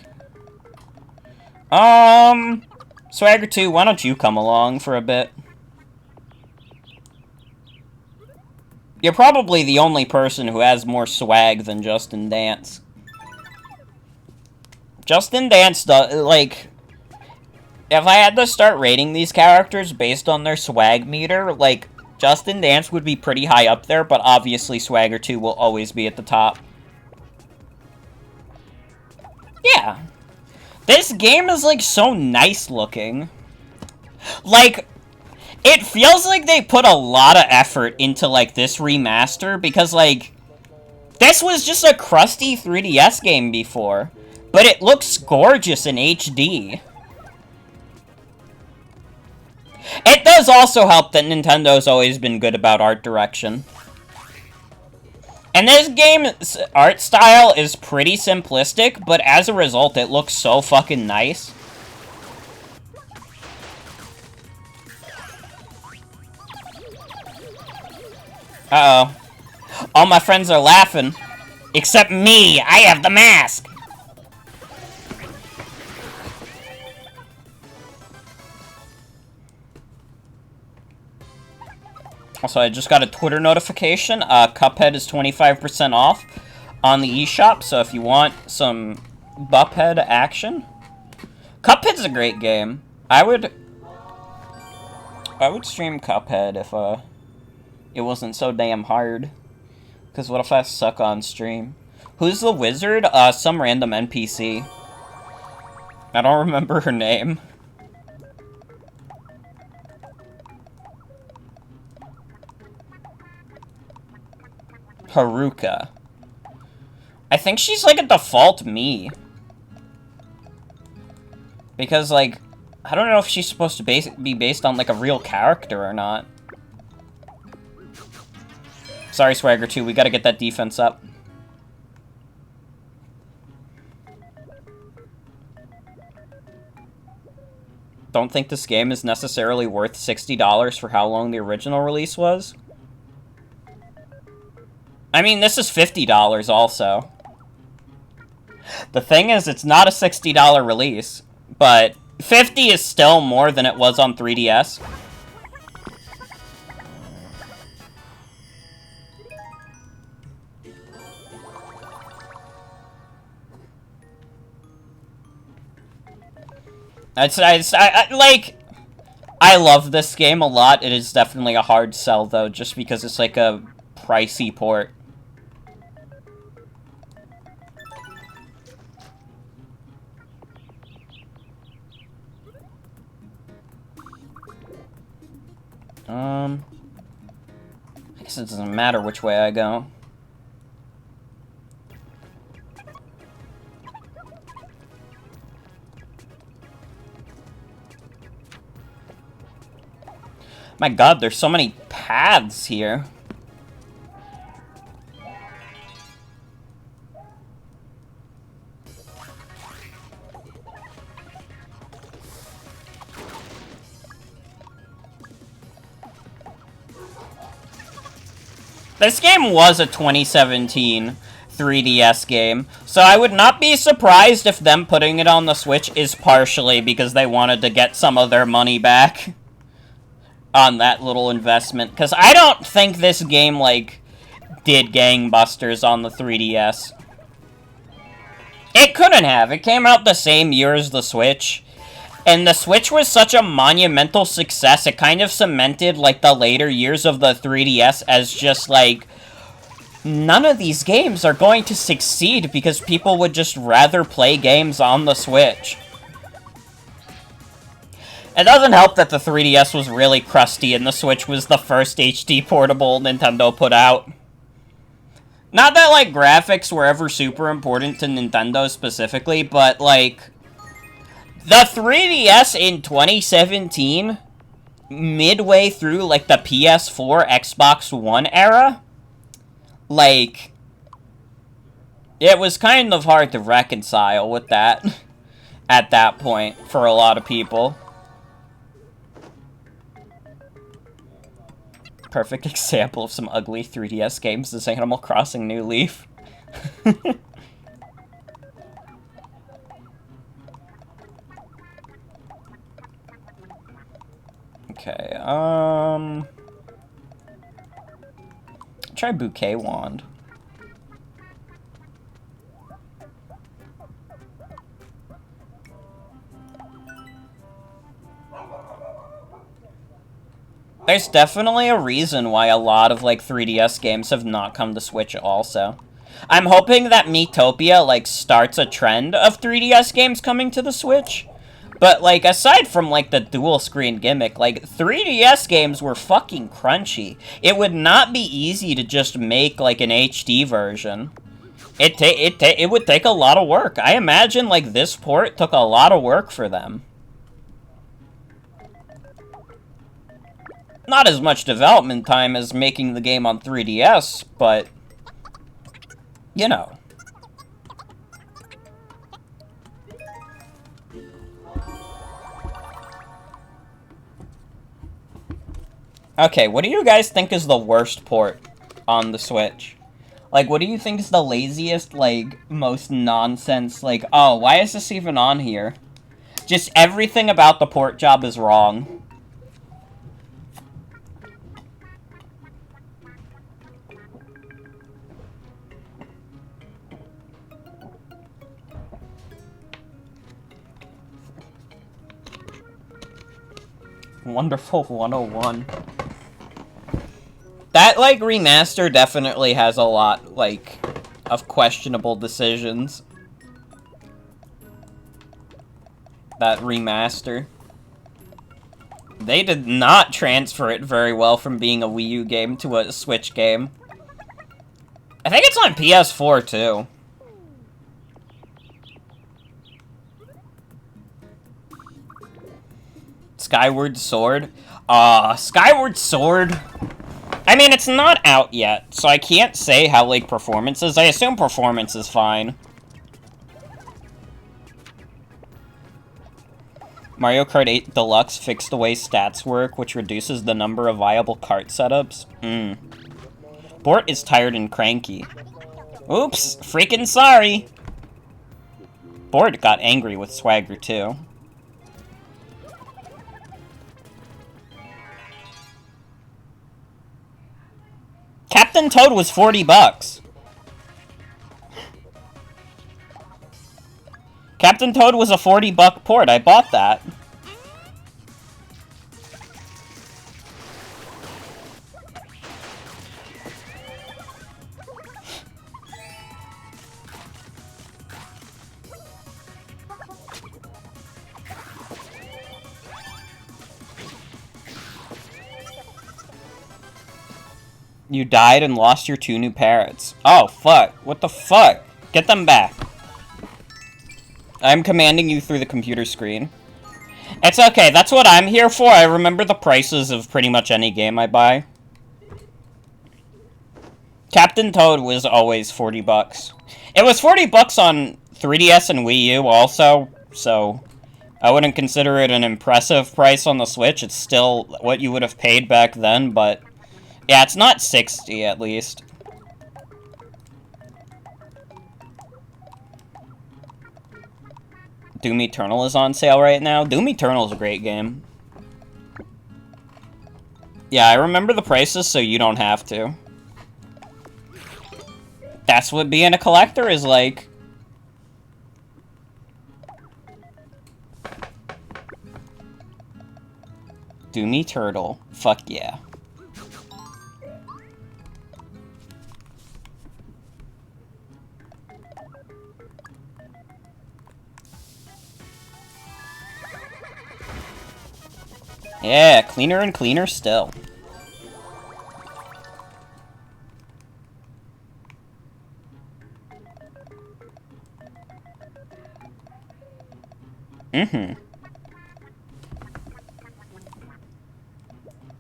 Swagger 2, why don't you come along for a bit? You're probably the only person who has more swag than Justin Dance. Justin Dance does, like... If I had to start rating these characters based on their swag meter, like... Justin Dance would be pretty high up there, but obviously Swagger 2 will always be at the top. Yeah. This game is, like, so nice looking. Like, it feels like they put a lot of effort into, like, this remaster, because, like, this was just a crusty 3DS game before, but it looks gorgeous in HD. It does also help that Nintendo's always been good about art direction. And this game's art style is pretty simplistic, but as a result, it looks so fucking nice. Uh-oh. All my friends are laughing. Except me! I have the mask! Also, I just got a Twitter notification. Cuphead is 25% off on the eShop, so if you want some Buphead action. Cuphead's a great game. I would stream Cuphead if it wasn't so damn hard. Because what if I suck on stream? Who's the wizard? Some random NPC. I don't remember her name. Haruka. I think she's like a default me. Because, like, I don't know if she's supposed to be based on, like, a real character or not. Sorry, Swagger 2, we gotta get that defense up. don't think this game is necessarily worth $60 for how long the original release was. I mean, this is $50 also. The thing is, it's not a $60 release, but $50 is still more than it was on 3DS. I love this game a lot. It is definitely a hard sell, though, just because it's like a pricey port. I guess it doesn't matter which way I go. My god, there's so many paths here. This game was a 2017 3DS game, so I would not be surprised if them putting it on the Switch is partially because they wanted to get some of their money back on that little investment. Because I don't think this game, like, did gangbusters on the 3DS. It couldn't have. It came out the same year as the Switch. And the Switch was such a monumental success, it kind of cemented, like, the later years of the 3DS as just, like, none of these games are going to succeed because people would just rather play games on the Switch. It doesn't help that the 3DS was really crusty and the Switch was the first HD portable Nintendo put out. Not that, like, graphics were ever super important to Nintendo specifically, but, like, the 3DS in 2017, midway through, like, the PS4, Xbox One era, like, it was kind of hard to reconcile with that at that point for a lot of people. Perfect example of some ugly 3DS games is Animal Crossing New Leaf. Okay, try Bouquet Wand. There's definitely a reason why a lot of, like, 3DS games have not come to Switch also. I'm hoping that Miitopia, like, starts a trend of 3DS games coming to the Switch. But, like, aside from, like, the dual-screen gimmick, like, 3DS games were fucking crunchy. It would not be easy to just make, like, an HD version. It would take a lot of work. I imagine, like, this port took a lot of work for them. Not as much development time as making the game on 3DS, but, you know. Okay, what do you guys think is the worst port on the Switch? Like, what do you think is the laziest, like, most nonsense, like, oh, why is this even on here? Just everything about the port job is wrong. Wonderful 101. That, like, remaster definitely has a lot, like, of questionable decisions. That remaster. They did not transfer it very well from being a Wii U game to a Switch game. I think it's on PS4, too. Skyward Sword? Skyward Sword? I mean, it's not out yet, so I can't say how, like, performance is. I assume performance is fine. Mario Kart 8 Deluxe fixed the way stats work, which reduces the number of viable kart setups. Bort is tired and cranky. Oops, freaking sorry! Bort got angry with Swagger, too. Captain Toad was $40. Captain Toad was a $40 port. I bought that. You died and lost your 2 new parrots. Oh, fuck. What the fuck? Get them back. I'm commanding you through the computer screen. It's okay, that's what I'm here for. I remember the prices of pretty much any game I buy. Captain Toad was always $40. It was $40 on 3DS and Wii U also, so I wouldn't consider it an impressive price on the Switch. It's still what you would have paid back then, but yeah, it's not $60 at least. Doom Eternal is on sale right now. Doom Eternal is a great game. Yeah, I remember the prices, so you don't have to. That's what being a collector is like. Doom Eternal. Fuck yeah. Yeah, cleaner and cleaner still.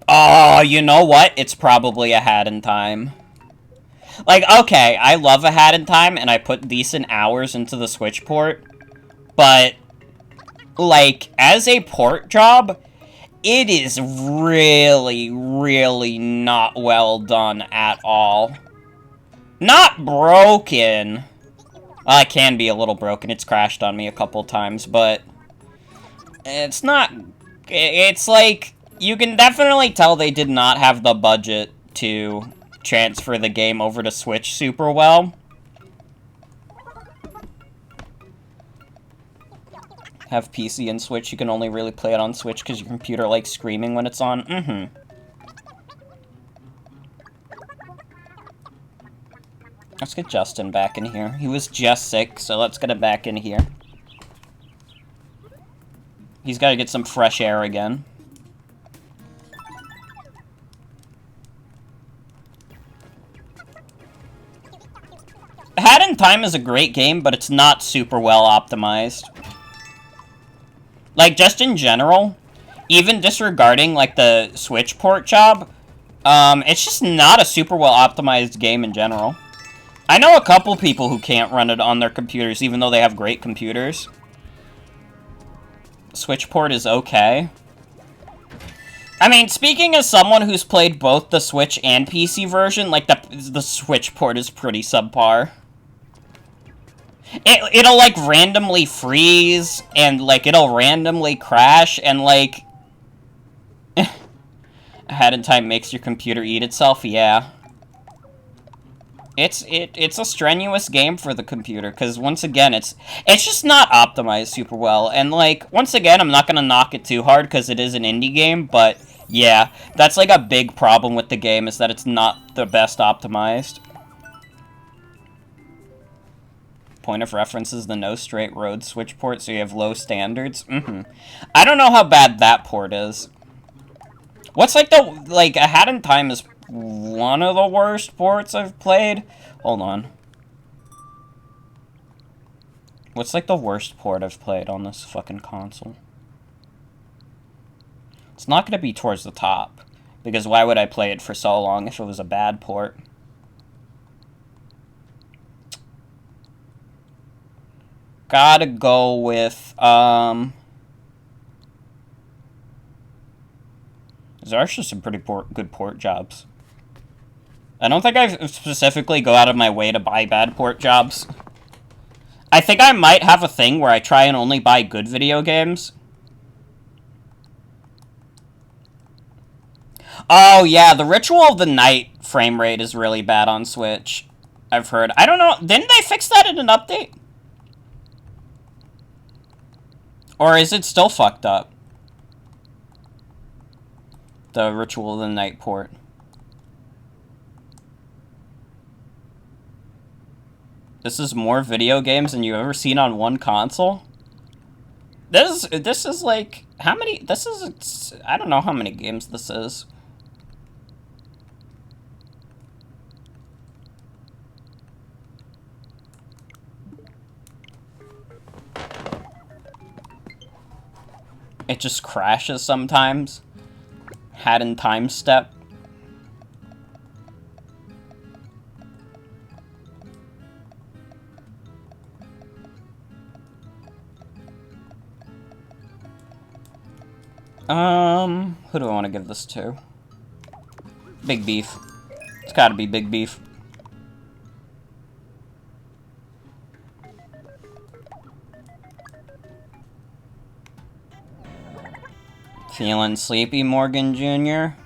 Oh, you know what? It's probably A Hat in Time. Like, okay, I love A Hat in Time, and I put decent hours into the Switch port, but, like, as a port job, it is really, really not well done at all. Not broken. It can be a little broken. It's crashed on me a couple times, but it's not... It's like, you can definitely tell they did not have the budget to transfer the game over to Switch super well. Have PC and Switch, you can only really play it on Switch because your computer likes screaming when it's on. Let's get Justin back in here. He was just sick, so let's get him back in here. He's got to get some fresh air again. Hat in Time is a great game, but it's not super well optimized. Like, just in general, even disregarding, like, the Switch port job, it's just not a super well optimized game in general. I know a couple people who can't run it on their computers, even though they have great computers. Switch port is okay. I mean, speaking as someone who's played both the Switch and PC version, like, the Switch port is pretty subpar. It'll, like, randomly freeze, and, like, it'll randomly crash, and, like... A Hat in Time makes your computer eat itself, yeah. It's a strenuous game for the computer, because, once again, it's just not optimized super well, and, like, once again, I'm not gonna knock it too hard, because it is an indie game, but, yeah, that's, like, a big problem with the game, is that it's not the best optimized. Point of reference is the No Straight Road Switch port, so you have low standards. I don't know how bad that port is. What's, like, A Hat in Time is one of the worst ports I've played. Hold on. What's, like, the worst port I've played on this fucking console? It's not gonna be towards the top, because why would I play it for so long if it was a bad port? Gotta go with, There are actually some pretty good port jobs. I don't think I specifically go out of my way to buy bad port jobs. I think I might have a thing where I try and only buy good video games. Oh, yeah, the Ritual of the Night frame rate is really bad on Switch. I've heard. I don't know. Didn't they fix that in an update? Or is it still fucked up? The Ritual of the Night port. This is more video games than you've ever seen on one console? This is like... How many... This is... I don't know how many games this is. It just crashes sometimes. Had in time step. Who do I want to give this to? Big Beef. It's gotta be Big Beef. Feeling sleepy, Morgan Jr.?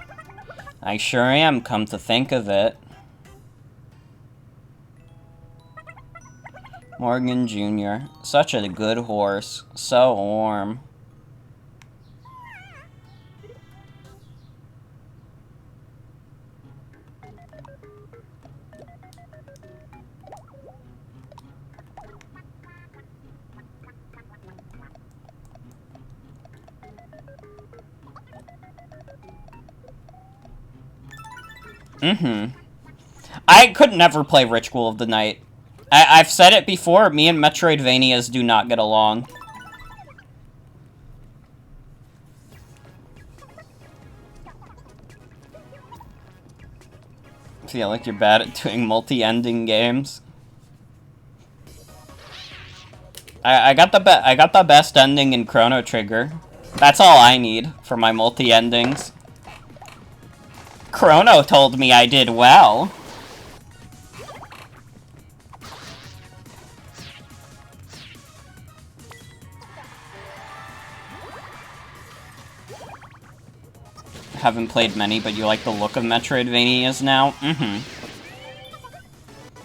I sure am, come to think of it. Morgan Jr. Such a good horse. So warm. I could never play Ritual of the Night. I've said it before, me and Metroidvanias do not get along. I feel like you're bad at doing multi-ending games. I got the best ending in Chrono Trigger. That's all I need for my multi-endings. Chrono told me I did well. Haven't played many, but you like the look of Metroidvanias now?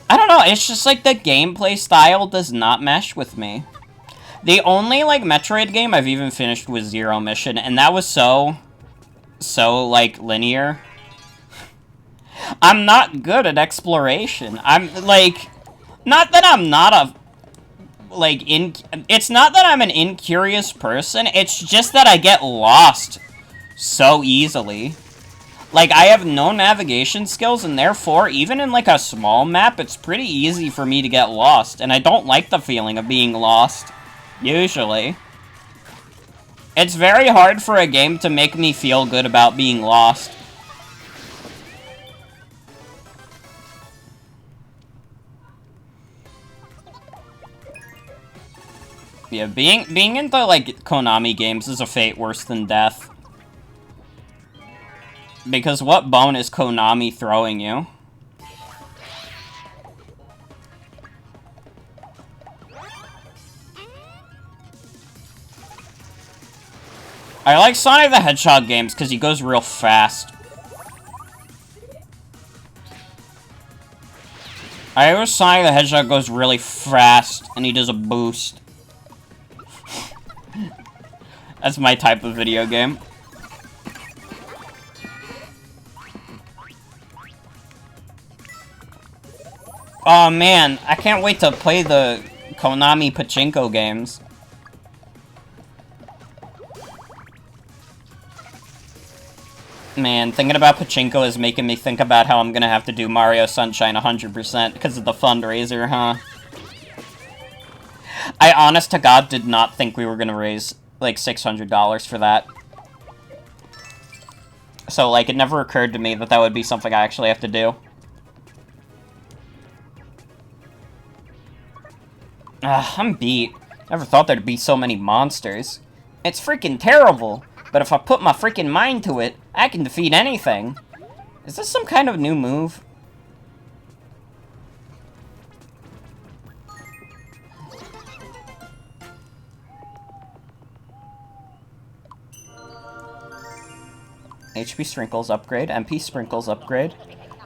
I don't know, it's just like the gameplay style does not mesh with me. The only, like, Metroid game I've even finished was Zero Mission, and that was so, like, linear. I'm not good at exploration. I'm, like, not that I'm not a, like, it's not that I'm an incurious person, it's just that I get lost so easily. Like, I have no navigation skills, and therefore, even in, like, a small map, it's pretty easy for me to get lost, and I don't like the feeling of being lost, usually. It's very hard for a game to make me feel good about being lost. Yeah, being into, like, Konami games is a fate worse than death. Because what bone is Konami throwing you? I like Sonic the Hedgehog games because he goes real fast. I wish Sonic the Hedgehog goes really fast and he does a boost. That's my type of video game. Oh man, I can't wait to play the Konami Pachinko games. Man, thinking about Pachinko is making me think about how I'm gonna have to do Mario Sunshine 100% because of the fundraiser, huh? I honest to God did not think we were gonna raise, like, $600 for that. So, like, it never occurred to me that that would be something I actually have to do. I'm beat. Never thought there'd be so many monsters. It's freaking terrible. But if I put my freaking mind to it, I can defeat anything. Is this some kind of new move? HP Sprinkles upgrade, MP Sprinkles upgrade.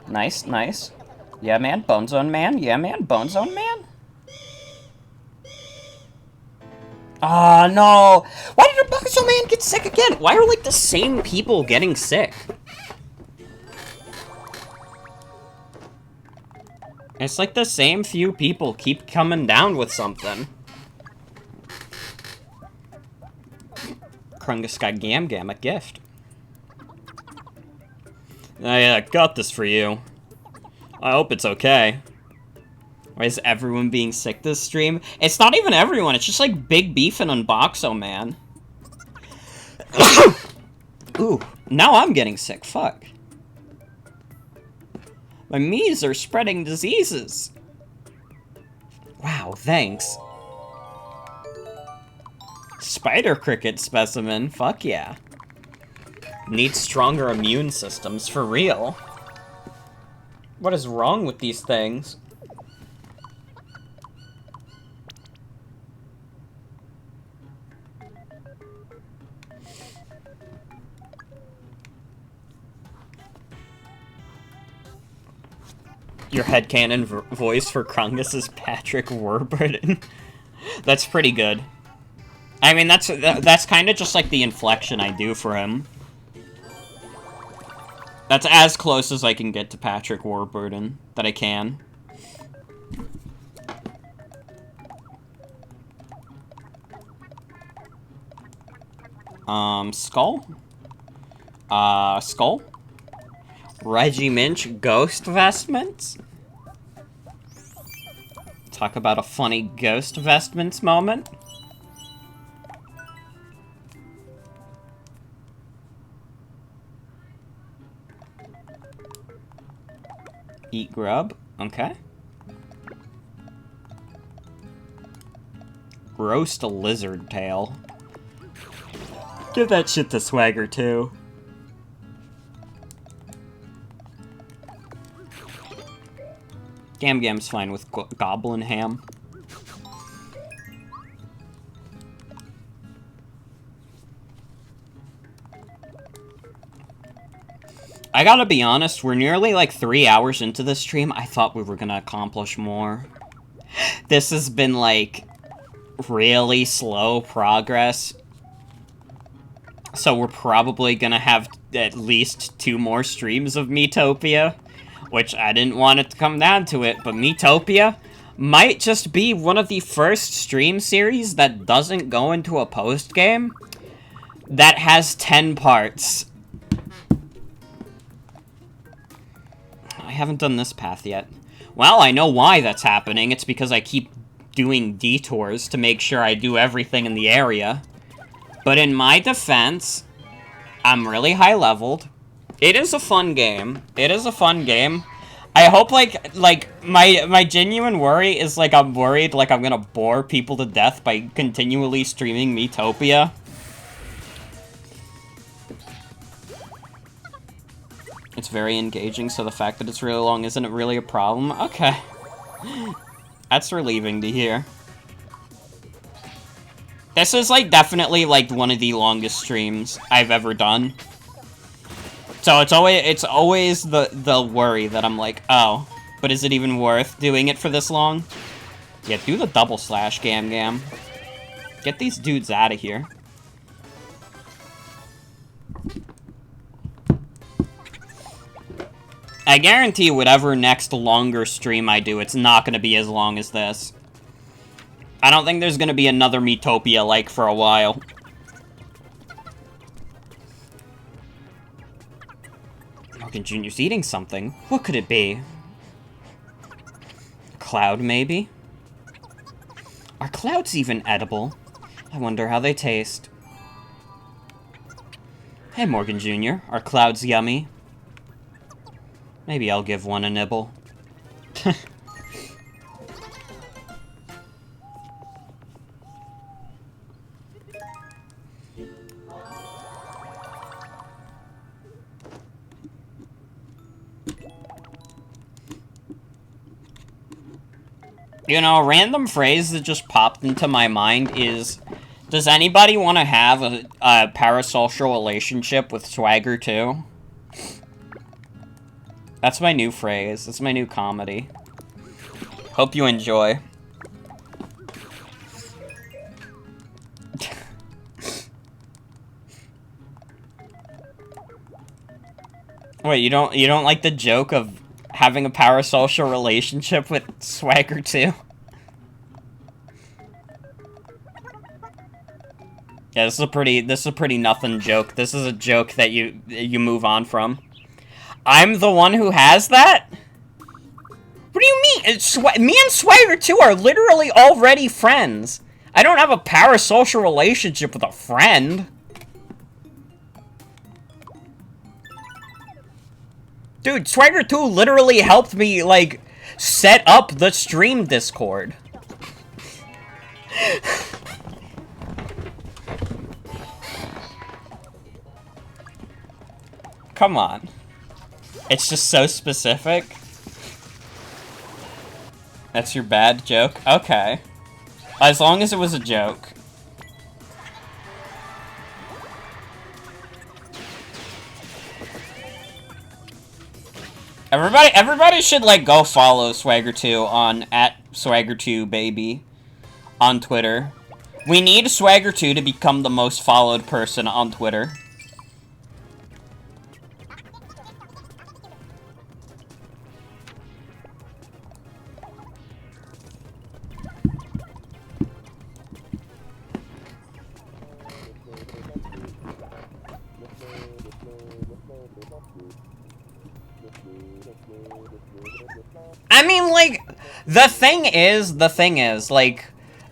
Nice, nice. Yeah, man, Bone Zone Man. Yeah, man, Bone Zone Man. Ah, no! Why did a Bone Zone Man get sick again? Why are, like, the same people getting sick? It's like the same few people keep coming down with something. Krungus got Gam Gam a gift. I got this for you. I hope it's okay. Why is everyone being sick this stream? It's not even everyone, it's just like Big Beef and Unboxo Man. Ooh, now I'm getting sick, fuck. My Miis are spreading diseases. Wow, thanks. Spider cricket specimen, fuck yeah. Need stronger immune systems, for real. What is wrong with these things? Your headcanon voice for Krungus is Patrick Warburton. That's pretty good. I mean, that's kind of just like the inflection I do for him. That's as close as I can get to Patrick Warburton that I can. Skull? Skull? Reggie Minch ghost vestments? Talk about a funny ghost vestments moment. Eat grub. Okay. Roast a lizard tail. Give that shit to Swagger, too. Gam Gam's fine with goblin ham. I gotta be honest, we're nearly like 3 hours into this stream. I thought we were gonna accomplish more. This has been like really slow progress. So we're probably gonna have at least 2 more streams of Miitopia, which I didn't want it to come down to it, but Miitopia might just be one of the first stream series that doesn't go into a post-game that has 10 parts. I haven't done this path yet. Well, I know why that's happening. It's because I keep doing detours to make sure I do everything in the area. But in my defense, I'm really high-leveled. It is a fun game. It is a fun game. I hope, my genuine worry is, I'm worried, I'm gonna bore people to death by continually streaming Miitopia. It's very engaging, so the fact that it's really long isn't really a problem. Okay. That's relieving to hear. This is, definitely, one of the longest streams I've ever done. So it's always the worry that I'm like, oh, but is it even worth doing it for this long? Yeah, do the double slash, Gam Gam. Get these dudes out of here. I guarantee whatever next longer stream I do, it's not going to be as long as this. I don't think there's going to be another Miitopia for a while. Morgan Jr.'s eating something. What could it be? Cloud, maybe? Are clouds even edible? I wonder how they taste. Hey, Morgan Jr., are clouds yummy? Maybe I'll give one a nibble. You know, a random phrase that just popped into my mind is, does anybody want to have a parasocial relationship with Swagger 2? That's my new phrase. That's my new comedy. Hope you enjoy. Wait, you don't like the joke of having a parasocial relationship with Swagger 2? Yeah, this is a pretty nothing joke. This is a joke that you move on from. I'm the one who has that? What do you mean? Me and Swagger 2 are literally already friends. I don't have a parasocial relationship with a friend. Dude, Swagger 2 literally helped me, like, set up the stream Discord. Come on. It's just so specific. That's your bad joke? Okay. As long as it was a joke. Everybody should, like, go follow Swagger2 on @Swagger2baby on Twitter. We need Swagger2 to become the most followed person on Twitter. I mean, like, the thing is, like,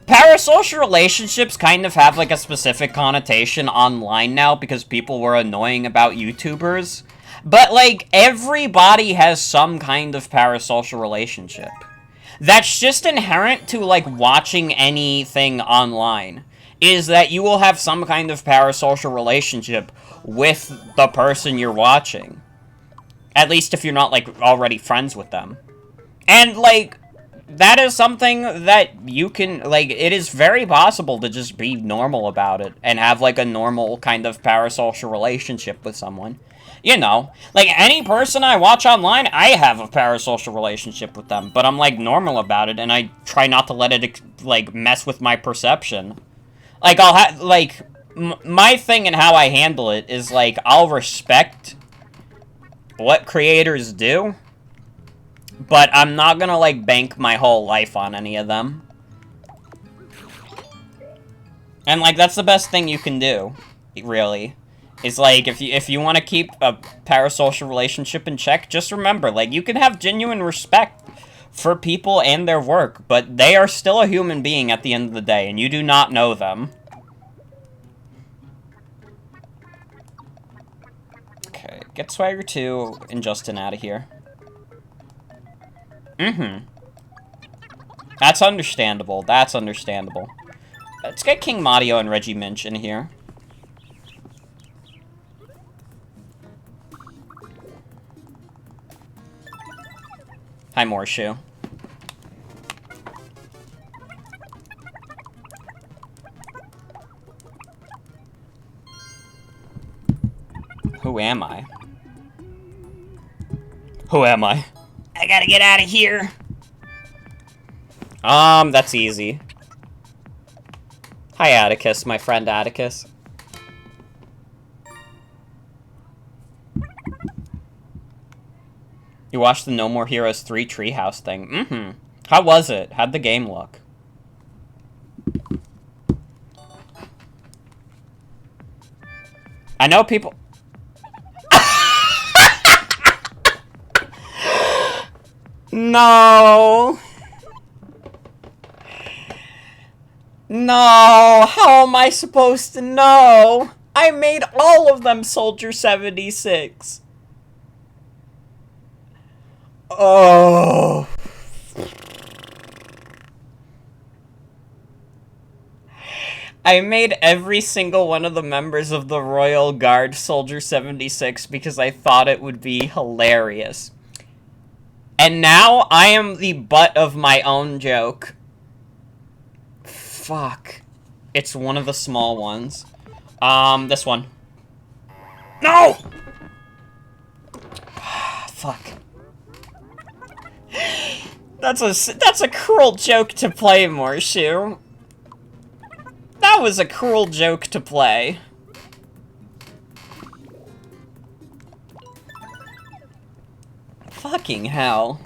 parasocial relationships kind of have, like, a specific connotation online now because people were annoying about YouTubers. But, like, everybody has some kind of parasocial relationship. That's just inherent to, like, watching anything online, is that you will have some kind of parasocial relationship with the person you're watching. At least if you're not, like, already friends with them. And, like, that is something that you can, like, it is very possible to just be normal about it and have, like, a normal kind of parasocial relationship with someone. You know, like, any person I watch online, I have a parasocial relationship with them, but I'm, like, normal about it, and I try not to let it, like, mess with my perception. Like, I'll have, like, my thing and how I handle it is, like, I'll respect what creators do, but I'm not gonna, like, bank my whole life on any of them. And, like, that's the best thing you can do, really. Is, like, if you want to keep a parasocial relationship in check, just remember, like, you can have genuine respect for people and their work, but they are still a human being at the end of the day, and you do not know them. Okay, get Swagger 2 and Justin out of here. That's understandable. That's understandable. Let's get King Mario and Reggie Minch in here. Hi, Morshu. Who am I? Who am I? I gotta get out of here. That's easy. Hi, Atticus, my friend Atticus. You watched the No More Heroes 3 Treehouse thing. How was it? How'd the game look? I know people... No! No! How am I supposed to know? I made all of them Soldier 76. Oh. I made every single one of the members of the Royal Guard Soldier 76 because I thought it would be hilarious. And now I am the butt of my own joke. Fuck. It's one of the small ones. This one. No! Fuck. That's a cruel joke to play, Morshu. That was a cruel joke to play. Fucking hell.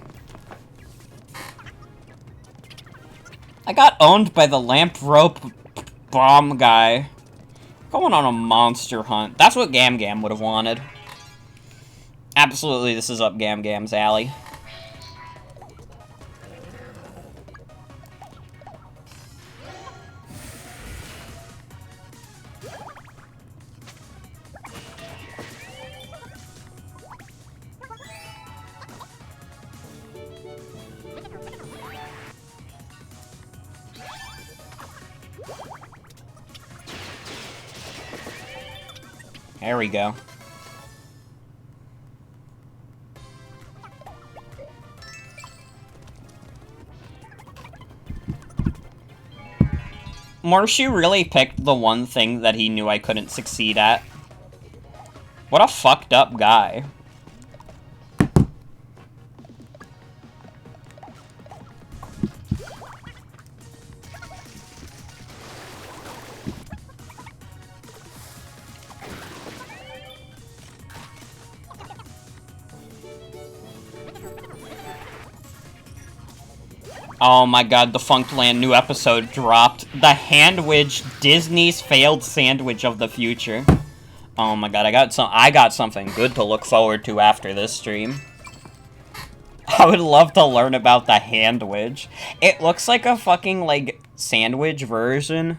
I got owned by the lamp rope bomb guy. Going on a monster hunt. That's what Gam Gam would have wanted. Absolutely, this is up Gam Gam's alley. There we go. Morshu really picked the one thing that he knew I couldn't succeed at. What a fucked up guy. Oh my god, the Funkland new episode dropped. The Handwich, Disney's failed sandwich of the future. Oh my god, I got something good to look forward to after this stream. I would love to learn about the Handwich. It looks like a fucking, like, sandwich version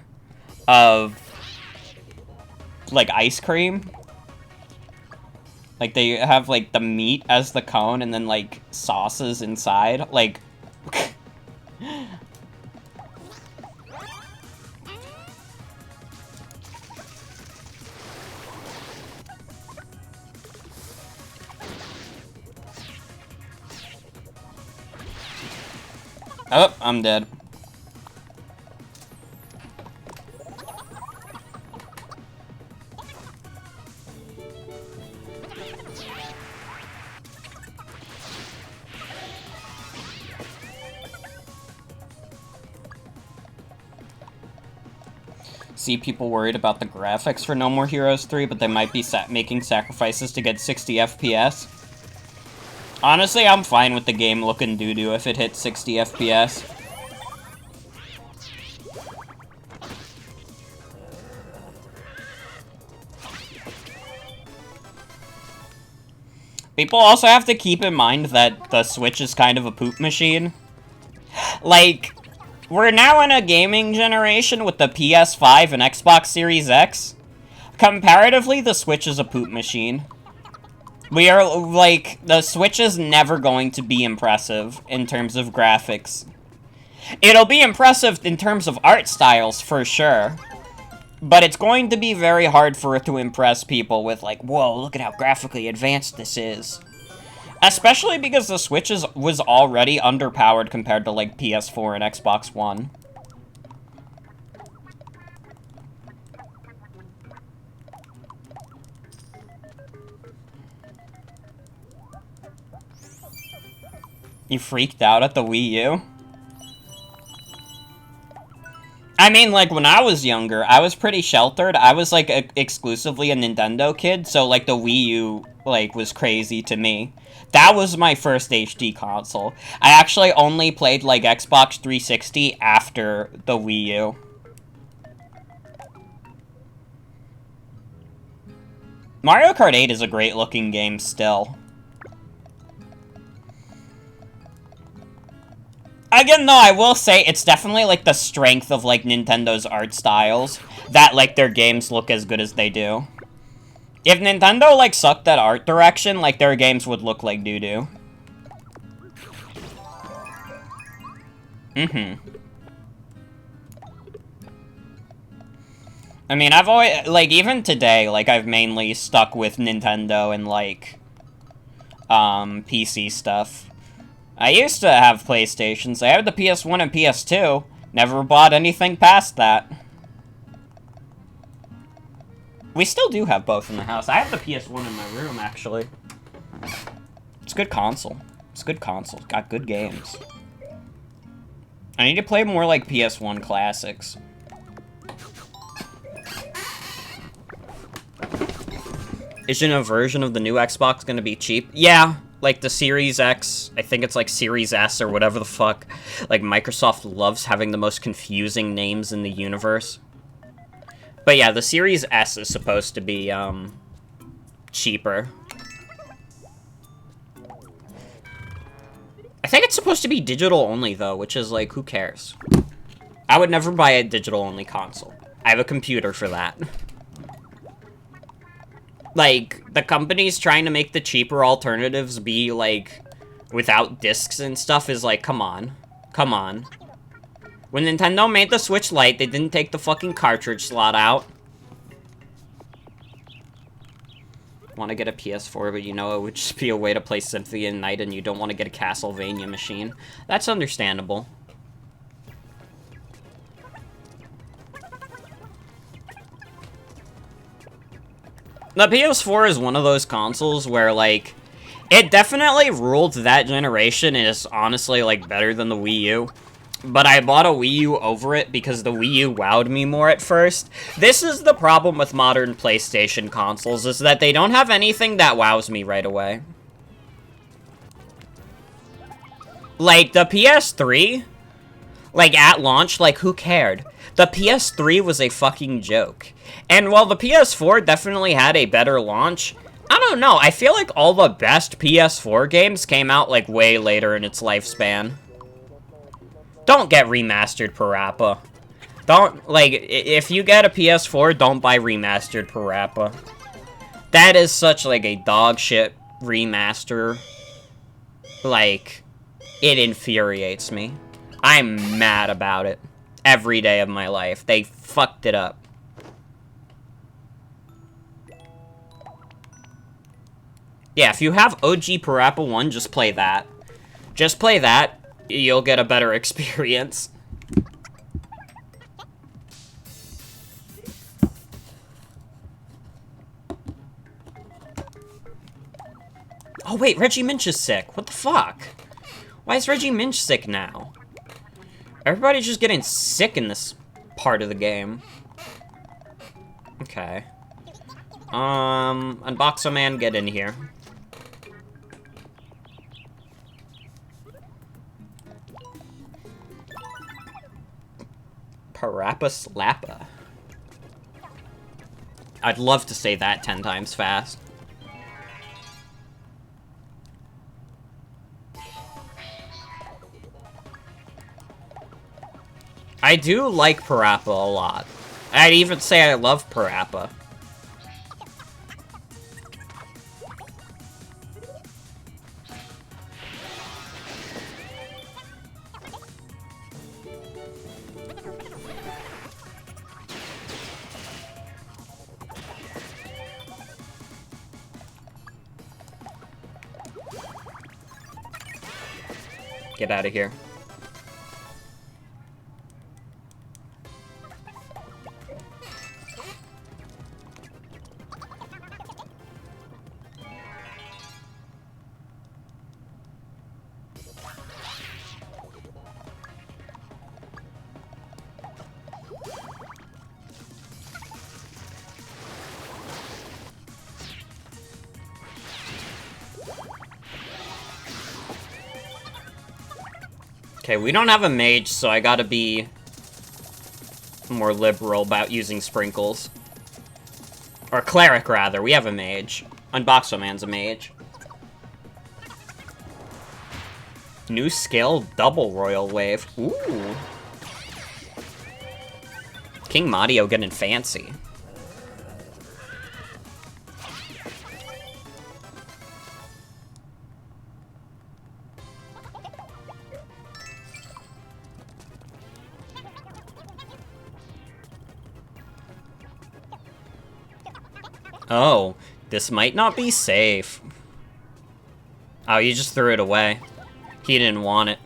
of, like, ice cream. Like, they have, like, the meat as the cone and then, like, sauces inside. Like... Oh, I'm dead. See people worried about the graphics for No More Heroes 3, but they might be making sacrifices to get 60 FPS. Honestly, I'm fine with the game looking doo-doo if it hits 60 FPS. People also have to keep in mind that the Switch is kind of a poop machine. Like, we're now in a gaming generation with the PS5 and Xbox Series X. Comparatively, the Switch is a poop machine. We are, like, the Switch is never going to be impressive in terms of graphics. It'll be impressive in terms of art styles, for sure. But it's going to be very hard for it to impress people with, like, whoa, look at how graphically advanced this is. Especially because the Switch was already underpowered compared to, like, PS4 and Xbox One. You freaked out at the Wii U? I mean, like, when I was younger, I was pretty sheltered. I was, like, exclusively a Nintendo kid, so, like, the Wii U, like, was crazy to me. That was my first HD console. I actually only played, like, Xbox 360 after the Wii U. Mario Kart 8 is a great-looking game still. Again, though, I will say it's definitely, like, the strength of, like, Nintendo's art styles that, like, their games look as good as they do. If Nintendo, like, sucked at art direction, like, their games would look like doo-doo. I mean, I've always, like, even today, like, I've mainly stuck with Nintendo and, like, PC stuff. I used to have PlayStations. I had the PS1 and PS2. Never bought anything past that. We still do have both in the house. I have the PS1 in my room, actually. It's a good console. It's a good console. It's got good games. I need to play more like PS1 classics. Isn't a version of the new Xbox gonna be cheap? Yeah, like the Series X. I think it's like Series S or whatever the fuck. Like, Microsoft loves having the most confusing names in the universe. But yeah, the Series S is supposed to be, cheaper. I think it's supposed to be digital only, though, which is, like, who cares? I would never buy a digital-only console. I have a computer for that. Like, the companies trying to make the cheaper alternatives be, like, without discs and stuff is like, come on. Come on. When Nintendo made the Switch Lite, they didn't take the fucking cartridge slot out. Want to get a PS4, but you know it would just be a way to play Symphony at Night and you don't want to get a Castlevania machine. That's understandable. The PS4 is one of those consoles where, like, it definitely ruled that generation and is honestly, like, better than the Wii U. But I bought a Wii U over it because the Wii U wowed me more at first. This is the problem with modern PlayStation consoles, is that they don't have anything that wows me right away. Like, the PS3, like, at launch, like, who cared? The PS3 was a fucking joke. And while the PS4 definitely had a better launch, I don't know, I feel like all the best PS4 games came out, like, way later in its lifespan. Don't get remastered Parappa. Don't, like, if you get a PS4, don't buy remastered Parappa. That is such, like, a dog shit remaster. Like, it infuriates me. I'm mad about it. Every day of my life. They fucked it up. Yeah, if you have OG Parappa 1, just play that. Just play that. You'll get a better experience. Oh wait, Reggie Minch is sick. What the fuck? Why is Reggie Minch sick now? Everybody's just getting sick in this part of the game. Okay. Unboxo-Man, get in here. Parappa Slappa. I'd love to say that 10 times fast. I do like Parappa a lot. I'd even say I love Parappa. Get out of here. Okay, we don't have a mage, so I gotta be more liberal about using sprinkles. Or cleric, rather. We have a mage. Unboxo-Man's a mage. New skill, double royal wave. Ooh. King Mario getting fancy. Oh, this might not be safe. Oh, you just threw it away. He didn't want it.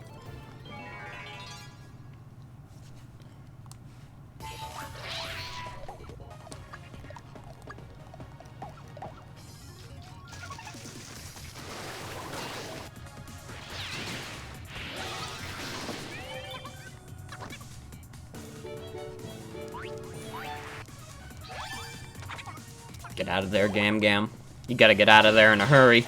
Get out of there, Gam Gam. You gotta get out of there in a hurry.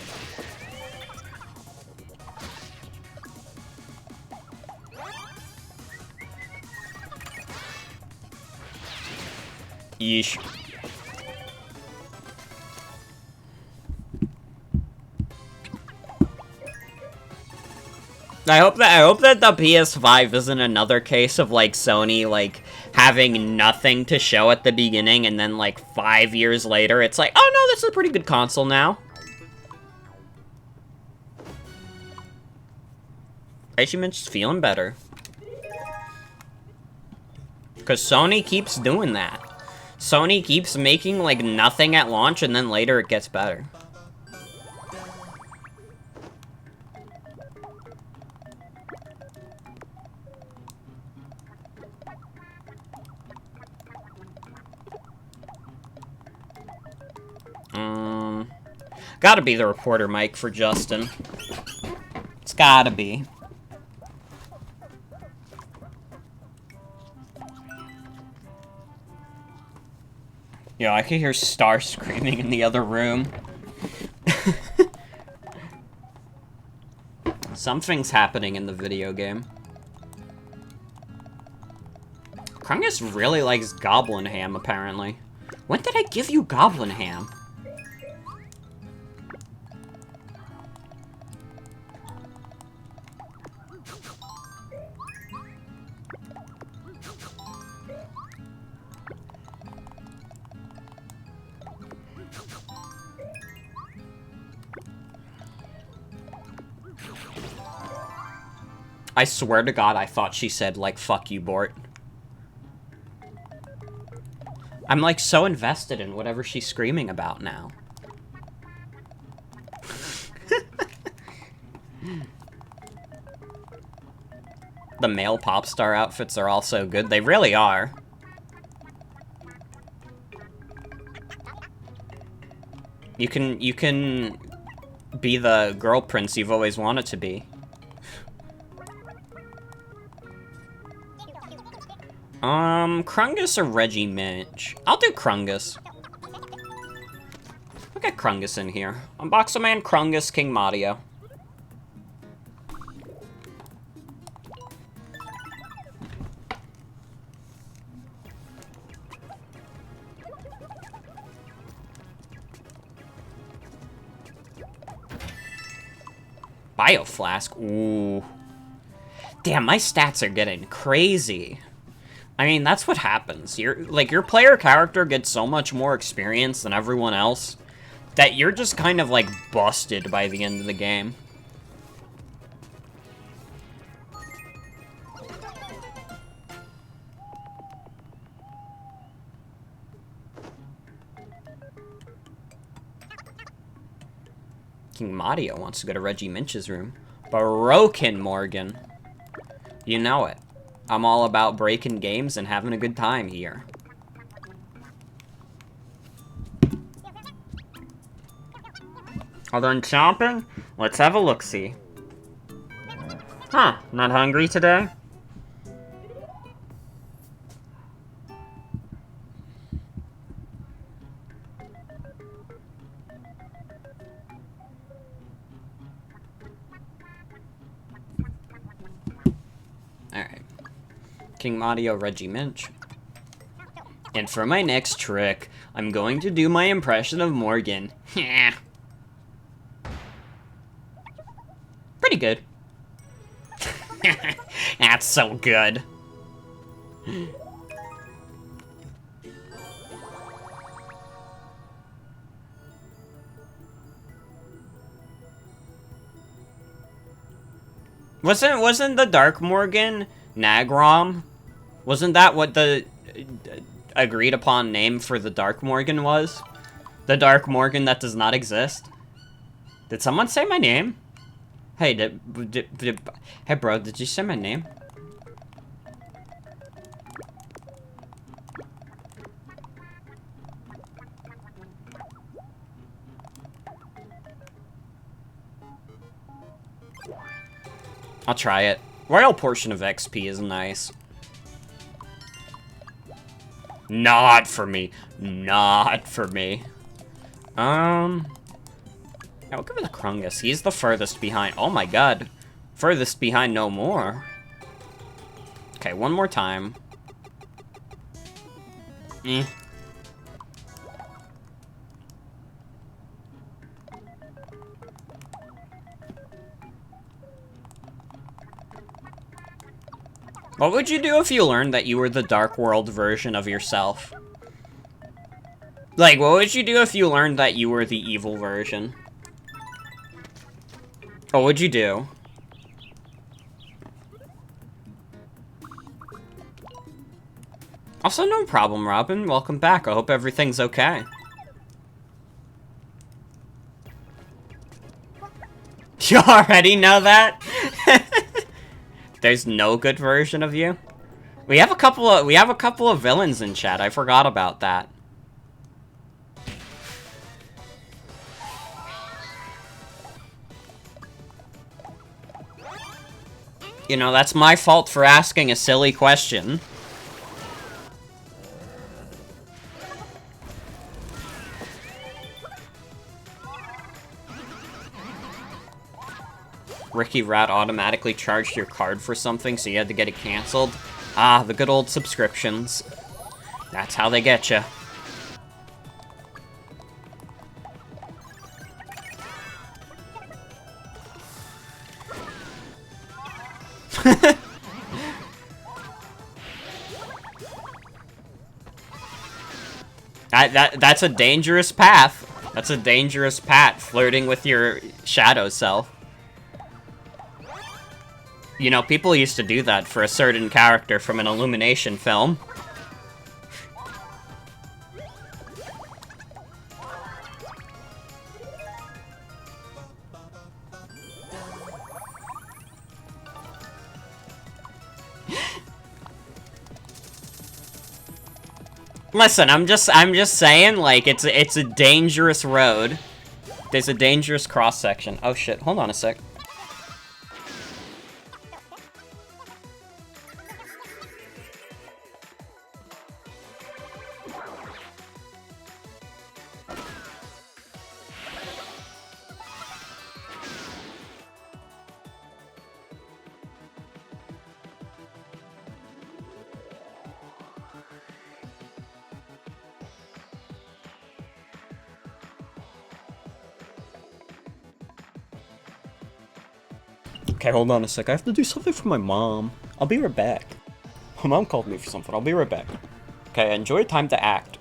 Yeesh. I hope that the PS5 isn't another case of, like, Sony, like, having nothing to show at the beginning, and then, like, 5 years later, it's like, oh no, this is a pretty good console now. Achievements feeling better. Because Sony keeps doing that. Sony keeps making, like, nothing at launch, and then later it gets better. Gotta be the reporter mic for Justin. It's gotta be. Yo, I can hear Star screaming in the other room. Something's happening in the video game. Krungus really likes goblin ham, apparently. When did I give you goblin ham? I swear to God, I thought she said, like, fuck you, Bort. I'm, like, so invested in whatever she's screaming about now. The male pop star outfits are all so good. They really are. You can be the girl prince you've always wanted to be. Krungus or Reggie Minch? I'll do Krungus. We'll get Krungus in here. Unboxer Man, Krungus, King Mario. Bioflask? Ooh. Damn, my stats are getting crazy. I mean, that's what happens. Your player character gets so much more experience than everyone else that you're just kind of, like, busted by the end of the game. King Mario wants to go to Reggie Minch's room. Broken Morgan. You know it. I'm all about breaking games and having a good time here. All done chomping? Let's have a look-see. Huh, not hungry today? Alright. King Mario, Reggie Minch. And for my next trick, I'm going to do my impression of Morgan. Pretty good. That's so good. Wasn't the Dark Morgan Nagrom? Wasn't that what the agreed upon name for the Dark Morgan was? The Dark Morgan that does not exist? Did someone say my name? Hey, hey, bro, did you say my name? I'll try it. Royal portion of XP is nice. Not for me. Not for me. Yeah, we'll give it to Krungus. He's the furthest behind. Oh my god. Furthest behind no more. Okay, one more time. Eh. What would you do if you learned that you were the Dark World version of yourself? Like, what would you do if you learned that you were the evil version? What would you do? Also, no problem, Robin. Welcome back. I hope everything's okay. You already know that? There's no good version of you? We have a couple of villains in chat. I forgot about that. You know, that's my fault for asking a silly question. Ricky Rat automatically charged your card for something, so you had to get it canceled. Ah, the good old subscriptions. That's how they get you. That's a dangerous path. That's a dangerous path, flirting with your shadow self. You know, people used to do that for a certain character from an Illumination film. Listen, I'm just saying, like, it's a dangerous road. There's a dangerous cross-section. Oh shit, hold on a sec. Okay, hold on a sec. I have to do something for my mom. I'll be right back. My mom called me for something. I'll be right back. Okay, enjoy time to act.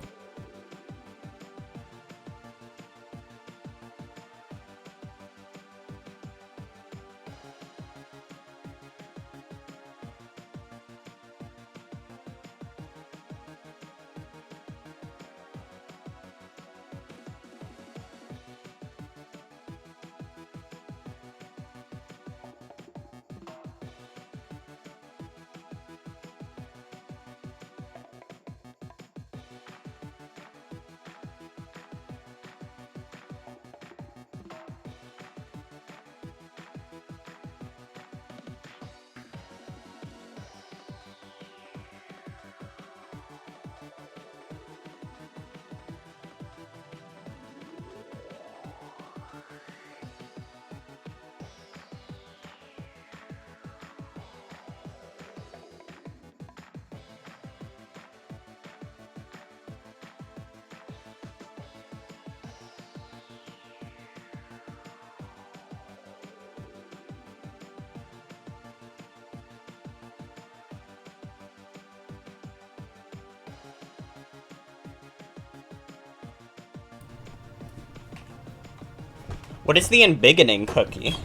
What is the embiggening cookie?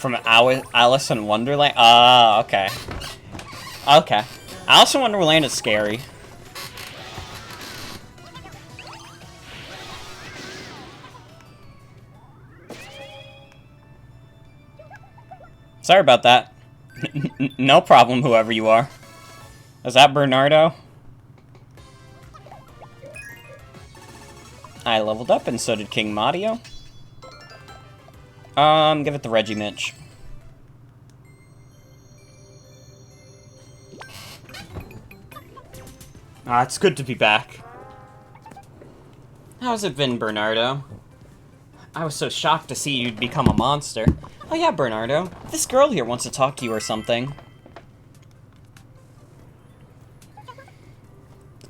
From Alice in Wonderland? Ah, okay. Okay. Alice in Wonderland is scary. Sorry about that. No problem, whoever you are. Is that Bernardo? I leveled up, and so did King Mario. Give it to Reggie Mitch. Ah, it's good to be back. How's it been, Bernardo? I was so shocked to see you'd become a monster. Oh yeah, Bernardo. This girl here wants to talk to you or something.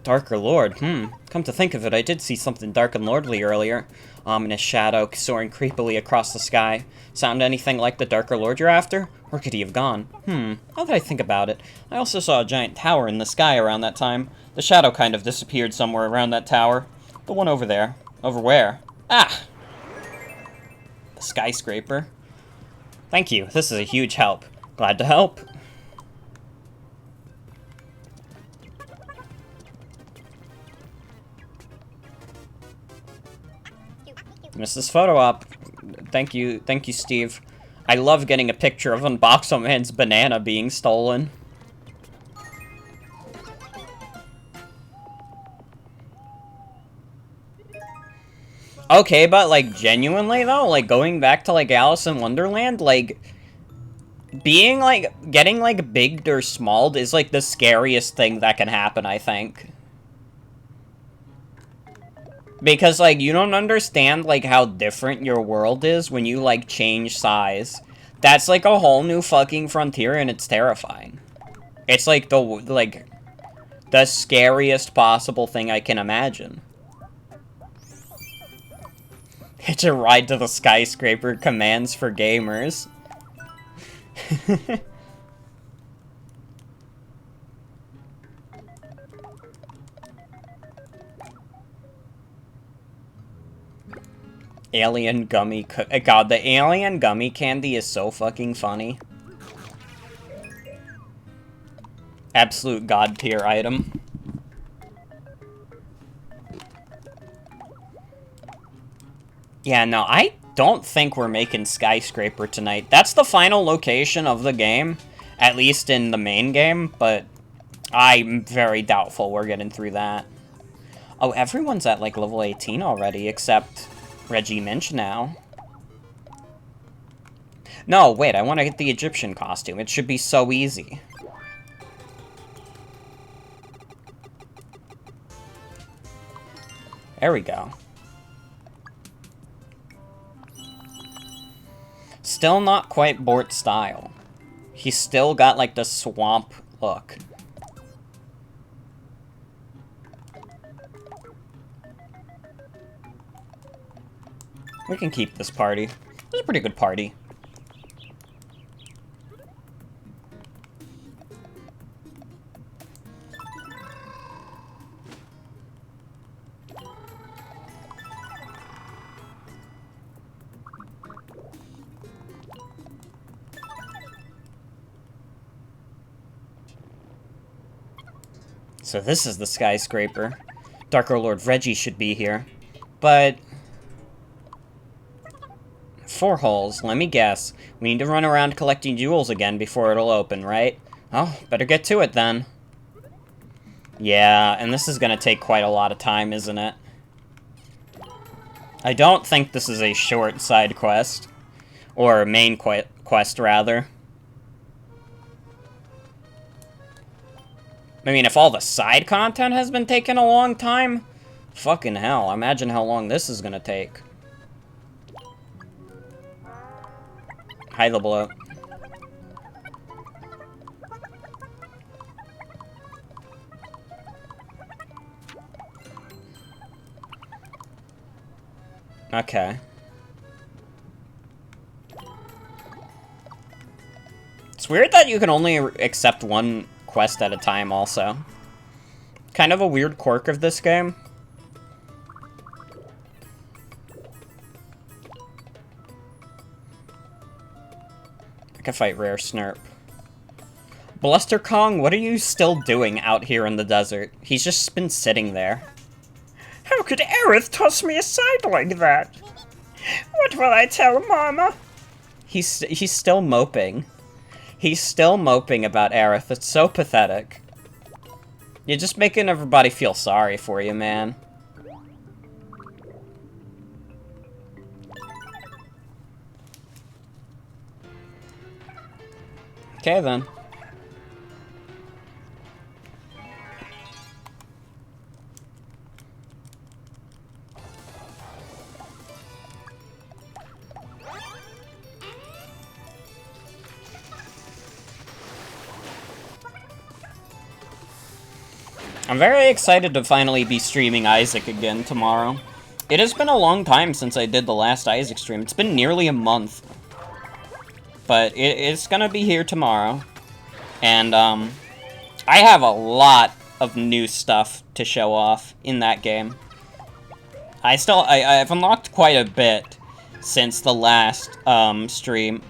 Darker Lord, Come to think of it, I did see something dark and lordly earlier. Ominous shadow soaring creepily across the sky. Sound anything like the Darker Lord you're after? Where could he have gone? Now that I think about it, I also saw a giant tower in the sky around that time. The shadow kind of disappeared somewhere around that tower. The one over there. Over where? Ah! The skyscraper. Thank you, this is a huge help. Glad to help. Missed this photo op. Thank you, Steve. I love getting a picture of Unboxo Man's banana being stolen. Okay, but, like, genuinely, though, like, going back to, like, Alice in Wonderland, like, being, like, getting, like, bigged or smalled is, like, the scariest thing that can happen, I think. Because, like, you don't understand, like, how different your world is when you, like, change size. That's, like, a whole new fucking frontier, and it's terrifying. It's, like, the scariest possible thing I can imagine. Hitch a ride to the skyscraper, commands for gamers. Alien gummy God, the alien gummy candy is so fucking funny. Absolute god tier item. Yeah, no, I don't think we're making Skyscraper tonight. That's the final location of the game, at least in the main game, but I'm very doubtful we're getting through that. Oh, everyone's at, like, level 18 already, except Reggie Minch now. No, wait, I want to get the Egyptian costume. It should be so easy. There we go. Still not quite Bort style. He's still got, like, the swamp look. We can keep this party. It's a pretty good party. So this is the skyscraper. Darker Lord Reggie should be here. But 4 holes, let me guess. We need to run around collecting jewels again before it'll open, right? Oh, better get to it then. Yeah, and this is gonna take quite a lot of time, isn't it? I don't think this is a short side quest. Or main quest, rather. I mean, if all the side content has been taking a long time, fucking hell, imagine how long this is gonna take. Hi, the bloat. Okay. It's weird that you can only accept one quest at a time, also. Kind of a weird quirk of this game. I can fight Rare Snurp. Bluster Kong, what are you still doing out here in the desert? He's just been sitting there. How could Aerith toss me aside like that? What will I tell Mama? He's still moping. He's still moping about Aerith. It's so pathetic. You're just making everybody feel sorry for you, man. Okay, then. I'm very excited to finally be streaming Isaac again tomorrow. It has been a long time since I did the last Isaac stream. It's been nearly a month. But it's gonna be here tomorrow. And, I have a lot of new stuff to show off in that game. I've unlocked quite a bit since the last, stream.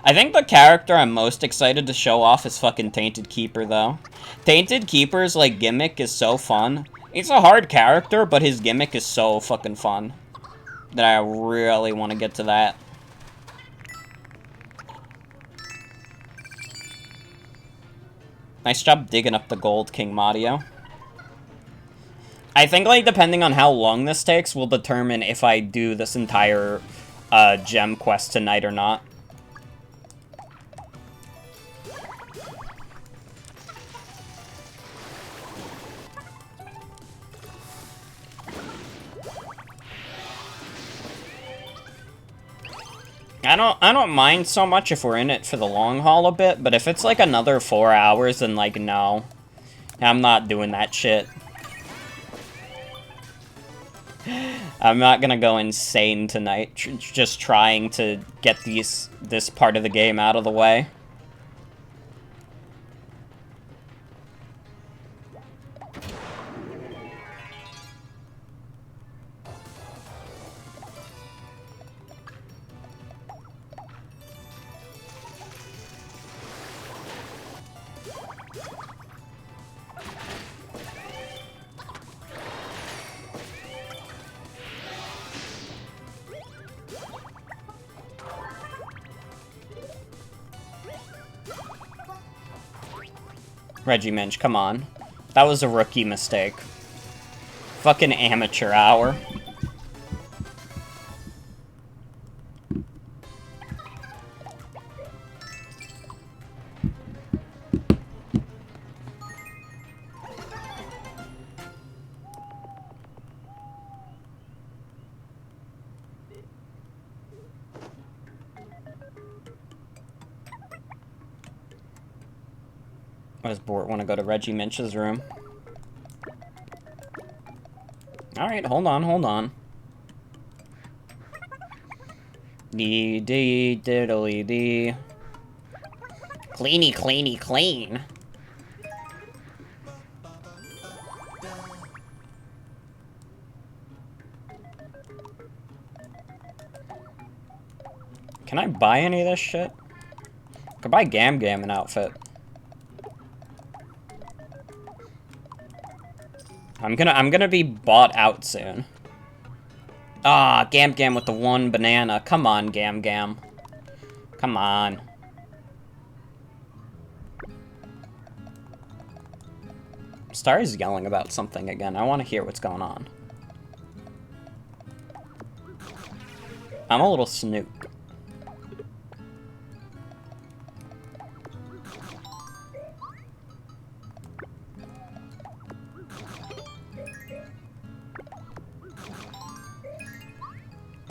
I think the character I'm most excited to show off is fucking Tainted Keeper, though. Tainted Keeper's, like, gimmick is so fun. He's a hard character, but his gimmick is so fucking fun that I really want to get to that. Nice job digging up the gold, King Mario. I think, like, depending on how long this takes will determine if I do this entire, gem quest tonight or not. I don't mind so much if we're in it for the long haul a bit, but if it's like another 4 hours, then like, no. I'm not doing that shit. I'm not gonna go insane tonight, just trying to get this part of the game out of the way. Reggie Minch, come on. That was a rookie mistake. Fucking amateur hour. What does Bort want to go to Reggie Minch's room? Alright, hold on. Dee dee diddly dee. Cleany, cleany, clean. Can I buy any of this shit? I could buy Gam Gam an outfit. I'm gonna be bought out soon. Ah, Gam Gam with the one banana. Come on, Gam Gam. Come on. Star is yelling about something again. I want to hear what's going on. I'm a little snoop.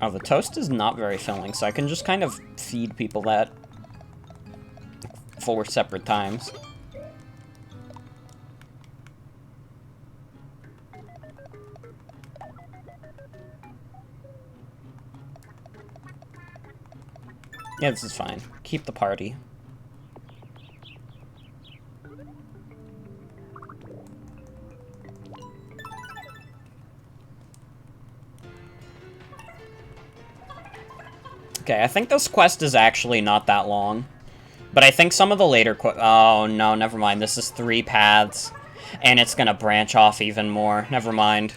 Oh, the toast is not very filling, so I can just kind of feed people that 4 separate times. Yeah, this is fine. Keep the party. Okay, I think this quest is actually not that long. But I think some of the later oh, no, never mind. This is 3 paths. And it's gonna branch off even more. Never mind.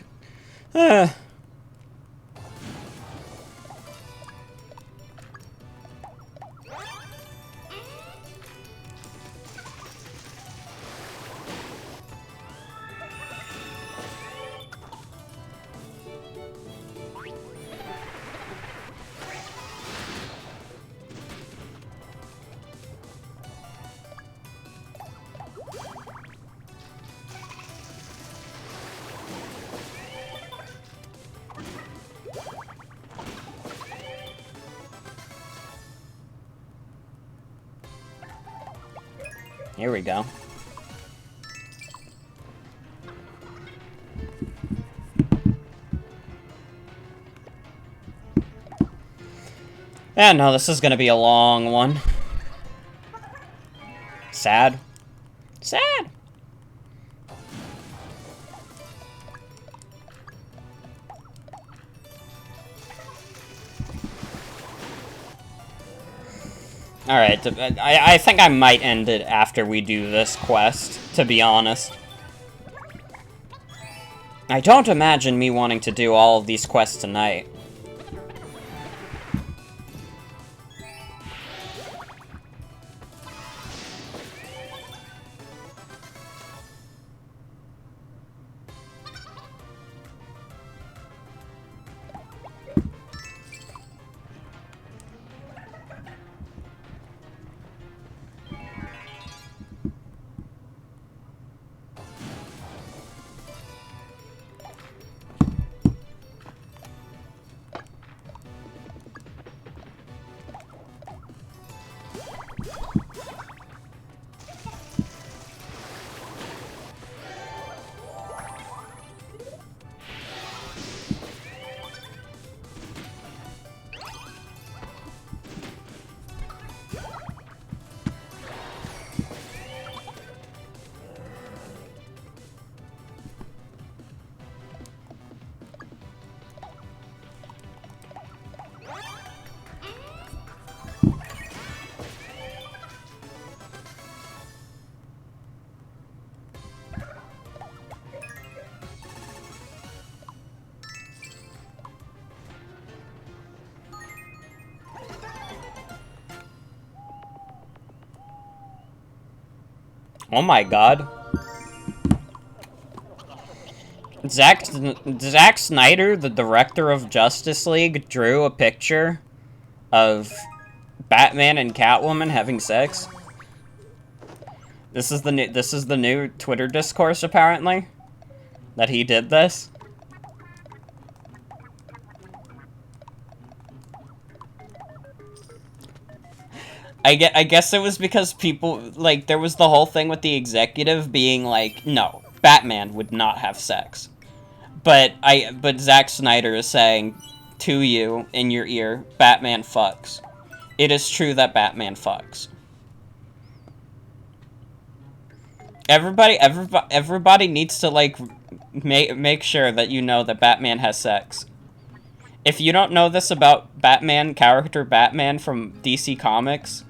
Here we go. Yeah, no, this is gonna be a long one. Sad. Sad! Alright, I think I might end it after we do this quest, to be honest. I don't imagine me wanting to do all of these quests tonight. Oh my god. Zack Snyder, the director of Justice League, drew a picture of Batman and Catwoman having sex. This is the new Twitter discourse, apparently, that he did this. I guess it was because people, like, there was the whole thing with the executive being like, no, Batman would not have sex. But Zack Snyder is saying to you in your ear, Batman fucks. It is true that Batman fucks. Everybody needs to, like, make sure that you know that Batman has sex. If you don't know this about Batman, character Batman from DC Comics,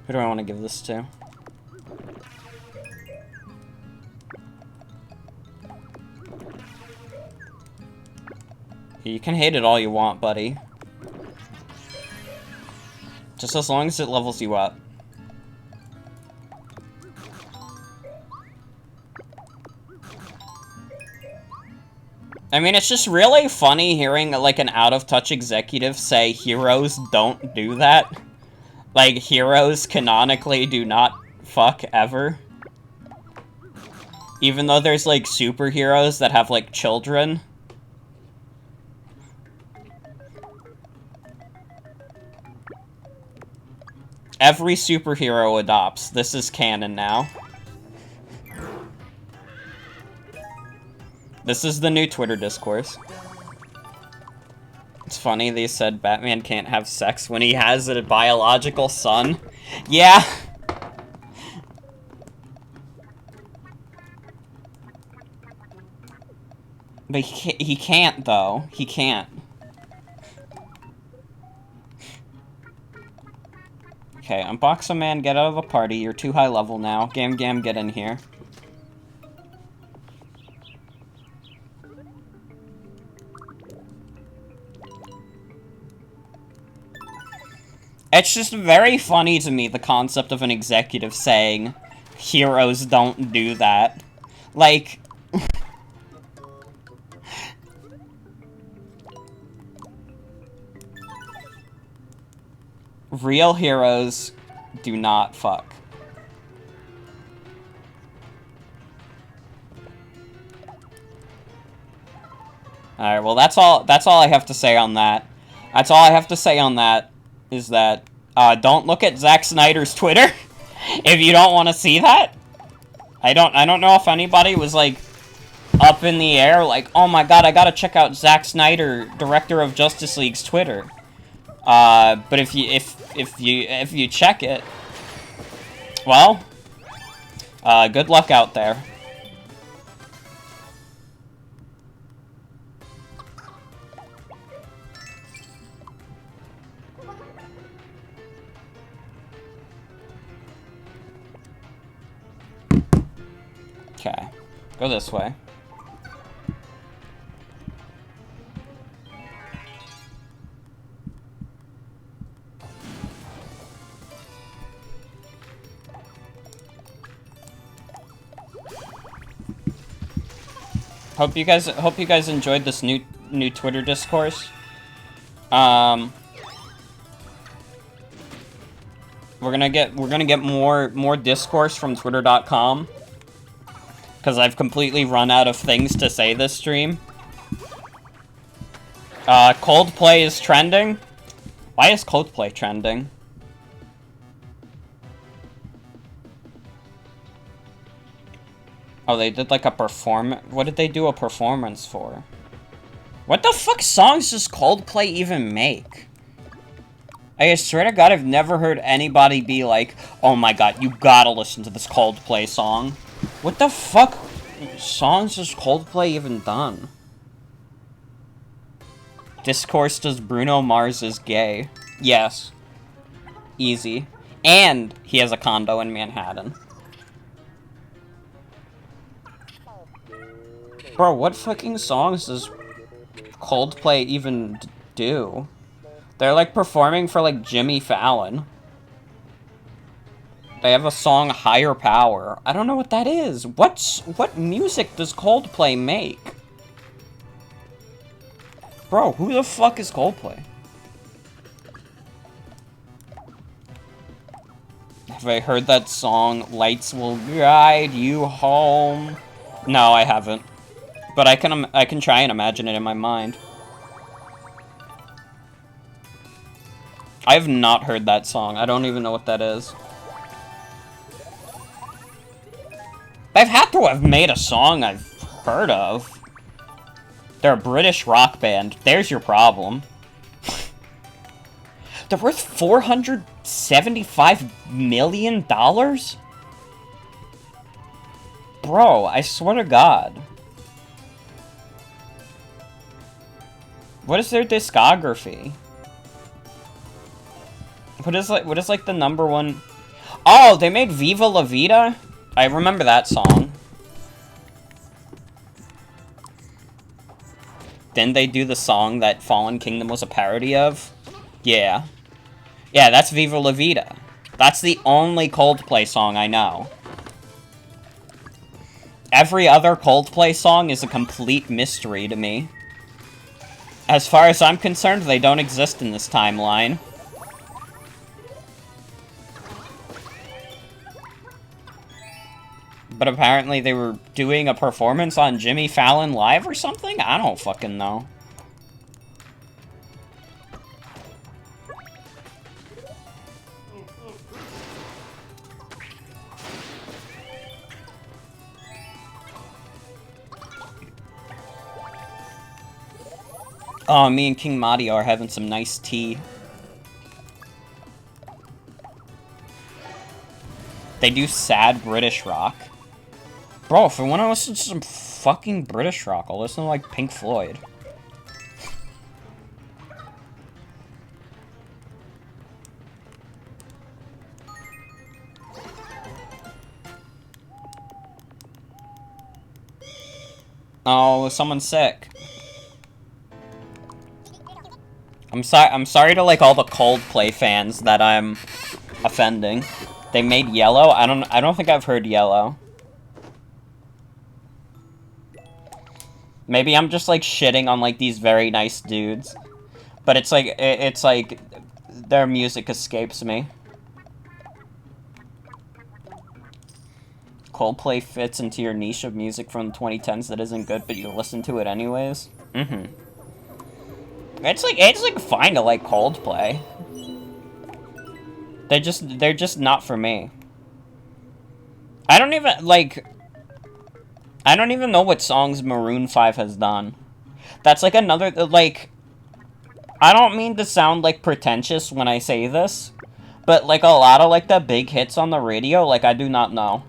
who do I want to give this to? You can hate it all you want, buddy. Just as long as it levels you up. I mean, it's just really funny hearing, like, an out-of-touch executive say heroes don't do that. Like, heroes canonically do not fuck ever. Even though there's, like, superheroes that have, like, children. Every superhero adopts. This is canon now. This is the new Twitter discourse. It's funny they said Batman can't have sex when he has a biological son. Yeah. But he can't, though. He can't. Okay, unbox a man, get out of the party. You're too high level now. Gam, get in here. It's just very funny to me, the concept of an executive saying, heroes don't do that. Like... real heroes do not fuck. Alright, well that's all I have to say on that. That's all I have to say on that. Is that, don't look at Zack Snyder's Twitter if you don't want to see that. I don't know if anybody was, like, up in the air, like, oh my god, I gotta check out Zack Snyder, director of Justice League's Twitter. But if you check it, well, good luck out there. Okay, go this way. Hope you guys enjoyed this new Twitter discourse. We're gonna get more discourse from Twitter.com. Because I've completely run out of things to say this stream. Coldplay is trending. Why is Coldplay trending? Oh, they did like a performance. What did they do a performance for? What the fuck songs does Coldplay even make? I swear to God, I've never heard anybody be like, oh my god, you gotta listen to this Coldplay song. What the fuck songs has Coldplay even done? Discourse, does Bruno Mars is gay? Yes. Easy. And he has a condo in Manhattan. Bro, what fucking songs does Coldplay even do? They're like performing for like Jimmy Fallon. They have a song, Higher Power. I don't know what that is. What music does Coldplay make? Bro, who the fuck is Coldplay? Have I heard that song, Lights Will Guide You Home? No, I haven't. But I can try and imagine it in my mind. I have not heard that song. I don't even know what that is. They've had to have made a song I've heard of. They're a British rock band. There's your problem. They're worth $475 million? Bro, I swear to God. What is their discography? What is like the number one? Oh, they made Viva La Vida? I remember that song. Didn't they do the song that Fallen Kingdom was a parody of? Yeah. Yeah, that's Viva La Vida. That's the only Coldplay song I know. Every other Coldplay song is a complete mystery to me. As far as I'm concerned, they don't exist in this timeline. But apparently they were doing a performance on Jimmy Fallon Live or something? I don't fucking know. Oh, me and King Mario are having some nice tea. They do sad British rock. Bro, if I want to listen to some fucking British rock, I'll listen to, like, Pink Floyd. Oh, someone's sick. I'm sorry to, like, all the Coldplay fans that I'm offending. They made Yellow? I don't think I've heard Yellow. Maybe I'm just, like, shitting on, like, these very nice dudes. But it's like, their music escapes me. Coldplay fits into your niche of music from the 2010s that isn't good, but you listen to it anyways? Mm-hmm. It's like fine to like Coldplay. They're just not for me. I don't even know what songs Maroon 5 has done. That's like another, like, I don't mean to sound like pretentious when I say this, but like a lot of like the big hits on the radio, like I do not know.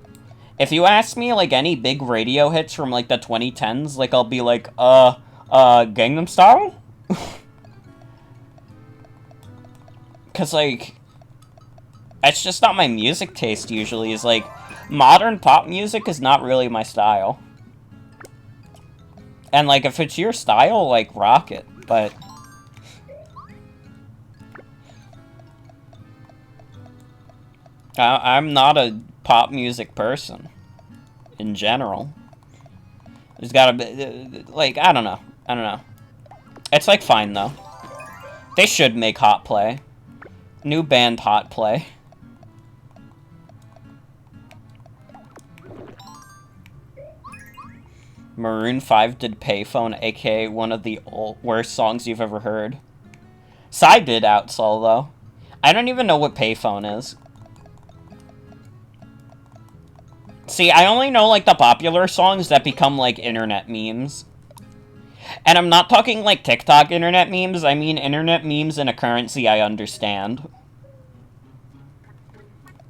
If you ask me like any big radio hits from like the 2010s, like I'll be like, Gangnam Style? Cause like, it's just not my music taste usually, is like, modern pop music is not really my style. And like, if it's your style, like, rock it, but... I'm not a pop music person, in general. There's gotta be, like, I don't know. It's like, fine, though. They should make Hot Play. New band Hot Play. Maroon 5 did Payphone, aka one of the worst songs you've ever heard. Psy did Outsole, though. I don't even know what Payphone is. See, I only know, like, the popular songs that become, like, internet memes. And I'm not talking, like, TikTok internet memes, I mean internet memes in a currency I understand.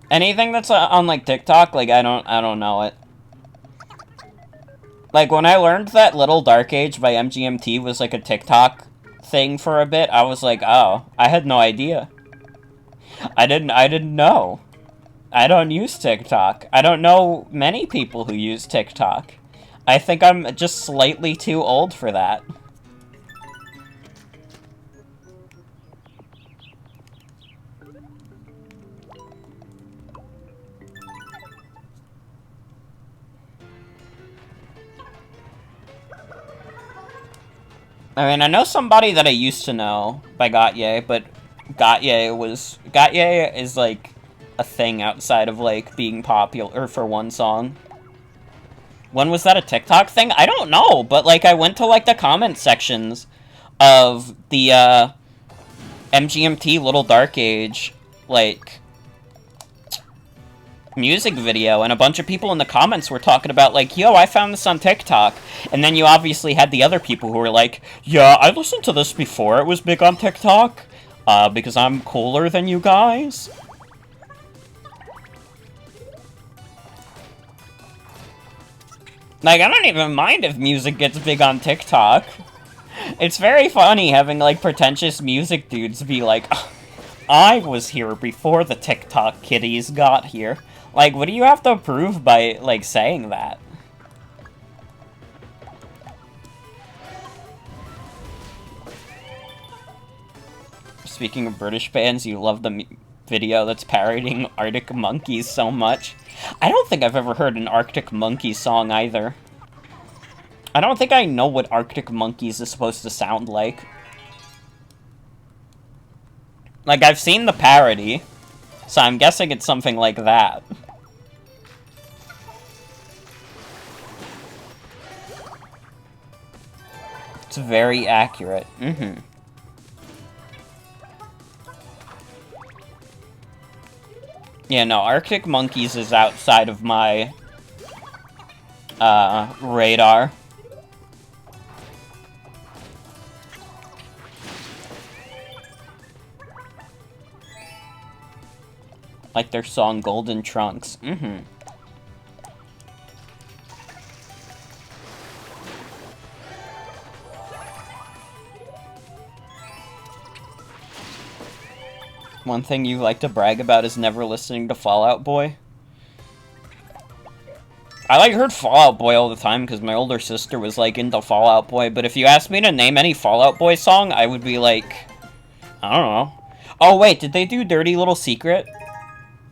Anything that's on, like, TikTok, like, I don't know it. Like, when I learned that Little Dark Age by MGMT was, like, a TikTok thing for a bit, I was like, oh, I had no idea. I didn't know. I don't use TikTok. I don't know many people who use TikTok. I think I'm just slightly too old for that. I mean, I know somebody that I used to know by Gotye, but Gotye is, like, a thing outside of, like, being popular for one song. When was that a TikTok thing? I don't know, but, like, I went to, like, the comment sections of the, MGMT Little Dark Age, like, music video, and a bunch of people in the comments were talking about, like, yo, I found this on TikTok, and then you obviously had the other people who were like, yeah, I listened to this before it was big on TikTok, because I'm cooler than you guys. Like, I don't even mind if music gets big on TikTok. It's very funny having, like, pretentious music dudes be like, I was here before the TikTok kiddies got here. Like, what do you have to prove by, like, saying that? Speaking of British bands, you love the video that's parodying Arctic Monkeys so much. I don't think I've ever heard an Arctic Monkeys song either. I don't think I know what Arctic Monkeys is supposed to sound like. Like, I've seen the parody, so I'm guessing it's something like that. It's very accurate. Mm-hmm. Yeah, no, Arctic Monkeys is outside of my, radar. Like their song Golden Trunks. Mm-hmm. One thing you like to brag about is never listening to Fall Out Boy. I like heard Fall Out Boy all the time because my older sister was like into Fall Out Boy, but if you asked me to name any Fall Out Boy song, I would be like, I don't know. Oh wait, did they do Dirty Little Secret?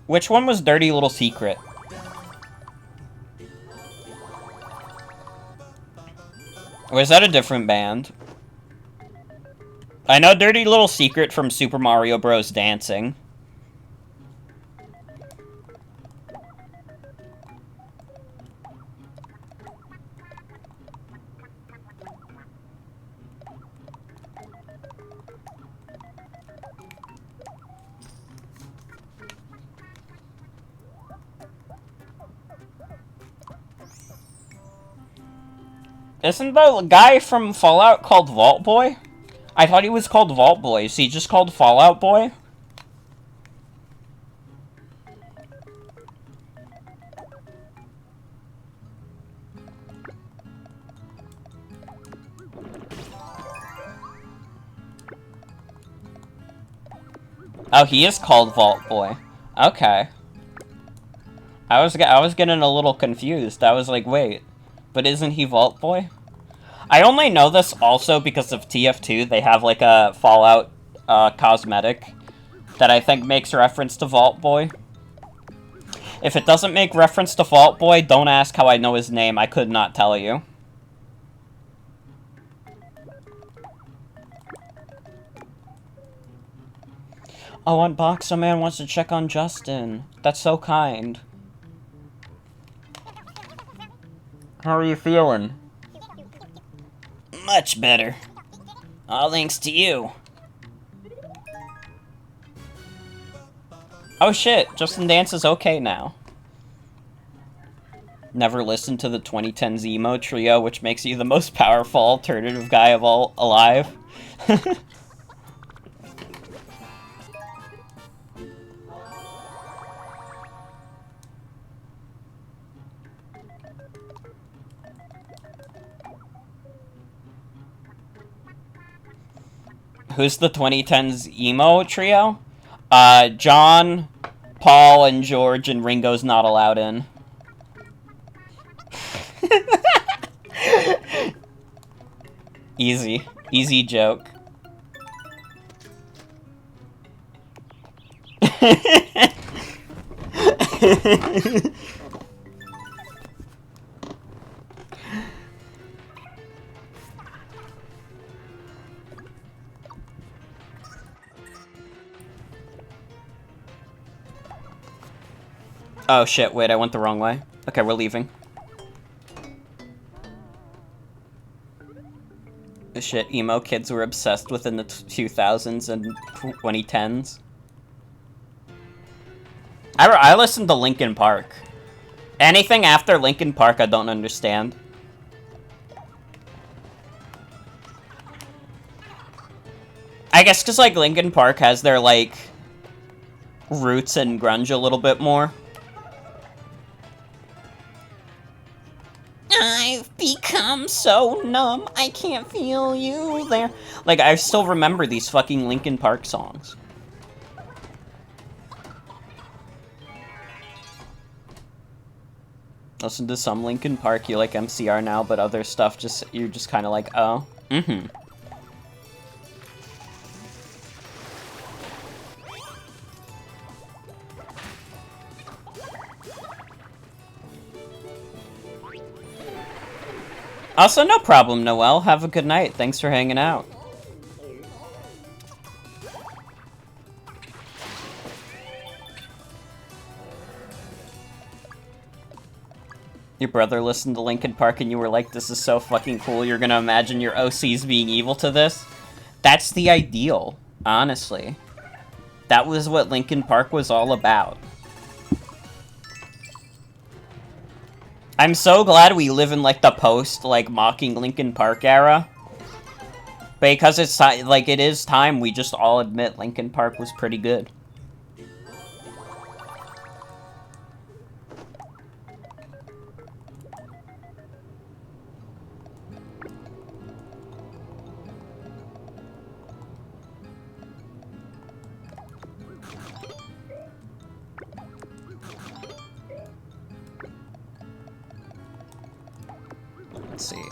Which one was Dirty Little Secret? Or is that a different band? I know Dirty Little Secret from Super Mario Bros. Dancing. Isn't the guy from Fallout called Vault Boy? I thought he was called Vault Boy. Is he just called Fallout Boy? Oh, he is called Vault Boy. Okay. I was getting a little confused. I was like, wait, but isn't he Vault Boy? I only know this also because of TF2. They have like a Fallout cosmetic that I think makes reference to Vault Boy. If it doesn't make reference to Vault Boy, don't ask how I know his name. I could not tell you. Oh, Unboxer Man wants to check on Justin. That's so kind. How are you feeling? Much better. All thanks to you. Oh shit, Justin Dance is okay now. Never listened to the 2010s emo trio, which makes you the most powerful alternative guy of all alive. Who's the 2010s emo trio? John, Paul, and George, and Ringo's not allowed in. Easy. Easy joke. Oh shit, wait, I went the wrong way. Okay, we're leaving. Shit, emo kids were obsessed with in the 2000s and 2010s. I listened to Linkin Park. Anything after Linkin Park I don't understand. I guess because, like, Linkin Park has their, like, roots in grunge a little bit more. I've become so numb, I can't feel you there. Like, I still remember these fucking Linkin Park songs. Listen to some Linkin Park, you like MCR now, but other stuff, you're just kind of like, oh, mm-hmm. Also, no problem, Noelle. Have a good night. Thanks for hanging out. Your brother listened to Linkin Park and you were like, this is so fucking cool, you're gonna imagine your OCs being evil to this? That's the ideal, honestly. That was what Linkin Park was all about. I'm so glad we live in, like, the post, like, mocking Linkin Park era. Because it's, like, it is time we just all admit Linkin Park was pretty good. Let's see.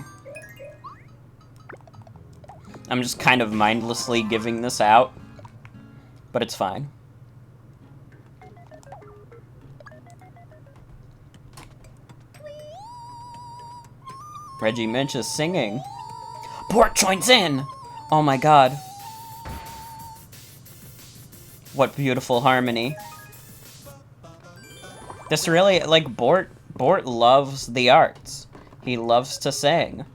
I'm just kind of mindlessly giving this out, but it's fine. Reggie Minch is singing. Bort joins in! Oh my god. What beautiful harmony. This really, like, Bort loves the arts. He loves to sing.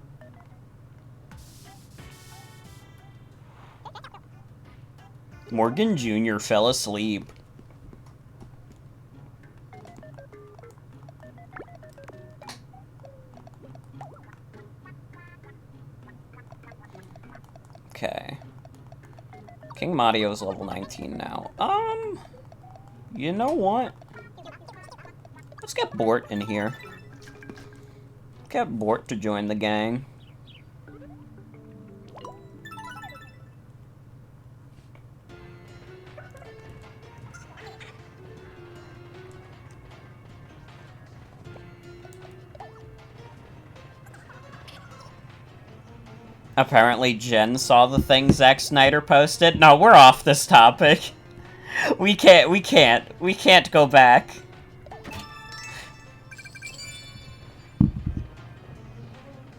Morgan Jr. fell asleep. Okay. King Mario's level 19 now. You know what? Let's get Bort in here. Get Bort to join the gang. Apparently Jen saw the thing Zack Snyder posted. No, we're off this topic. We can't go back.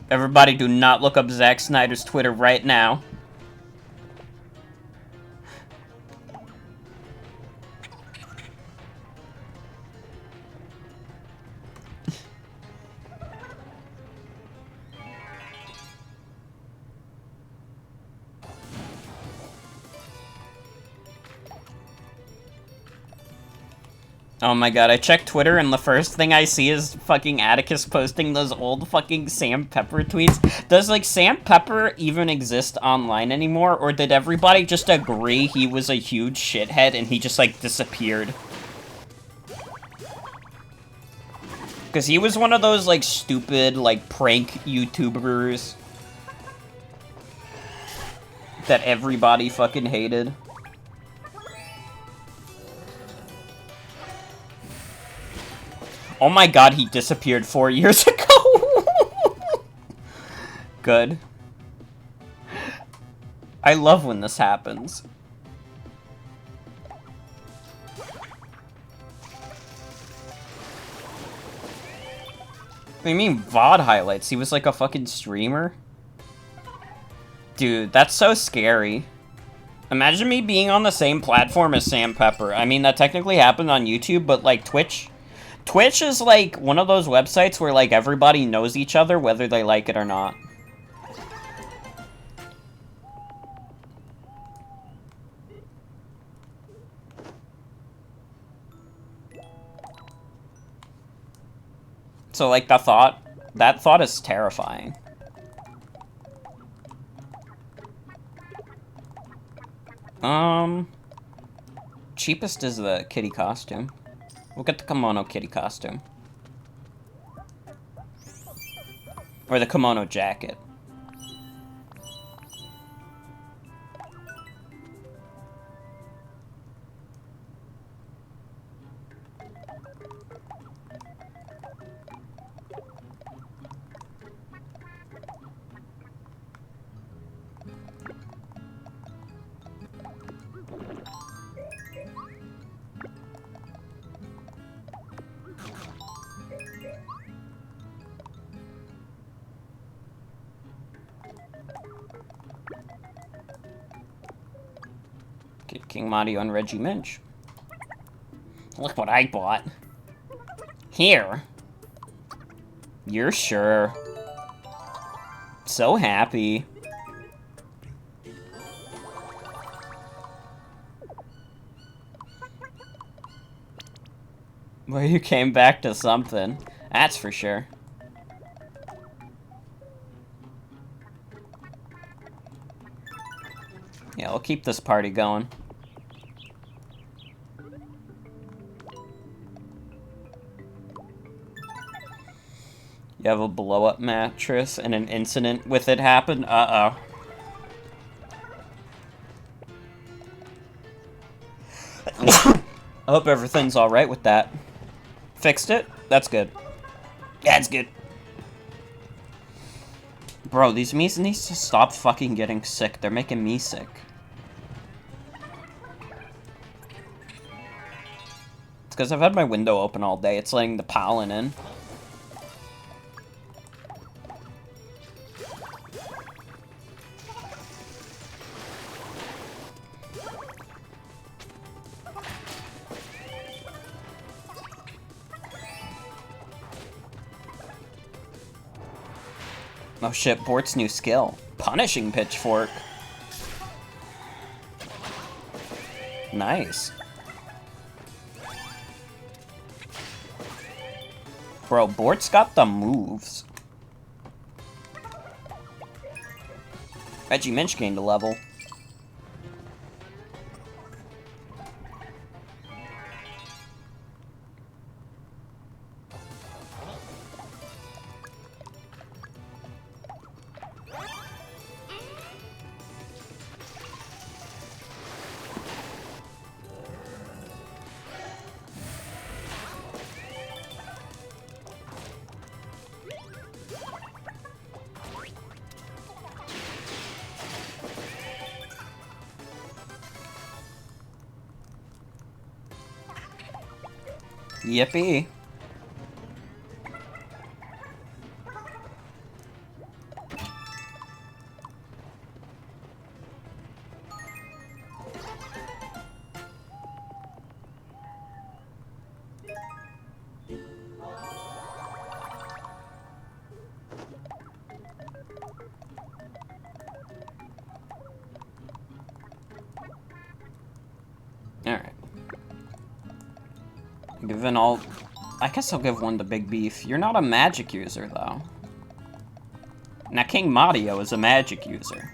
Everybody do not look up Zack Snyder's Twitter right now. Oh my god, I checked Twitter and the first thing I see is fucking Atticus posting those old fucking Sam Pepper tweets. Does, like, Sam Pepper even exist online anymore, or did everybody just agree he was a huge shithead and he just, like, disappeared? Because he was one of those, like, stupid, like, prank YouTubers that everybody fucking hated. Oh my god, he disappeared 4 years ago! Good. I love when this happens. What do you mean VOD highlights? He was like a fucking streamer? Dude, that's so scary. Imagine me being on the same platform as Sam Pepper. I mean, that technically happened on YouTube, but like Twitch is like one of those websites where like everybody knows each other whether they like it or not. So like that thought is terrifying. Cheapest is the kitty costume. We'll get the kimono kitty costume. Or the kimono jacket. Get King Mario and Reggie Minch. Look what I bought. Here. You're sure. So happy. Well, you came back to something. That's for sure. Yeah, we'll keep this party going. You have a blow-up mattress and an incident with it happen? Uh-oh. I hope everything's alright with that. Fixed it? That's good. Yeah, it's good. Bro, these Miis needs to stop fucking getting sick. They're making me sick. It's because I've had my window open all day. It's letting the pollen in. Oh shit, Bort's new skill. Punishing Pitchfork. Nice. Bro, Bort's got the moves. Reggie Minch gained a level. Yippee. Alright. Given all... I guess I'll give one to Big Beef. You're not a magic user, though. Now, King Mario is a magic user.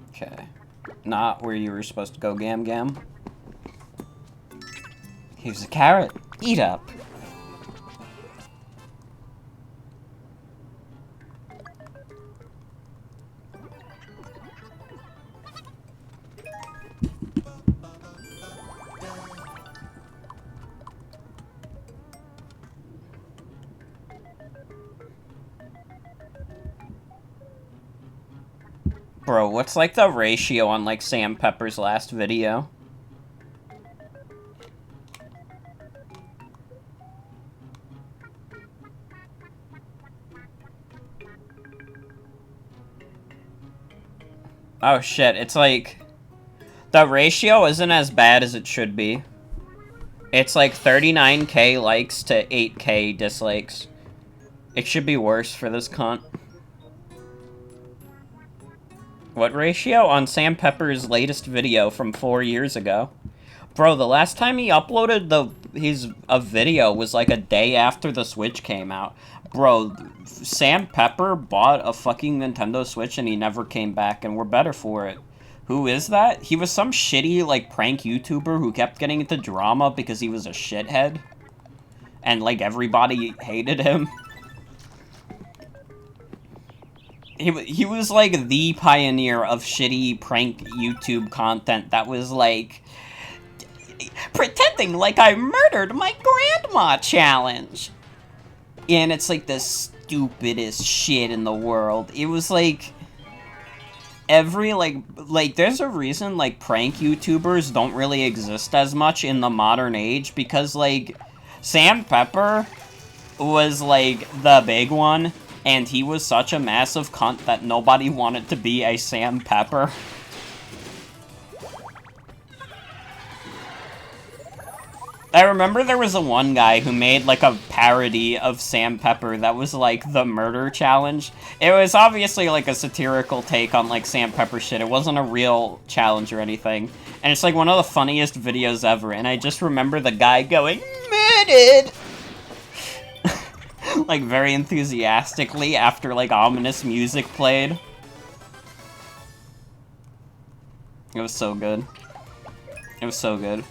Okay. Not where you were supposed to go, Gam Gam. Here's a carrot. Eat up. Bro, what's like the ratio on like Sam Pepper's last video? Oh shit, it's like... The ratio isn't as bad as it should be. It's like 39k likes to 8k dislikes. It should be worse for this cunt. What ratio? On Sam Pepper's latest video from 4 years ago. Bro, the last time he uploaded a video was like a day after the Switch came out. Bro, Sam Pepper bought a fucking Nintendo Switch and he never came back, and we're better for it. Who is that? He was some shitty, like, prank YouTuber who kept getting into drama because he was a shithead. And, like, everybody hated him. He was, like, the pioneer of shitty prank YouTube content that was, like... pretending like I murdered my grandma challenge. And it's, like, the stupidest shit in the world. It was, like... Every, like, there's a reason, like, prank YouTubers don't really exist as much in the modern age, because, like, Sam Pepper was, like, the big one, and he was such a massive cunt that nobody wanted to be a Sam Pepper. I remember there was one guy who made, like, a parody of Sam Pepper that was, like, the murder challenge. It was obviously, like, a satirical take on, like, Sam Pepper shit. It wasn't a real challenge or anything. And it's, like, one of the funniest videos ever. And I just remember the guy going, "Murdered!" like, very enthusiastically after, like, ominous music played. It was so good. It was so good.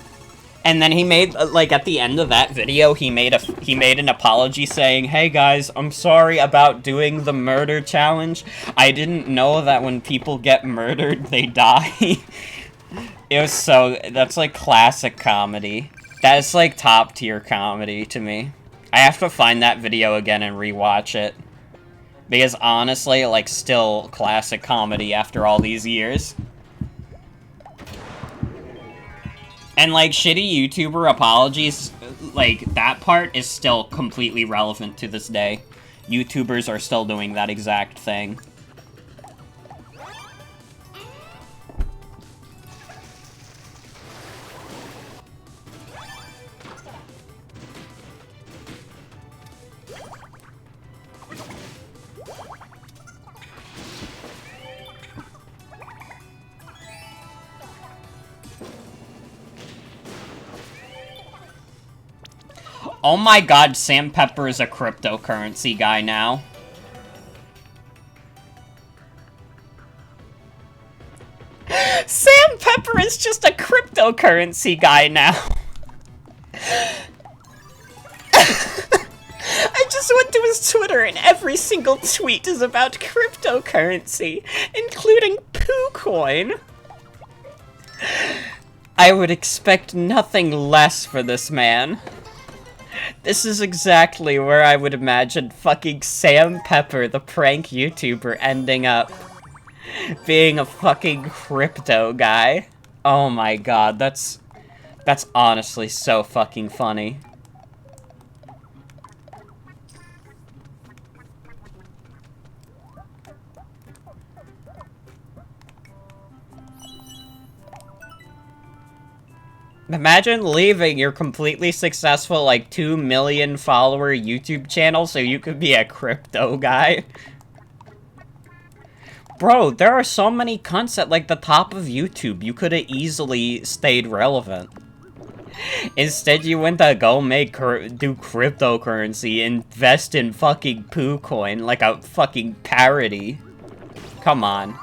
And then he made, like, at the end of that video, he made an apology saying, "Hey guys, I'm sorry about doing the murder challenge. I didn't know that when people get murdered, they die." That's like classic comedy. That's like top tier comedy to me. I have to find that video again and rewatch it. Because honestly, like, still classic comedy after all these years. And, like, shitty YouTuber apologies, like, that part is still completely relevant to this day. YouTubers are still doing that exact thing. Oh my god, Sam Pepper is a cryptocurrency guy now. Sam Pepper is just a cryptocurrency guy now. I just went to his Twitter and every single tweet is about cryptocurrency, including PooCoin. I would expect nothing less for this man. This is exactly where I would imagine fucking Sam Pepper, the prank YouTuber, ending up. Being a fucking crypto guy. Oh my god, that's honestly so fucking funny. Imagine leaving your completely successful, like, 2 million follower YouTube channel so you could be a crypto guy. Bro, there are so many cunts at, like, the top of YouTube. You could have easily stayed relevant. Instead, you went to go do cryptocurrency, invest in fucking PooCoin like a fucking parody. Come on.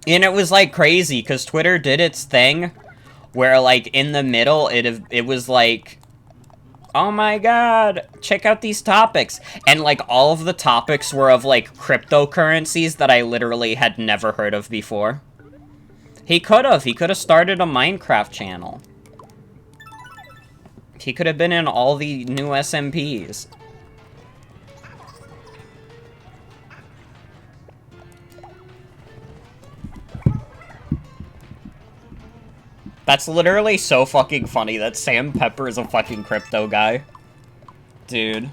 And it was, like, crazy, because Twitter did its thing, where, like, in the middle, it was, like, oh my god, check out these topics. And, like, all of the topics were of, like, cryptocurrencies that I literally had never heard of before. He could have started a Minecraft channel. He could have been in all the new SMPs. That's literally so fucking funny that Sam Pepper is a fucking crypto guy. Dude.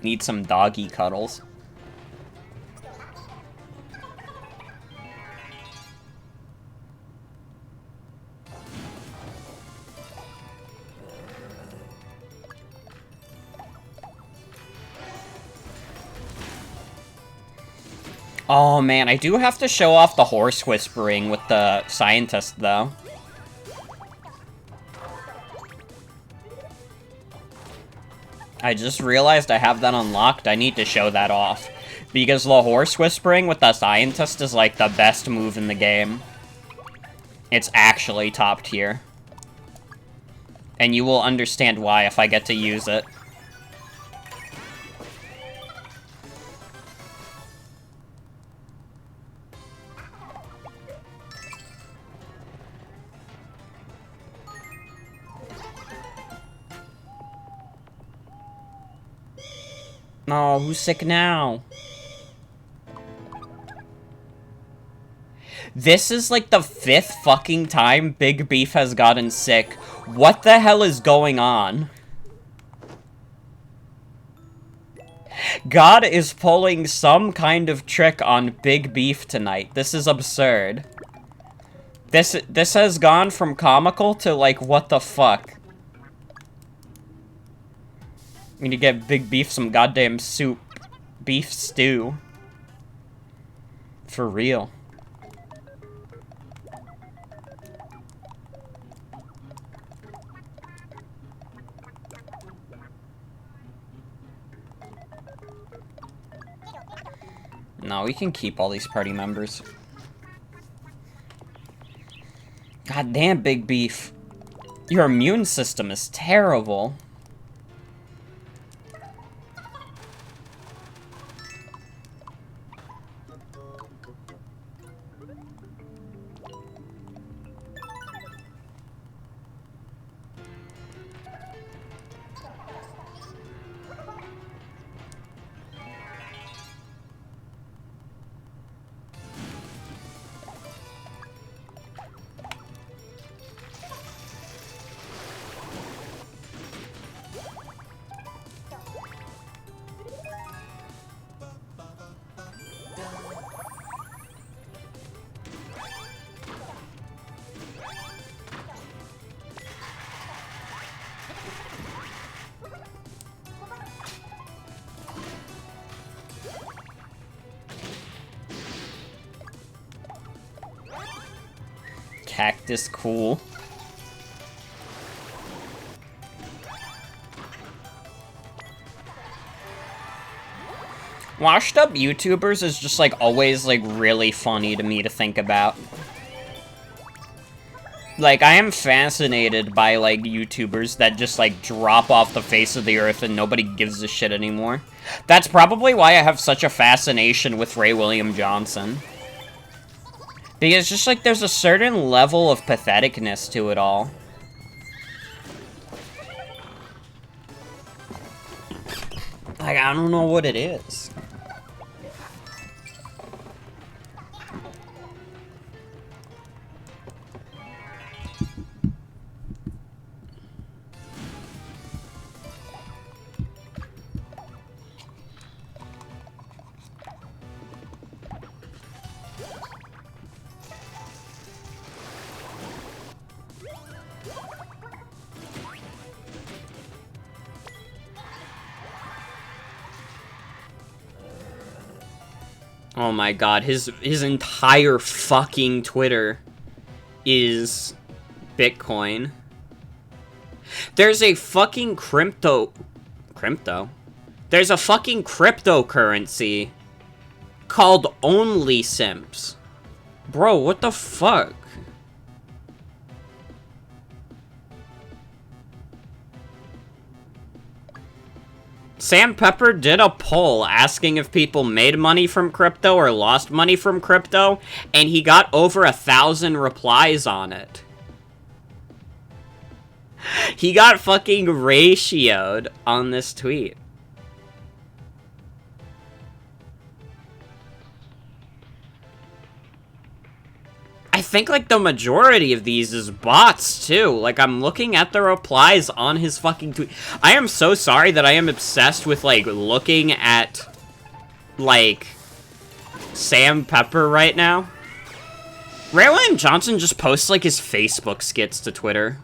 Need some doggy cuddles. Oh man, I do have to show off the horse whispering with the scientist, though. I just realized I have that unlocked. I need to show that off. Because the horse whispering with the scientist is, like, the best move in the game. It's actually top tier. And you will understand why if I get to use it. No, who's sick now? This is like the 5th fucking time Big Beef has gotten sick. What the hell is going on? God is pulling some kind of trick on Big Beef tonight. This is absurd. This has gone from comical to, like, what the fuck? We need to get Big Beef some goddamn soup. Beef stew. For real. No, we can keep all these party members. God damn, Big Beef. Your immune system is terrible. Cactus cool. Washed up YouTubers is just like always like really funny to me to think about. Like, I am fascinated by like YouTubers that just like drop off the face of the earth and nobody gives a shit anymore. That's probably why I have such a fascination with Ray William Johnson. Because just, like, there's a certain level of patheticness to it all. Like, I don't know what it is. Oh my god, his entire fucking Twitter is Bitcoin. There's a fucking crypto? There's a fucking cryptocurrency called Only Simps. Bro, what the fuck? Sam Pepper did a poll asking if people made money from crypto or lost money from crypto, and he got over 1,000 replies on it. He got fucking ratioed on this tweet. I think, like, the majority of these is bots, too. Like, I'm looking at the replies on his fucking tweet. I am so sorry that I am obsessed with, like, looking at, like, Sam Pepper right now. Ray William Johnson just posts, like, his Facebook skits to Twitter.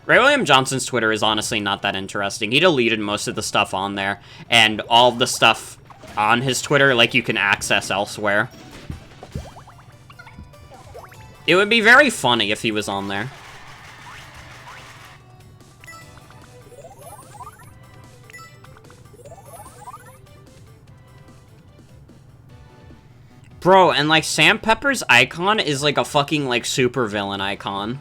Ray William Johnson's Twitter is honestly not that interesting. He deleted most of the stuff on there, and all of the stuff on his Twitter, like, you can access elsewhere. It would be very funny if he was on there. Bro, and like Sam Pepper's icon is like a fucking like supervillain icon.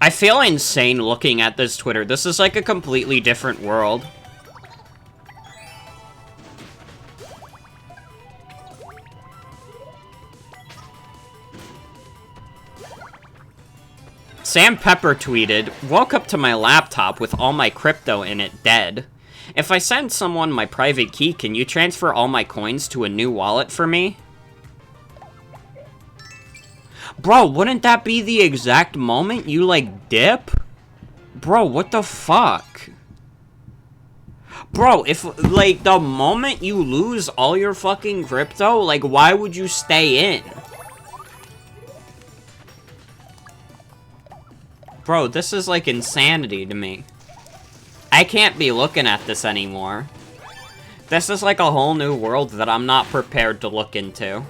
I feel insane looking at this Twitter. This is like a completely different world. Sam Pepper tweeted, "Woke up to my laptop with all my crypto in it dead. If I send someone my private key, can you transfer all my coins to a new wallet for me?" Bro, wouldn't that be the exact moment you, like, dip? Bro, what the fuck? Bro, if, like, the moment you lose all your fucking crypto, like, why would you stay in? Bro, this is, like, insanity to me. I can't be looking at this anymore. This is, like, a whole new world that I'm not prepared to look into.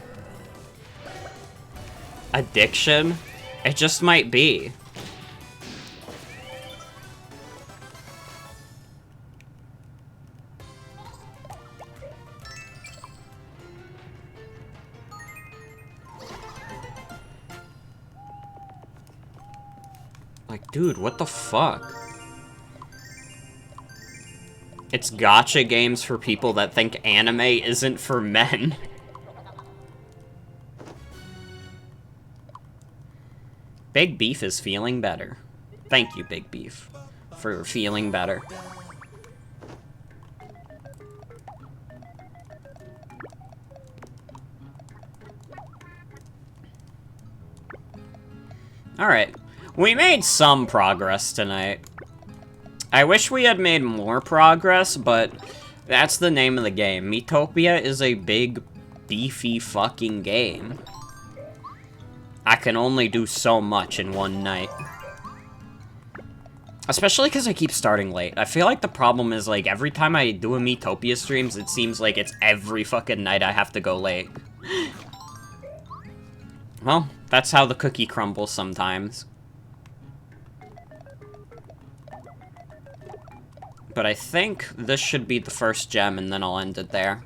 Addiction? It just might be. Like, dude, what the fuck? It's gacha games for people that think anime isn't for men. Big Beef is feeling better. Thank you, Big Beef, for feeling better. Alright. We made some progress tonight. I wish we had made more progress, but that's the name of the game. Miitopia is a big, beefy fucking game. I can only do so much in one night. Especially because I keep starting late. I feel like the problem is, like, every time I do a Miitopia streams, it seems like it's every fucking night I have to go late. Well, that's how the cookie crumbles sometimes. But I think this should be the first gem, and then I'll end it there.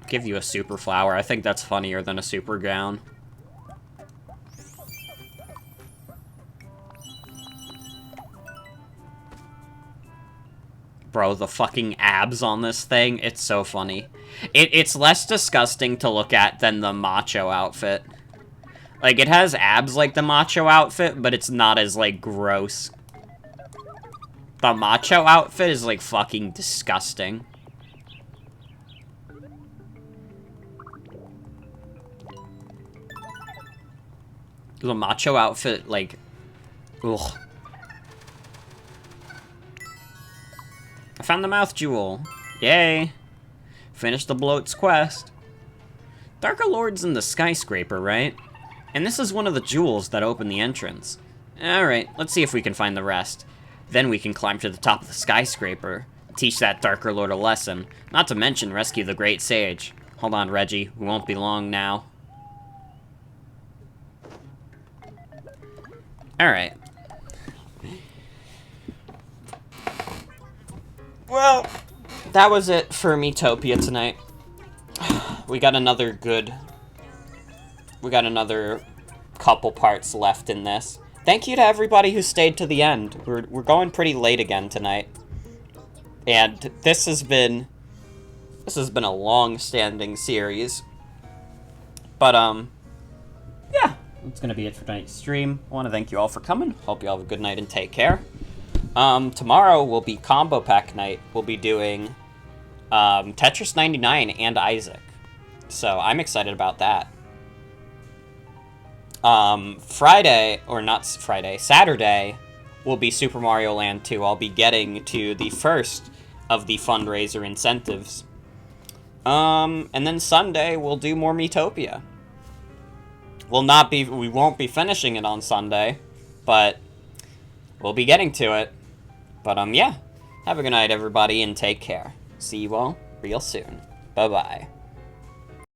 Give you a super flower. I think that's funnier than a super gown. Bro, the fucking abs on this thing, it's so funny. It's less disgusting to look at than the macho outfit. Like, it has abs like the macho outfit, but it's not as, like, gross. The macho outfit is, like, fucking disgusting. The macho outfit, like, ugh. I found the mouth jewel. Yay. Finished the bloat's quest. Darker Lord's in the skyscraper, right? And this is one of the jewels that open the entrance. Alright, let's see if we can find the rest. Then we can climb to the top of the skyscraper. Teach that Darker Lord a lesson. Not to mention rescue the Great Sage. Hold on, Reggie. We won't be long now. Alright. Well, that was it for Miitopia tonight. We got another couple parts left in this. Thank you to everybody who stayed to the end. We're going pretty late again tonight. And this has been a long-standing series. But, yeah. That's gonna be it for tonight's stream. I want to thank you all for coming. Hope you all have a good night and take care. Tomorrow will be Combo Pack night. We'll be doing, Tetris 99 and Isaac. So, I'm excited about that. Saturday will be Super Mario Land 2. I'll be getting to the first of the fundraiser incentives. And then Sunday, we'll do more Miitopia. We won't be finishing it on Sunday, but we'll be getting to it. But, yeah. Have a good night, everybody, and take care. See you all real soon. Bye-bye.